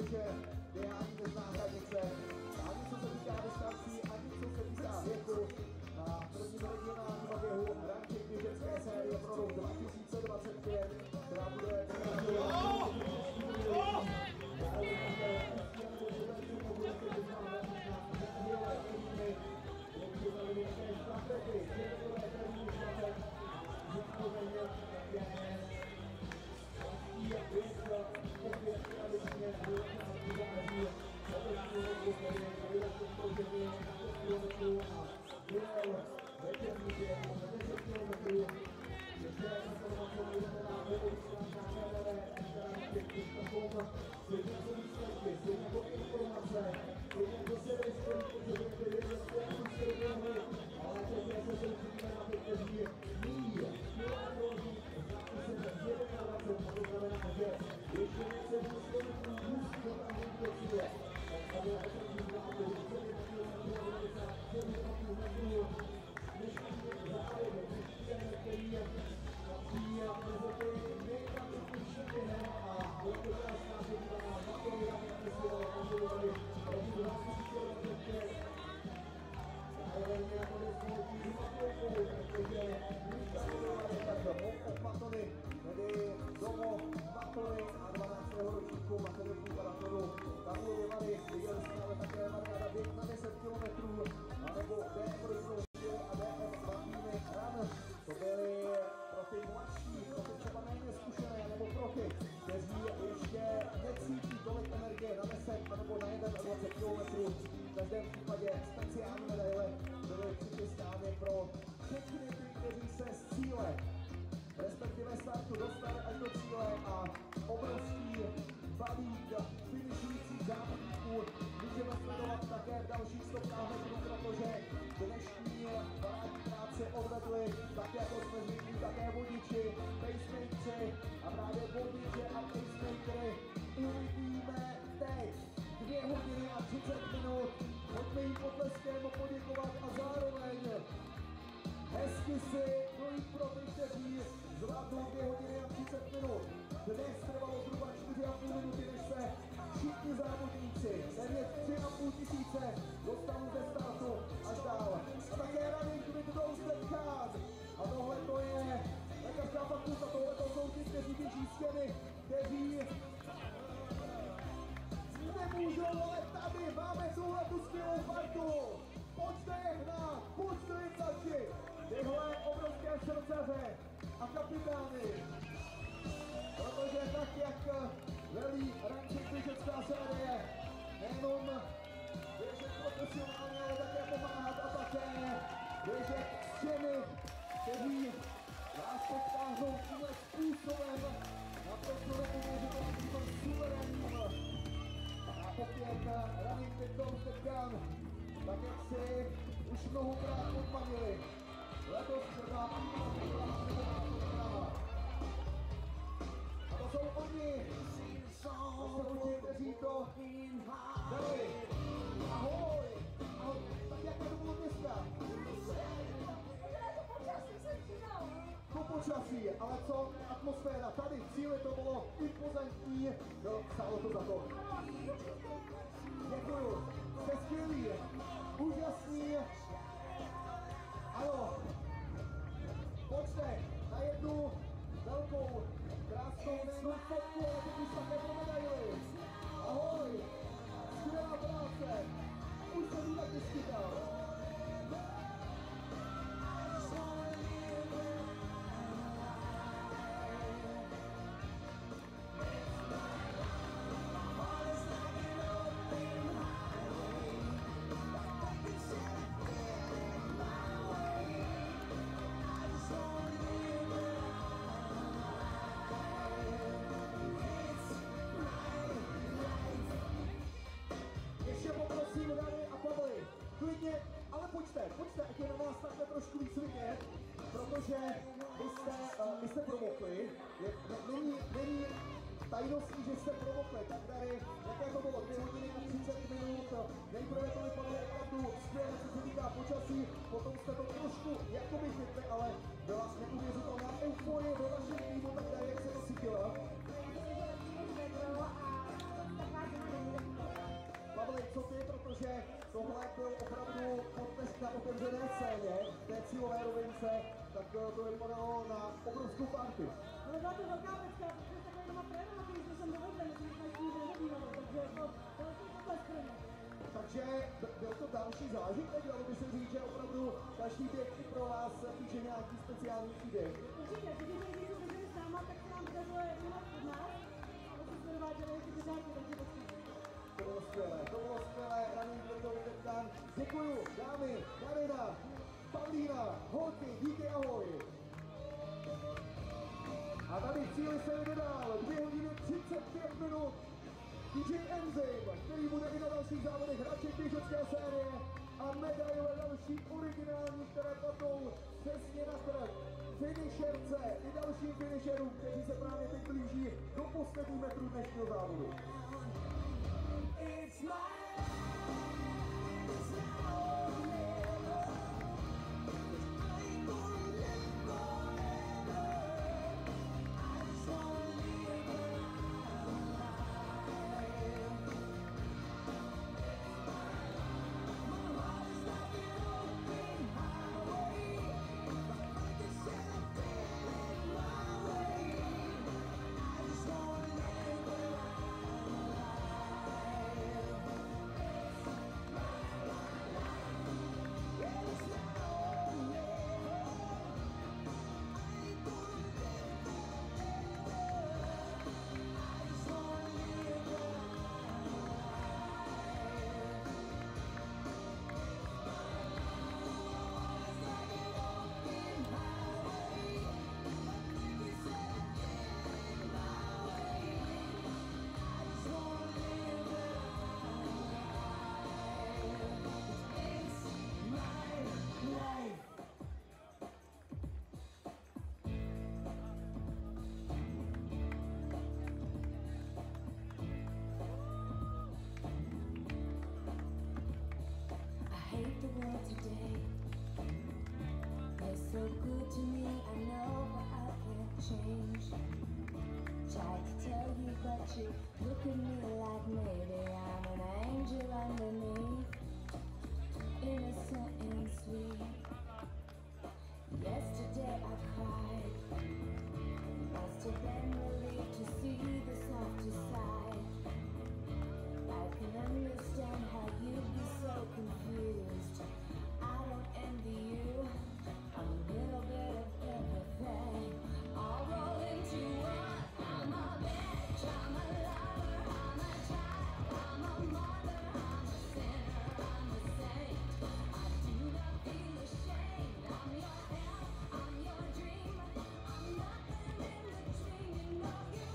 protože běhání nezná hranice. Ani co se týká distancí, ani co se týká věku. Na prvním regionálním běhu RunCzech běžecké série pro rok 2025, která bude Mattoni, tedy domov Mattoni a 12. ročníku Mattoni maratonu Karlovy Vary. Viděli jsme ale také variáda běh na 10 km, anebo DM Rozděl a DM Mattoni Run. To byly pro ty mladší, pro ty třeba méně zkušené, nebo pro ty, kteří ještě necítí tolik energie na 10 nebo na 21 km. V každém případě speciální medaile byly přichystány pro všechny ty, kteří se z cíle, respektive startu, dostali až do cíle a obrovský balík finišujících závodníků můžeme sledovat také v dalších stovkách metrů, protože dnešní parádní práci odvedli, tak jako jsme zvyklí, také vodiči, pacemakeri a právě vodiče a pacemakery uvidíme teď 2 hodiny a 30 minut. Pojďme jim potleskem poděkovat a zároveň hezky si projít pro ty, kteří zvládnou 2 hodiny a 30 minut. Dnes trvalo zhruba 4,5 minuty, než se všichni závodníci, téměř 3,5 tisíce, dostanou ze startu až dál. A také running with those that can't. A tohle to je lékařská fakulta, tohle to jsou ty, kteří běží s těmi, kteří nemůžou, ale tady máme tuhle tu skvělou partu. Pojďte je hnát, pojďte je tlačit. Tyhle obrovské srdcaře a kapitány. Protože tak, jak velí RunCzech běžecká série, nejenom běžet profesionálně, ale také pomáhat a také běžet s těmi, kteří vás podtáhnou tímhle způsobem naprosto neuvěřitelným suverénním. A opět running with those that can, tak jak si už mnohokrát odmanili. Letos předá a to jsou oni, kteří to dali. Ahoj! Ahoj! Tak jak to bylo dneska? Po počasí, ale co atmosféra? Tady v cíli to bylo impozantní, no, stálo to za to. Děkuju, jste skvělí, úžasní. Ano, pojďte na jednu velkou, krásnou nejenom fotku, ale teď už také pro medaily. Ahoj, skvělá práce, už jsem ji taky skytal. Klidně, ale pojďte, ať je na nás takhle trošku víc vidět, protože vy jste provokli, není tajností, že jste provokli, tak tady, jaké to bylo, 2 hodiny a 30 minut, nejprve to vypadalo opravdu skvěle, co se týká počasí, potom jste to trošku jakoby chytli, ale byla neuvěřitelná euforie do vašich týmu, tak tady, jak se to cítila? Americe, tak to vypadalo na obrovskou party. Ale byla to velká pecka, protože s takovýma trénama, který jsme sem dovedli, my jsme s tím nedobývali, takže to velký potlesk pro mě. Takže byl to další zážitek, dalo by se říct, že opravdu každý běh i pro vás píše nějaký speciální příběh. Určitě, když jsme když jsme běželi s náma, tak se nám podařilo jenom od nás, a to jsme dováděli ty běžáky, takže pecka. To bylo skvělé, Running Worldový kapitán. Děkuju, dámy, Karina, Pavlína, holky, díky, ahoj. A tady v cíli se jde dál, 2 hodiny 35 minut. DJ Enzym, který bude i na dalších závodech hráček běžecké série a medaile další originální, které padnou přesně na trh. Finišerce i dalším finišerům, kteří se právě teď blíží do posledních metrů dnešního závodu. It's my life, it's now or never. I ain't gonna live forever. I just wanna live alive. My heart is like an open highway. Like a shell in my way. I just wanna live alive. Look at me like maybe I'm an angel underneath, innocent and sweet. Yesterday I cried, must have been relieved to see the softer side. I can understand how you'd be so confused. I don't envy you, I'm a little bit of everything. I'll roll into one. I'm a bitch, I'm a lover, I'm a child, I'm a mother, I'm a sinner, I'm a saint. I do not feel ashamed. I'm your hell, I'm your dream. I'm nothing in between. You know you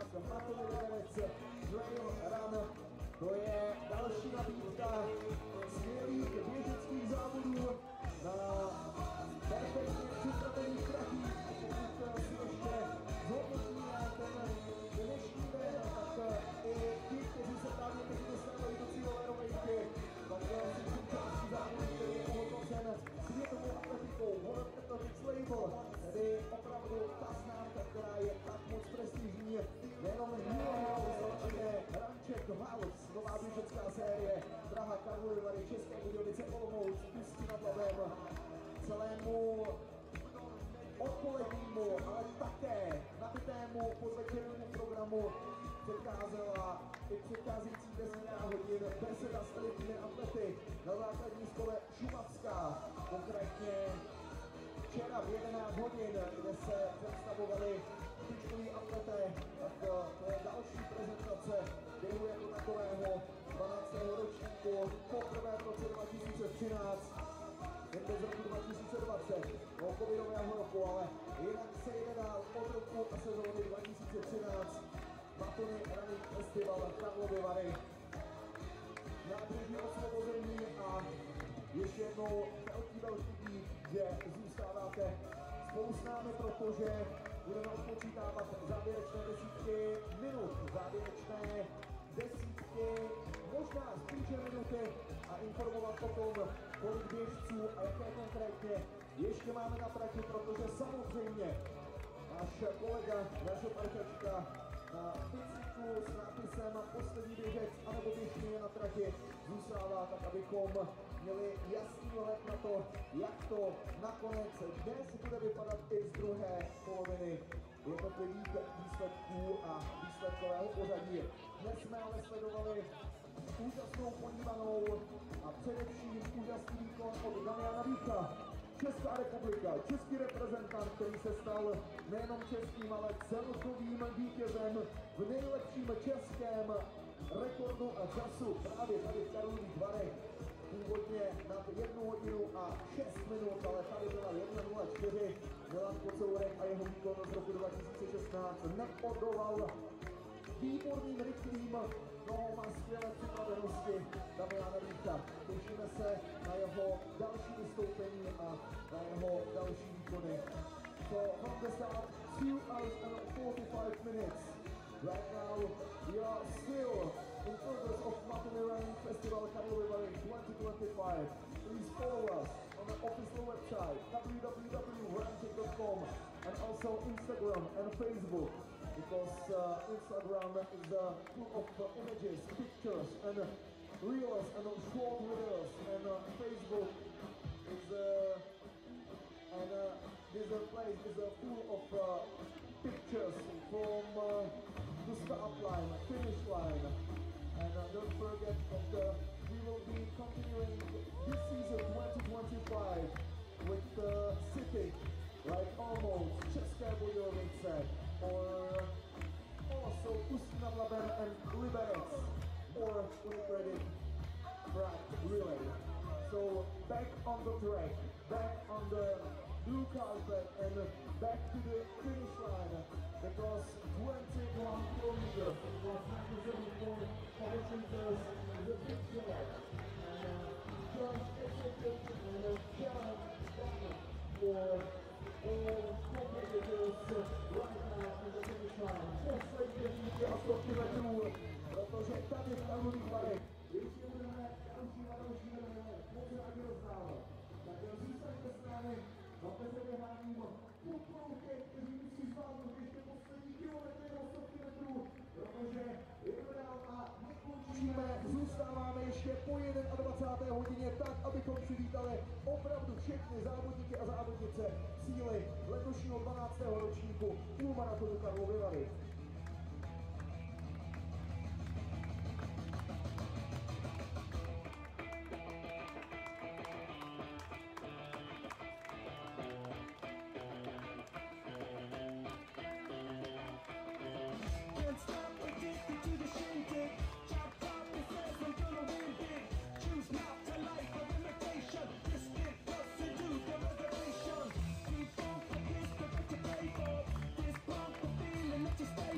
pak Mattoni Liberec Trail Run. To je další nabídka skvělých běžeckých závodů na perfektně připravených tratích. Pokud si ještě zhodnotíme ten dnešní den, tak i ti, kteří se právě teď dostávají do cílové rovinky, tak si součástí závodu, který je ohodnocen světovou atletikou, World Athletics Label, tedy opravdu ta známka, která je tak moc prestižní, nejenom označené RunCzech House, nová běžecká série, Praha, Karlovy, České Budějovice, Olomouc, Ústí nad Labem, celému odpolednímu, ale také nabitému podvečernímu programu předcházela i předcházející 10 hodin beseda s elitními atlety na základní škole Šumavská. Konkrétně včera v 11 hodin, kde se představovali špičkoví atleté, tak to je další prezentace běhu jako takového 12. ročníku poprvé v roce 2013. Jen bez roku 2020, do covidového roku, ale jinak se jde dál od roku a sezóny 2013. Mattoni Running Festival Karlovy Vary. Nábřeží osvobození a ještě jednou velký dík, že zůstáváte spolu s námi, protože budeme odpočítávat závěrečné desítky minut, závěrečné desítky, možná spíše minuty a informovat o tom, kolik běžců a jaké konkrétně ještě máme na trati, protože samozřejmě náš kolega, naše parťačka na bicyklu s nápisem poslední běžec anebo běžný na trati zůstává tak, abychom měli jasný ohled na to, jak to nakonec dnes bude vypadat i z druhé poloviny jednotlivých výsledků a výsledkového pořadí. Dnes jsme ale sledovali úžasnou podívanou a především úžasný výkon od Damiana Vícha. Česká republika, český reprezentant, který se stal nejenom českým, ale celkovým vítězem v nejlepším českém rekordu a času právě tady v Karlových Varech. Původně nad 1 hodinu a 6 minut, ale tady byla 1:04. Milan Kocourek a jeho výkon z roku 2016 neodolal výborným rychlým nohou, má skvělé připravenosti Damiana Vícha. Těšíme se na jeho další vystoupení a na jeho další výkony. So from the start, 2 hours and 45 minutes. Right now, we are still in progress of Mattoni Running Festival Karlovy Vary 2025. Please follow us on the official website www.runczech.com and also Instagram and Facebook, because Instagram is full of images, pictures and reels and short videos, and Facebook is this place is full of pictures from the start line, finish line, and don't forget that we will be continuing this season 2025 with city like Olomouc, České Budějovice, or also Ústí nad Labem and Liberec, or Liberec track relay. So back on the track, back on the blue carpet, and back to the finish line, because 21 kilometers was 97.5 meters is a big job. And just executed and challenge for all competitors right now in the finish line. Poslední desítky a 100 kilometrů, protože tady v Karlových Varech ještě budeme další moc rádi rozdávat. Tak zůstaňte s námi a bezeběháním podporu těch, kteří musí zvládnout ještě poslední kilometry nebo 100 kilometrů, protože jdeme dál a nekončíme, zůstáváme ještě po 21. hodině tak, abychom přivítali opravdu všechny závodníky a závodnice síly letošního 12. ročníku půlmaratonu Karlovy Vary. Just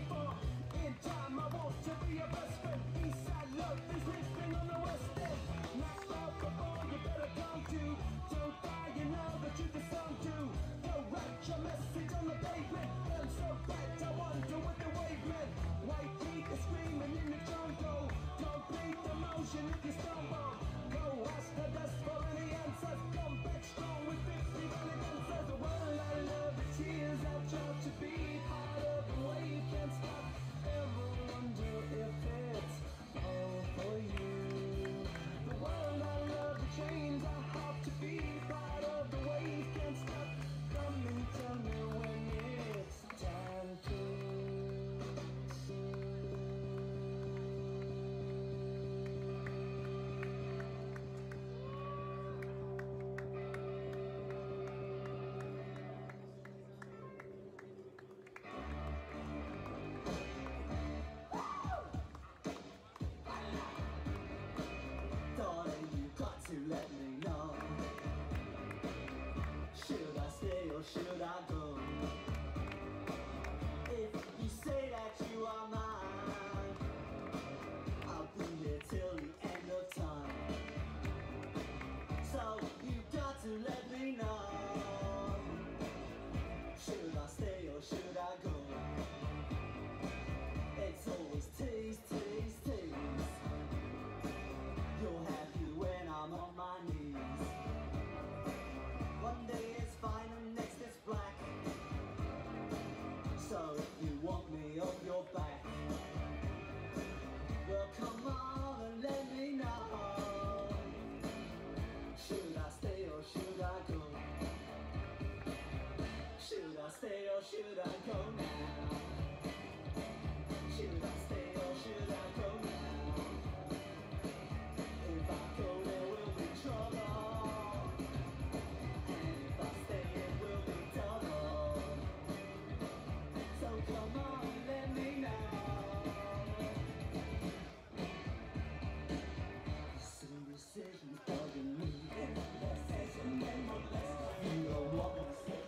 or should I go? If you say that you are mine, I'll be here till the end of time. So you've got to let me know. Should I stay or should I go? It's always tease, tease, tease. You're happy when I'm on my knees. One day it's fine and next it's black. So if you want me off your back, well come on and let me know. Should I stay or should I go? Should I stay or should I go now? Should I stay or should I go now? If I go there will be trouble, and if I stay it will be double. So come on and let me know. Some decisions bugging me. You don't want me to stay.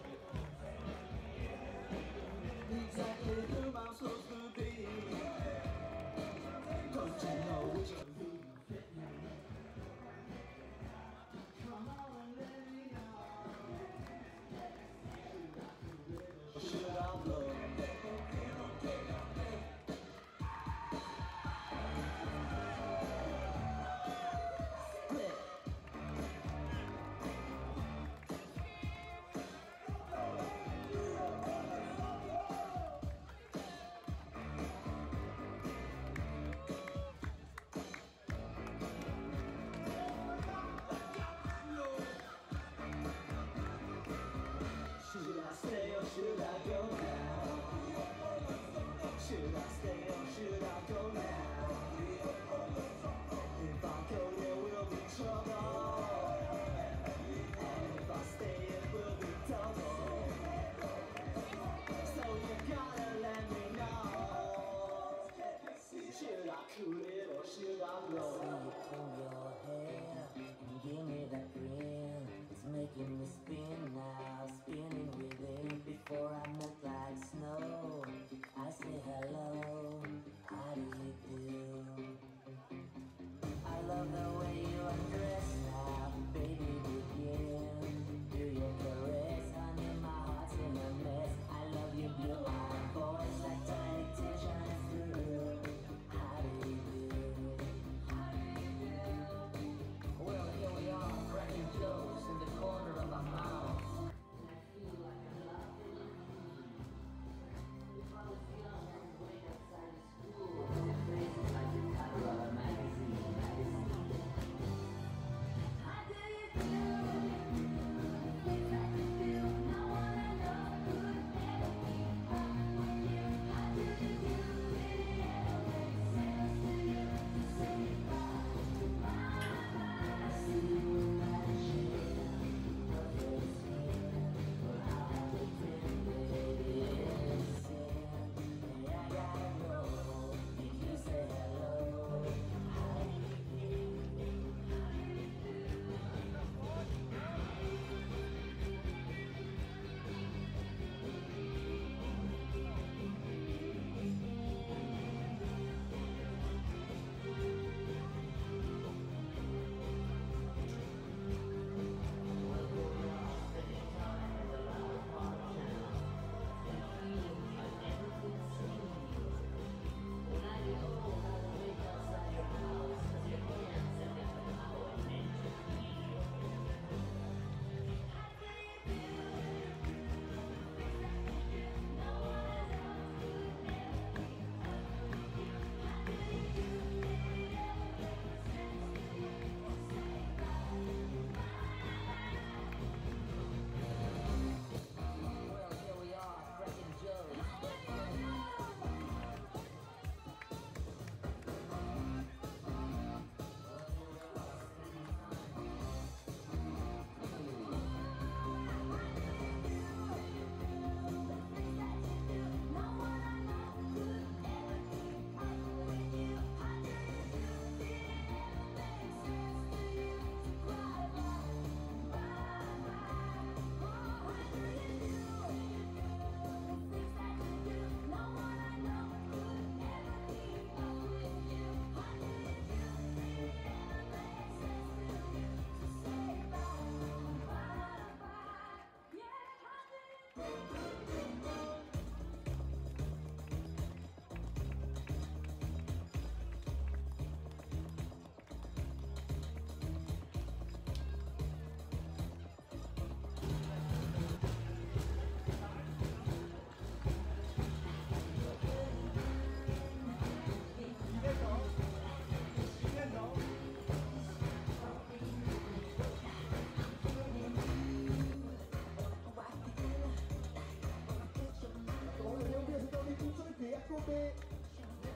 Jakoby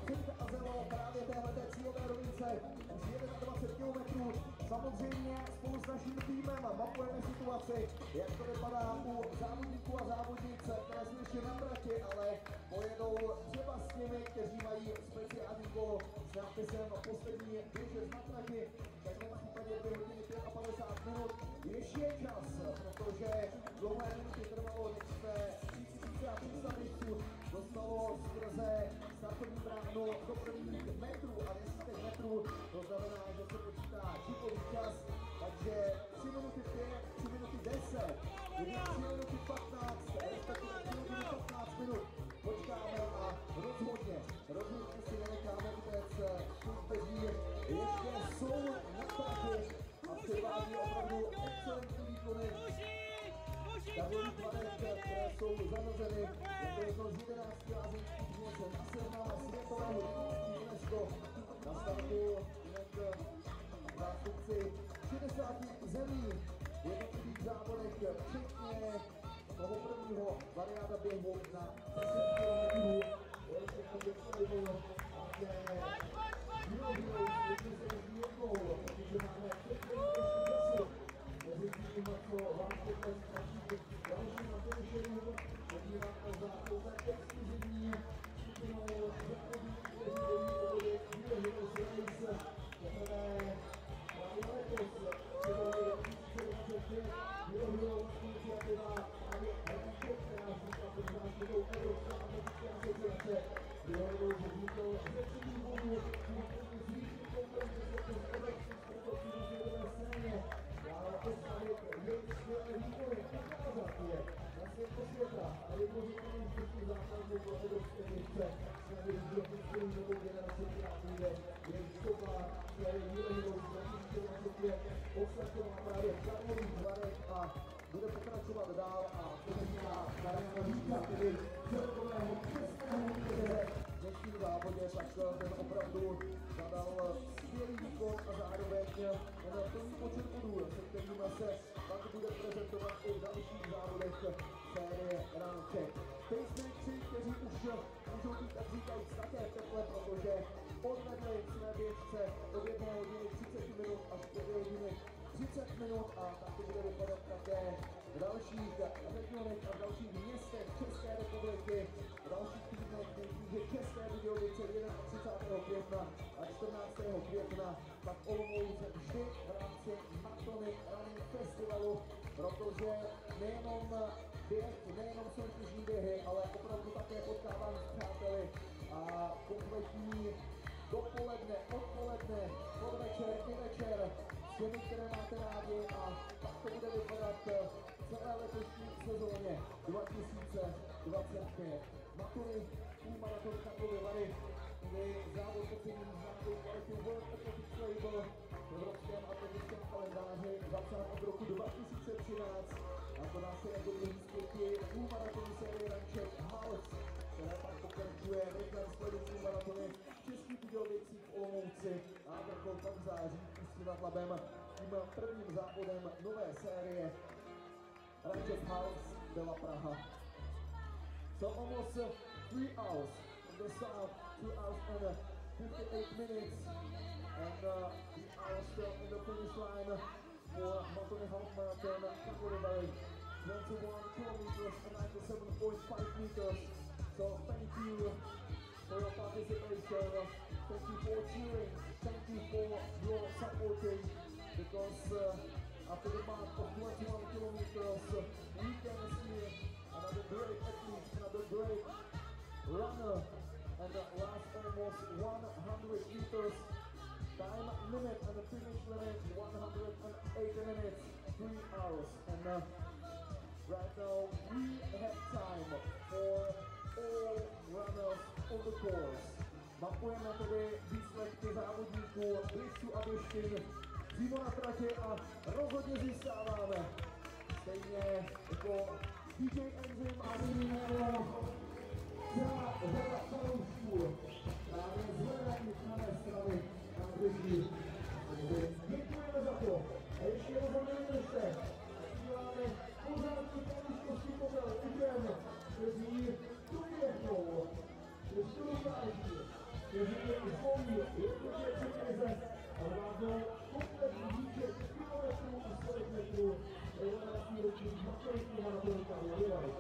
předcházelo právě téhleté cílové rovince z 21 km. Samozřejmě spolu s naším týmem mapujeme situaci, jak to vypadá u závodníků a závodnic, které jsou ještě na trati, ale pojedou třeba s těmi, kteří mají speciální kolo s nápisem poslední běžec na trati. V každém případě 2 hodiny 55 minut. Ještě je čas, protože dlouhé minuty trvalo, než se 3300 běžců dostalo skrze startovní bránu do prvních metrů a desítek metrů. To znamená, že se počítá čipový čas, takže 3 minuty 5, 3 minuty 10, 3 minuty 15, respektive 3 minuty 15 minut. Počkáme a rozhodně si nenecháme vůbec kteří ještě jsou na trati a předvádí opravdu excelentní výkony. Davodní planet, které jsou zařazeny jako jedno z 11 lázeňských měst na seznam světového UNESCO. Na startu jinak zástupci 60 zemí v jednotlivých závodech, včetně toho prvního variáda běhu na 10 km. Mezi tím, co vám teď ztratíte další na porušení, podívat za touto exkluzivní skupinou závodníků, kteří dojí důležitou silnice, které právě letos předově 2025 vyrobil iniciativa právě RunCzech, která vznikla pod záštitou Evropské atletické asociace. Vyrobil, že vznikl ze 3 důvodů, zvýšit konkurenceschopnost evropských sportovců na světové scéně, dále postavit jejich skvělé výkony, ukázat je na světlo světa a vytvořit nejistý základů pro evropské městce. Snaží výrobnickou novou generaci, která půjde, je stopa, která je výrobenou z 2025, ostatně má právě Karlových Varech a bude pokračovat dál a konečná Karlová Víka, tedy celkového českého vítěze v dnešním závodě, tak ten opravdu zadal skvělý výkon a zároveň ten plný počet bodů, se kterým se pak bude prezentovat i v dalších závodech série RunCzech. Pacemakři, kteří už můžou být tak říkajíc také v teple, protože odvedli své běžce od 1 hodiny 30 minut až po 2 hodiny 30 minut a tak to bude vypadat také v dalších regionech a v dalších městech České republiky, v dalších týdnech, že České Budějovice 31. května a 14. května, tak Olomouc vždy v rámci Mattoni Running Festivalu, protože nejenom běh, nejenom soutěžní běhy, ale opravdu také potkávám s přáteli a kompletní dopoledne, odpoledne, podvečer i večer s těmi, které máte rádi a tak to bude vypadat celé letošní sezóně 2025. Mattoni, půlmaraton Karlovy Vary, kdy závod oceněný známkou kvality World Athletics Label v evropském atletickém kalendáři 20. od roku 2013 a koná se jako druhý zpětí půlmaraton série RunCzech Hals, které pak pokračuje rychlém sledující maratony v Českých Budějovicích, v Olomouci a vrchol pak v září Ústí nad Labem tím prvním závodem nové série RunCzech Hals byla Praha. So almost 3 hours from the start, 2 hours and 58 minutes, and we are still in the finish line for Mattoni Half Marathon Karlovy Vary, 21 kilometers and 97.5 meters. So thank you for your participation, thank you for cheering, thank you for your supporting, because after the mark of 21 kilometers, we can see another great athlete, another great runner, and last almost 100 meters. Time limit and the finish limit 108 minutes, 3 hours. And right now we have time for all runners on the course. Mapujeme tedy výsledky závodníků, běžců a běžkyň přímo na trati a rozhodně získáváme. Stejně jako DJ Enzym a Mimino, celá řada fanoušků právě zhledají na mé strany na běží. Děkujeme za to a ještě rozhodně nedržte. Díváme pořádný fanouškovský model u těm, kteří doběhnou, kteří kteří zvolí jednoduché peníze a zvládnou kompletní výčet kilometrů a stovek metrů 11. ročník maturitní maratonu Karlovy.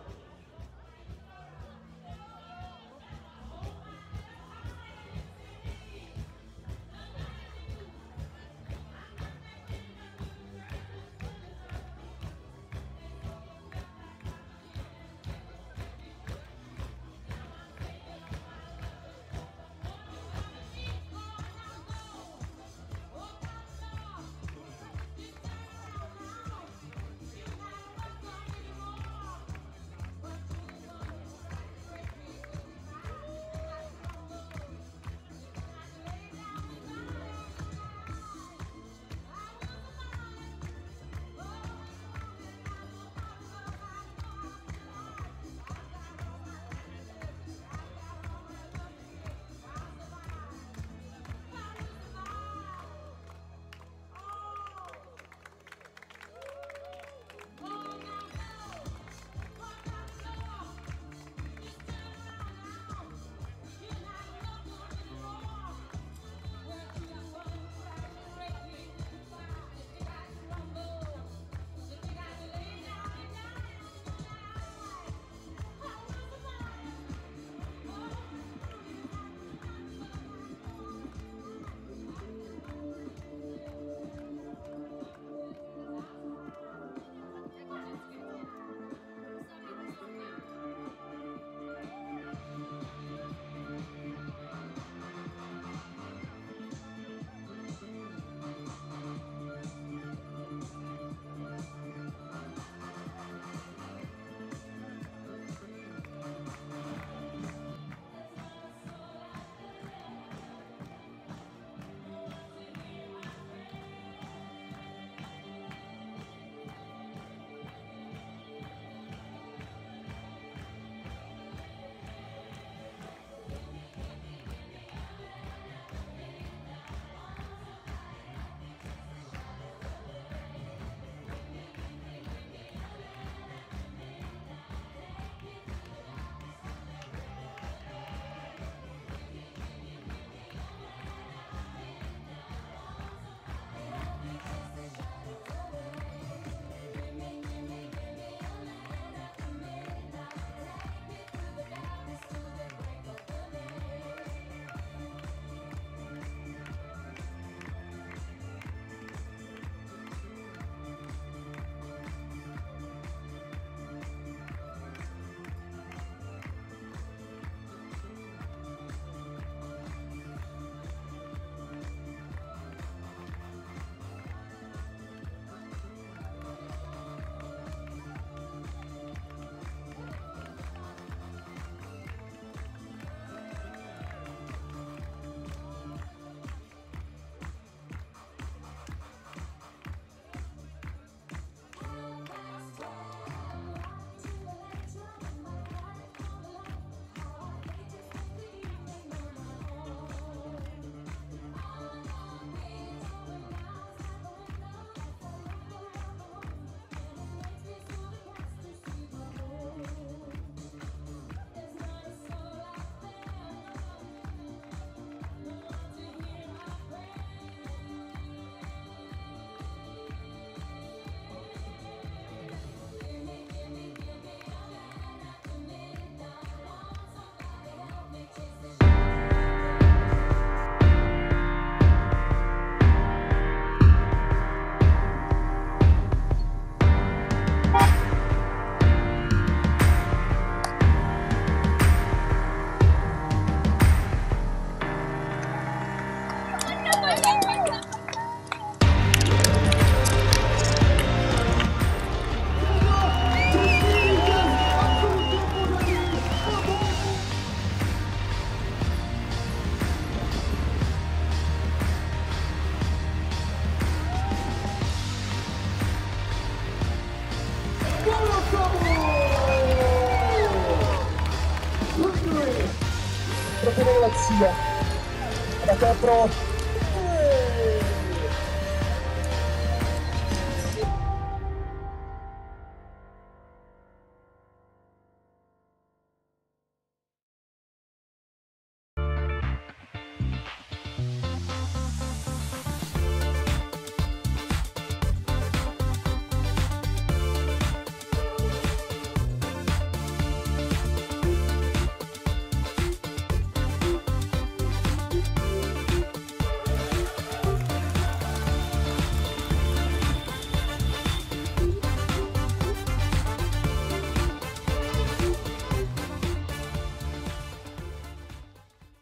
Pro ty nejlepší a také pro